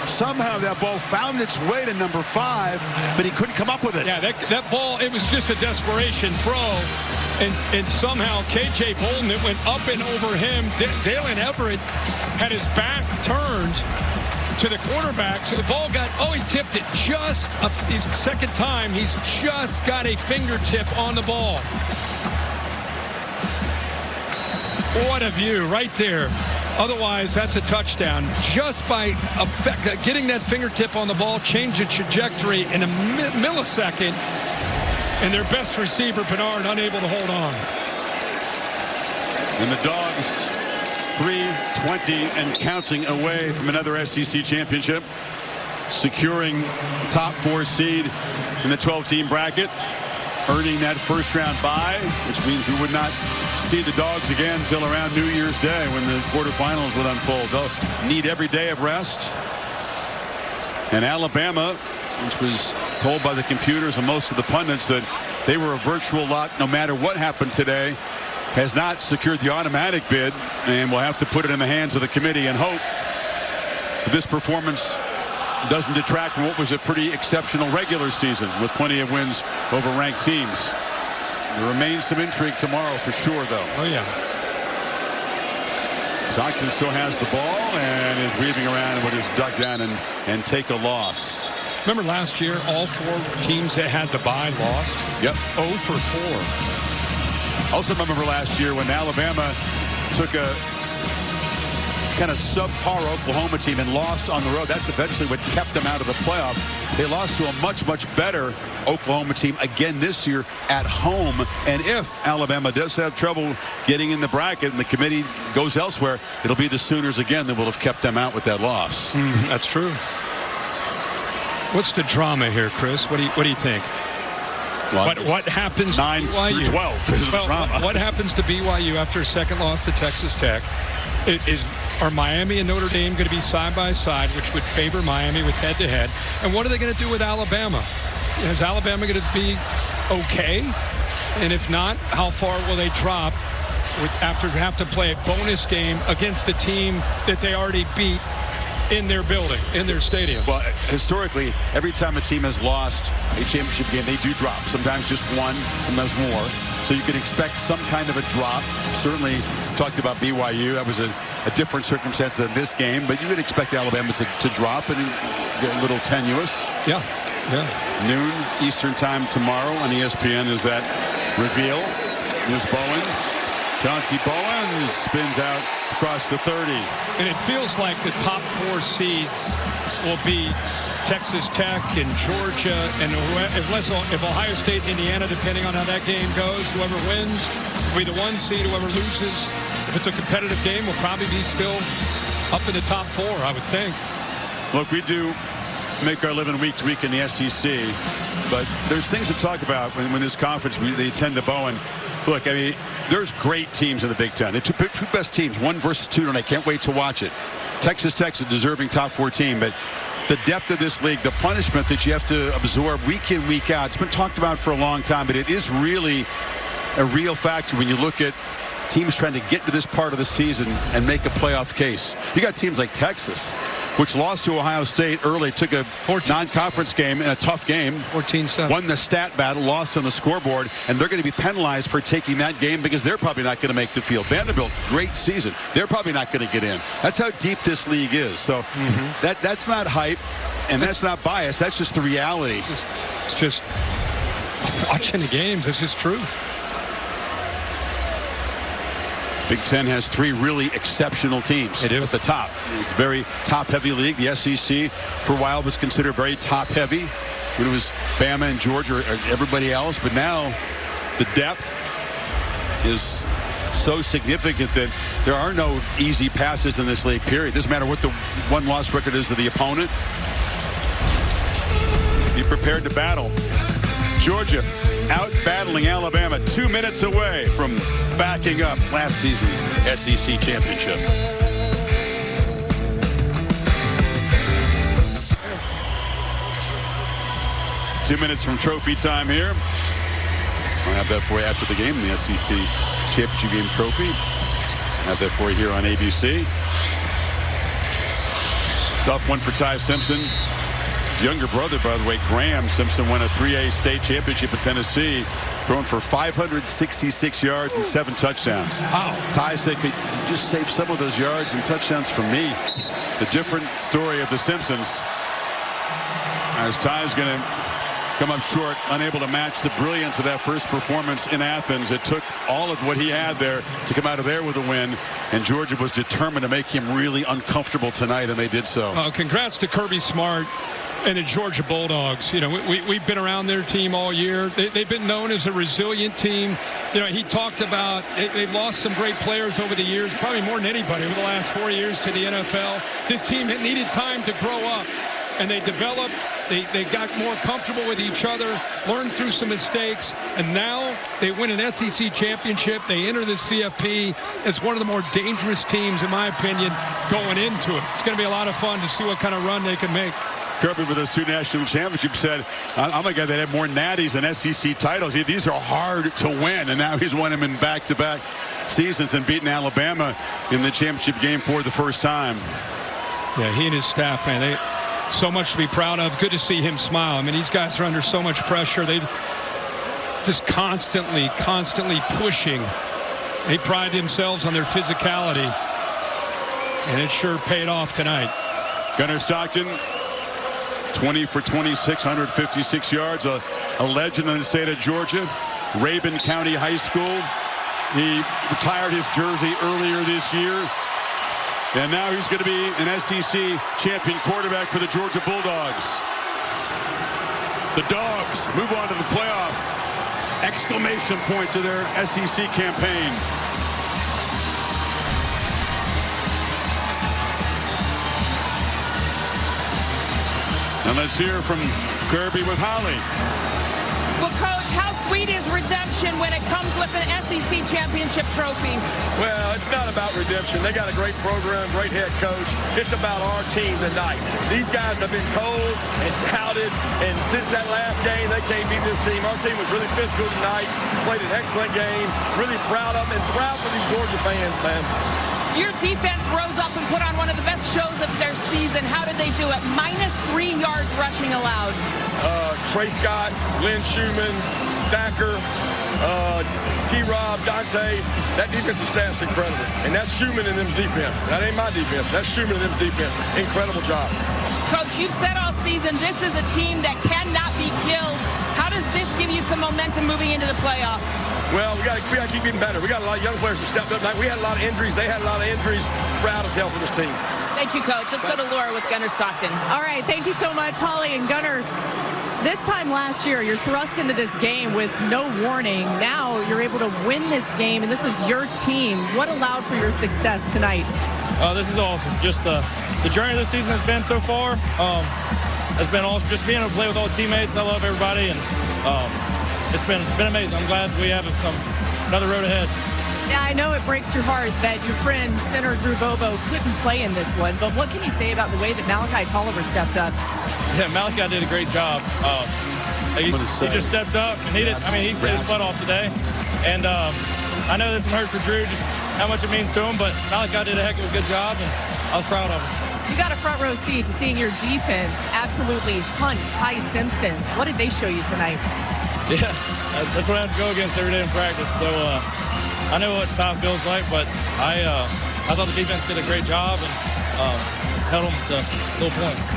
Somehow that ball found its way to number 5, but he couldn't come up with it. Yeah, that ball, it was just a desperation throw. And somehow K.J. Bolden, it went up and over him. Dalen Everett had his back turned to the quarterback, so the ball he tipped it just his second time. He's just got a fingertip on the ball. What a view right there. Otherwise, that's a touchdown. Just by getting that fingertip on the ball, change the trajectory in a millisecond, and their best receiver, Bernard, unable to hold on. And the Dogs 3-20 and counting away from another SEC championship, securing top 4 seed in the 12-team bracket, earning that first-round bye, which means we would not see the Dogs again until around New Year's Day when the quarterfinals would unfold. They'll need every day of rest. And Alabama, which was told by the computers and most of the pundits that they were a virtual lock no matter what happened today, has not secured the automatic bid, and will have to put it in the hands of the committee and hope that this performance doesn't detract from what was a pretty exceptional regular season with plenty of wins over ranked teams. There remains some intrigue tomorrow for sure, though. Oh, yeah. Stockton still has the ball and is weaving around and would just duck down and take a loss. Remember last year, all 4 teams that had the bye lost? Yep. 0 for 4. Also remember last year when Alabama took a kind of subpar Oklahoma team and lost on the road. That's eventually what kept them out of the playoff. They lost to a much, much better Oklahoma team again this year at home. And if Alabama does have trouble getting in the bracket and the committee goes elsewhere, it'll be the Sooners again that will have kept them out with that loss. That's true. What's the drama here, Chris? What do you think? Well, what happens 9 to BYU? through 12 is the drama. What happens to BYU after a second loss to Texas Tech? Are Miami and Notre Dame going to be side by side, which would favor Miami with head-to-head? And what are they going to do with Alabama? Is Alabama going to be okay? And if not, how far will they drop after have to play a bonus game against a team that they already beat in their building, in their stadium? Well, historically, every time a team has lost a championship game, they do drop. Sometimes just one, sometimes more. So you can expect some kind of a drop. Certainly talked about BYU. That was a different circumstance than this game, but you would expect Alabama to drop and get a little tenuous. Yeah. Noon Eastern time tomorrow on ESPN is that reveal. Here's Bowens. Chauncey Bowens spins out across the 30. And it feels like the top 4 seeds will be Texas Tech and Georgia, and if Ohio State, Indiana, depending on how that game goes, whoever wins will be the 1 seed. Whoever loses, if it's a competitive game, will probably be still up in the top 4, I would think. Look, we do make our living week to week in the SEC. but there's things to talk about when this conference, they tend to Bowen. Look, I mean, there's great teams in the Big Ten. The two best teams, 1 versus 2, and I can't wait to watch it. Texas Tech's a deserving top 4 team, but the depth of this league, the punishment that you have to absorb week in, week out, it's been talked about for a long time, but it is really a real factor when you look at teams trying to get to this part of the season and make a playoff case. You got teams like Texas, which lost to Ohio State early, took a non-conference game in a tough game. 14-7. Won the stat battle, lost on the scoreboard, and they're going to be penalized for taking that game because they're probably not going to make the field. Vanderbilt, great season. They're probably not going to get in. That's how deep this league is. So that's not hype, and that's not bias. That's just the reality. It's just watching the games. It's just truth. Big Ten has 3 really exceptional teams at the top. It's a very top-heavy league. The SEC, for a while, was considered very top-heavy when it was Bama and Georgia or everybody else. But now the depth is so significant that there are no easy passes in this league, period. It doesn't matter what the one-loss record is of the opponent. Be prepared to battle. Georgia out battling Alabama, 2 minutes away from backing up last season's SEC championship. Two minutes from trophy time here. I'll have that for you after the game, the SEC championship game trophy. I'll have that for you here on ABC. Tough one for Ty Simpson. His younger brother, by the way, Graham Simpson, won a 3A state championship in Tennessee, throwing for 566 yards and 7 touchdowns. Wow. Ty said, could you just save some of those yards and touchdowns for me? The different story of the Simpsons. As Ty's going to come up short, unable to match the brilliance of that first performance in Athens. It took all of what he had there to come out of there with a win, and Georgia was determined to make him really uncomfortable tonight, and they did so. Congrats to Kirby Smart and the Georgia Bulldogs. You know, we've been around their team all year. They've been known as a resilient team. You know, he talked about they've lost some great players over the years, probably more than anybody over the last 4 years to the NFL. This team had needed time to grow up, and they developed. They got more comfortable with each other, learned through some mistakes, and now they win an SEC championship. They enter the CFP as one of the more dangerous teams, in my opinion, going into it. It's going to be a lot of fun to see what kind of run they can make. Kirby, with those 2 national championships, said, I'm a guy that had more natties than SEC titles. These are hard to win, and now he's won them in back-to-back seasons and beaten Alabama in the championship game for the first time. Yeah, he and his staff, man, they so much to be proud of. Good to see him smile. I mean, these guys are under so much pressure. They just constantly pushing. They pride themselves on their physicality, and it sure paid off tonight. Gunnar Stockton, 20 for 26, 156 yards, a legend in the state of Georgia. Rabun County High School. He retired his jersey earlier this year. And now he's going to be an SEC champion quarterback for the Georgia Bulldogs. The Dogs move on to the playoff. Exclamation point to their SEC campaign. And let's hear from Kirby with Holly. Well, Coach, how sweet is redemption when it comes with an SEC championship trophy? Well, it's not about redemption. They got a great program, great head coach. It's about our team tonight. These guys have been told and doubted, and since that last game, they can't beat this team. Our team was really physical tonight, played an excellent game, really proud of them, and proud for these Georgia fans, man. Your defense rose up and put on one of the best shows of their season. How did they do it? -3 yards rushing allowed. Trey Scott, Lynn Schumann, Thacker, T-Rob, Dante. That defensive staff's incredible. And that's Schumann and them's defense. That ain't my defense. That's Schumann and them's defense. Incredible job. Coach, you've said all season this is a team that cannot be killed. How does this give you some momentum moving into the playoff? Well, we got to keep getting better. We got a lot of young players who stepped up tonight. We had a lot of injuries. They had a lot of injuries. Proud as hell for this team. Thank you, Coach. Let's go to Laura with Gunnar Stockton. All right, thank you so much, Holly and Gunnar. This time last year, you're thrust into this game with no warning. Now you're able to win this game, and this is your team. What allowed for your success tonight? This is awesome. Just the journey this season has been so far. it's been awesome. Just being able to play with all the teammates. I love everybody, and it's been amazing. I'm glad we have another road ahead. Yeah, I know it breaks your heart that your friend, center Drew Bobo, couldn't play in this one, but what can you say about the way that Malachi Tolliver stepped up? Yeah, Malachi did a great job. He just stepped up, and he played his butt off today. And I know this one hurts for Drew, just how much it means to him, but Malachi did a heck of a good job, and I was proud of him. You got a front row seat to seeing your defense absolutely hunt Ty Simpson. What did they show you tonight? Yeah, that's what I have to go against every day in practice. So I know what Ty feels like, but I thought the defense did a great job and held them to little points.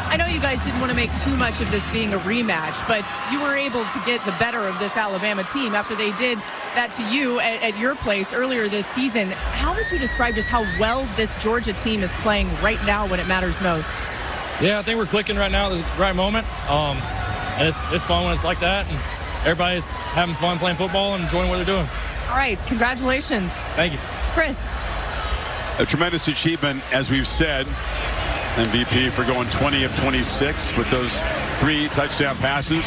I know you guys didn't want to make too much of this being a rematch, but you were able to get the better of this Alabama team after they did that to you at your place earlier this season. How would you describe just how well this Georgia team is playing right now when it matters most? Yeah, I think we're clicking right now at the right moment. And it's fun when it's like that, and everybody's having fun playing football and enjoying what they're doing. All right, congratulations. Thank you. Chris. A tremendous achievement, as we've said. MVP for going 20 of 26 with those 3 touchdown passes.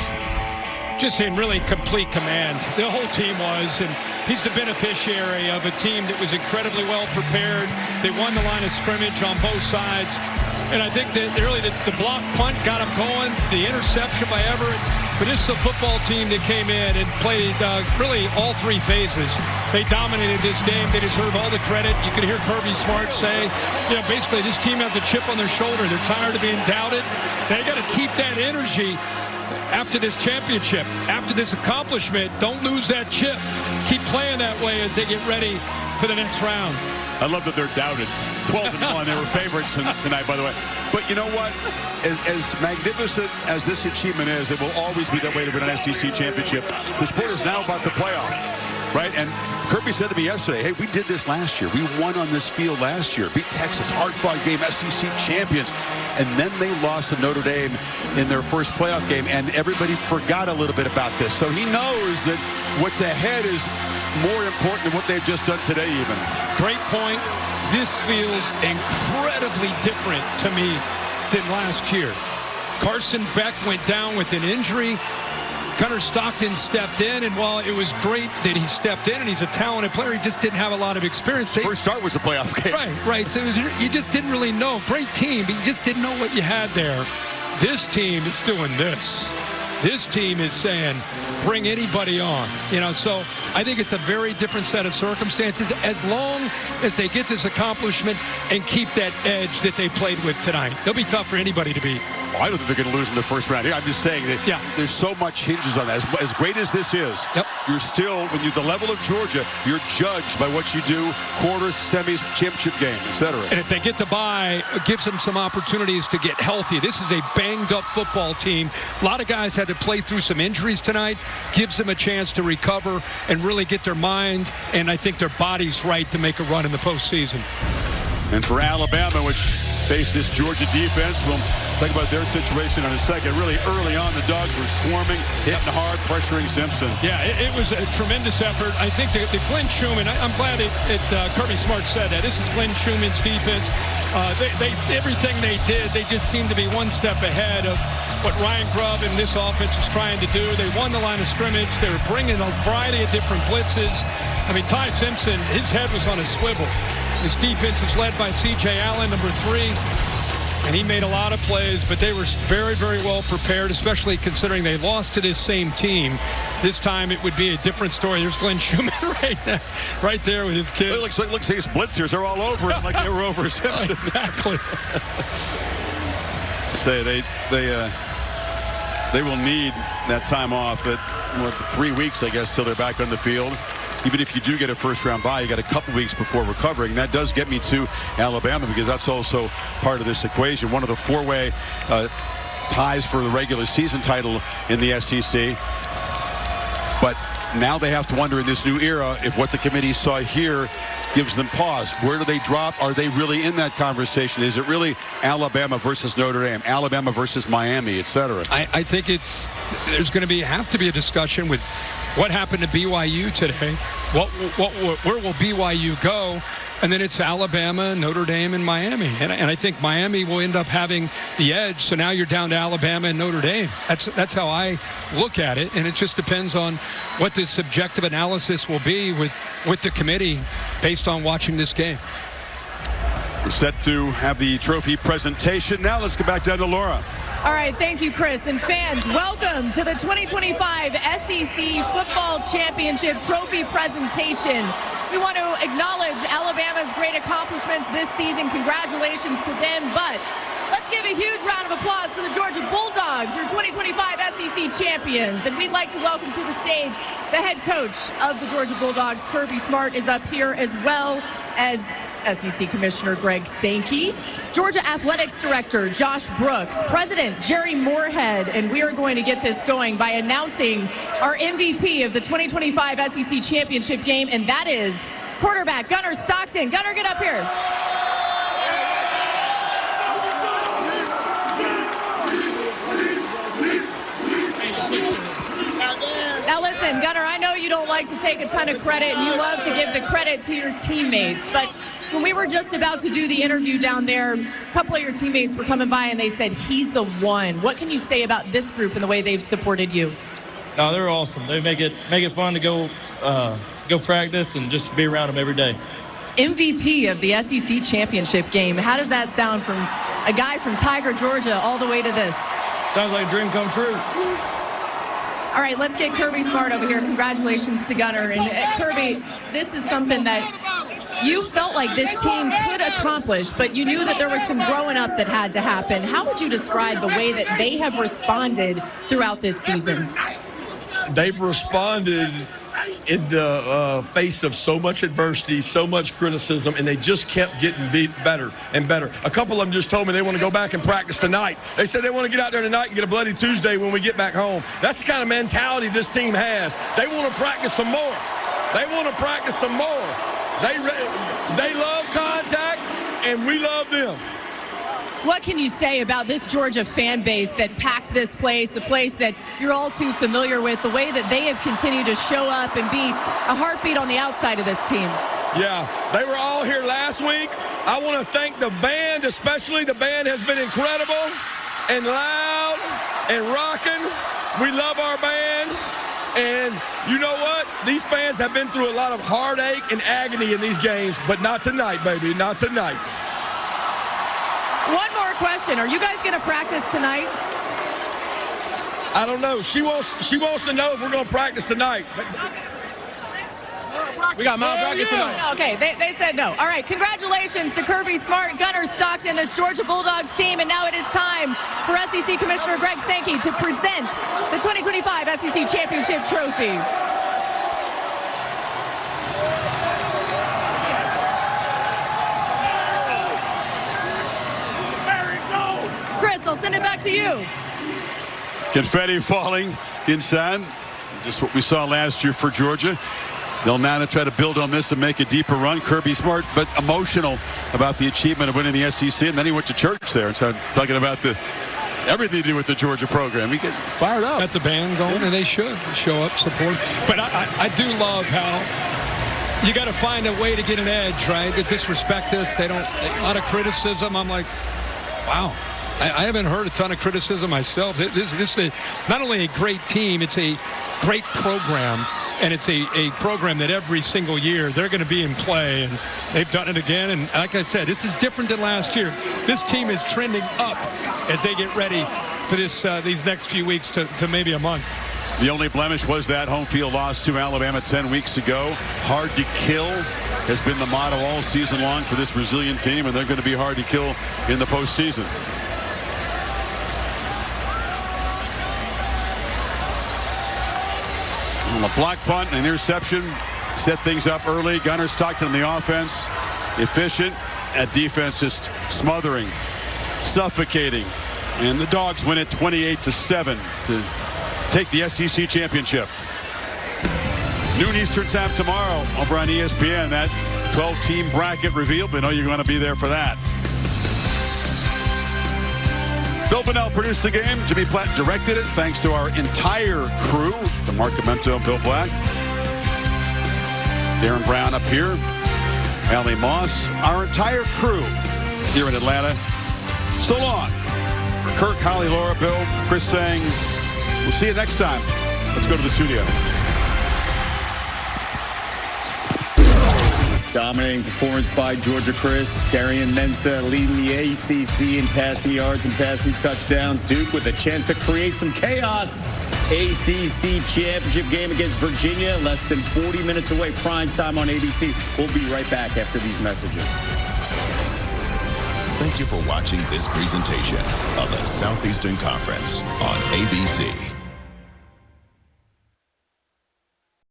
Just in really complete command. The whole team was, and he's the beneficiary of a team that was incredibly well prepared. They won the line of scrimmage on both sides. And I think that really the block punt got them going, the interception by Everett. But this is a football team that came in and played really all 3 phases. They dominated this game. They deserve all the credit. You could hear Kirby Smart say, basically this team has a chip on their shoulder. They're tired of being doubted. They got to keep that energy after this championship, after this accomplishment. Don't lose that chip. Keep playing that way as they get ready for the next round. I love that they're doubted. 12-1. They were favorites tonight, by the way. But you know what? As magnificent as this achievement is, it will always be that way to win an SEC championship. The sport is now about the playoff, right? And Kirby said to me yesterday, hey, we did this last year. We won on this field last year. Beat Texas, hard-fought game, SEC champions. And then they lost to Notre Dame in their first playoff game, and everybody forgot a little bit about this. So he knows that what's ahead is more important than what they've just done today even. Great point. This feels incredibly different to me than last year. Carson Beck went down with an injury. Gunnar Stockton stepped in, and while it was great that he stepped in and he's a talented player, he just didn't have a lot of experience. First start was a playoff game. Right. So you just didn't really know. Great team, but you just didn't know what you had there. This team is doing this. This team is saying, bring anybody on. So I think it's a very different set of circumstances as long as they get this accomplishment and keep that edge that they played with tonight. They'll be tough for anybody to beat. Well, I don't think they're going to lose in the first round here. I'm just saying that there's so much hinges on that. As great as this is, you're still, when you're the level of Georgia, you're judged by what you do, quarters, semis, championship game, etc. And if they get to bye, it gives them some opportunities to get healthy. This is a banged-up football team. A lot of guys had to play through some injuries tonight. Gives them a chance to recover and really get their mind and I think their bodies right to make a run in the postseason. And for Alabama, which faced this Georgia defense, we'll talk about their situation in a second. Really early on, the Dogs were swarming, hitting hard, pressuring Simpson. Yeah, it was a tremendous effort. I think that Glenn Schumann, I'm glad Kirby Smart said that. This is Glenn Schumann's defense. Everything they did, they just seemed to be one step ahead of what Ryan Grubb and this offense is trying to do. They won the line of scrimmage. They were bringing a variety of different blitzes. I mean, Ty Simpson, his head was on a swivel. His defense is led by C.J. Allen, number 3. And he made a lot of plays, but they were very, very well prepared, especially considering they lost to this same team. This time it would be a different story. There's Glenn Schumann right there with his kid. It looks like his blitzers are all over him like they were over Simpson. Exactly. I tell you, they will need that time off at 3 weeks, I guess, till they're back on the field. Even if you do get a first-round bye, you got a couple weeks before recovering. And that does get me to Alabama because that's also part of this equation. One of the 4-way ties for the regular season title in the SEC. But now they have to wonder in this new era if what the committee saw here gives them pause. Where do they drop? Are they really in that conversation? Is it really Alabama versus Notre Dame, Alabama versus Miami, etc.? I think there's going to have to be a discussion with what happened to BYU today. Where will BYU go? And then it's Alabama, Notre Dame, and Miami. And I think Miami will end up having the edge. So now you're down to Alabama and Notre Dame. That's how I look at it. And it just depends on what the subjective analysis will be with the committee based on watching this game. We're set to have the trophy presentation. Now let's get back down to Laura. All right, thank you, Chris. And fans, welcome to the 2025 SEC Football Championship Trophy presentation. We want to acknowledge Alabama's great accomplishments this season. Congratulations to them. But let's give a huge round of applause for the Georgia Bulldogs, your 2025 SEC champions. And we'd like to welcome to the stage the head coach of the Georgia Bulldogs, Kirby Smart, is up here, as well as SEC Commissioner Greg Sankey, Georgia Athletics Director Josh Brooks, President Jerry Moorhead, and we are going to get this going by announcing our MVP of the 2025 SEC Championship game, and that is quarterback Gunnar Stockton. Gunnar, get up here. Now listen, Gunnar, I know you don't like to take a ton of credit, and you love to give the credit to your teammates, but when we were just about to do the interview down there, a couple of your teammates were coming by and they said, he's the one. What can you say about this group and the way they've supported you? No, they're awesome. They make it fun to go practice and just be around them every day. MVP of the SEC Championship game. How does that sound from a guy from Tiger, Georgia, all the way to this? Sounds like a dream come true. All right, let's get Kirby Smart over here. Congratulations to Gunnar. And Kirby, this is something that you felt like this team could accomplish, but you knew that there was some growing up that had to happen. How would you describe the way that they have responded throughout this season? They've responded in the face of so much adversity, so much criticism, and they just kept getting better and better. A couple of them just told me they want to go back and practice tonight. They said they want to get out there tonight and get a bloody Tuesday when we get back home. That's the kind of mentality this team has. They want to practice some more. They want to practice some more. They love contact, and we love them. What can you say about this Georgia fan base that packed this place, a place that you're all too familiar with, the way that they have continued to show up and be a heartbeat on the outside of this team? Yeah, they were all here last week. I want to thank the band, especially. The band has been incredible and loud and rocking. We love our band. And you know what? These fans have been through a lot of heartache and agony in these games, but not tonight, baby, not tonight. One more question. Are you guys going to practice tonight? I don't know. She wants to know if we're going to practice tonight. We got malpractice tonight. Okay, they said no. All right, congratulations to Kirby Smart, Gunnar Stockton, this Georgia Bulldogs team. And now it is time for SEC Commissioner Greg Sankey to present the 2025 SEC Championship Trophy. Chris, I'll send it back to you. Confetti falling inside. Just what we saw last year for Georgia. They'll now try to build on this and make a deeper run. Kirby Smart, but emotional about the achievement of winning the SEC. And then he went to church there and started talking about everything to do with the Georgia program. He get fired up. Got the band going, and they should show up, support. But I do love how you got to find a way to get an edge, right? They disrespect us. They don't. A lot of criticism. I'm like, wow. I haven't heard a ton of criticism myself. This is not only a great team, it's a great program. And it's a program that every single year they're going to be in play, and they've done it again. And like I said, this is different than last year. This team is trending up as they get ready for these next few weeks to maybe a month. The only blemish was that home field loss to Alabama 10 weeks ago. Hard to kill has been the motto all season long for this Brazilian team, and they're going to be hard to kill in the postseason. A block punt and an interception set things up early. Gunnar Stockton on the offense, efficient. At defense, just smothering, suffocating. And the Dogs win it 28-7 to take the SEC championship. Noon Eastern time tomorrow over on ESPN. That 12-team bracket revealed. We know you're going to be there for that. Bill Bonnell produced the game. Jimmy Platt directed it. Thanks to our entire crew. The Mark Demento, Bill Black. Darren Brown up here. Allie Moss, our entire crew here in Atlanta. So long. For Kirk, Holly, Laura, Bill, Chris saying, we'll see you next time. Let's go to the studio. Dominating performance by Georgia Chris. Darian Mensah leading the ACC in passing yards and passing touchdowns. Duke with a chance to create some chaos. ACC championship game against Virginia, less than 40 minutes away, prime time on ABC. We'll be right back after these messages. Thank you for watching this presentation of the Southeastern Conference on ABC.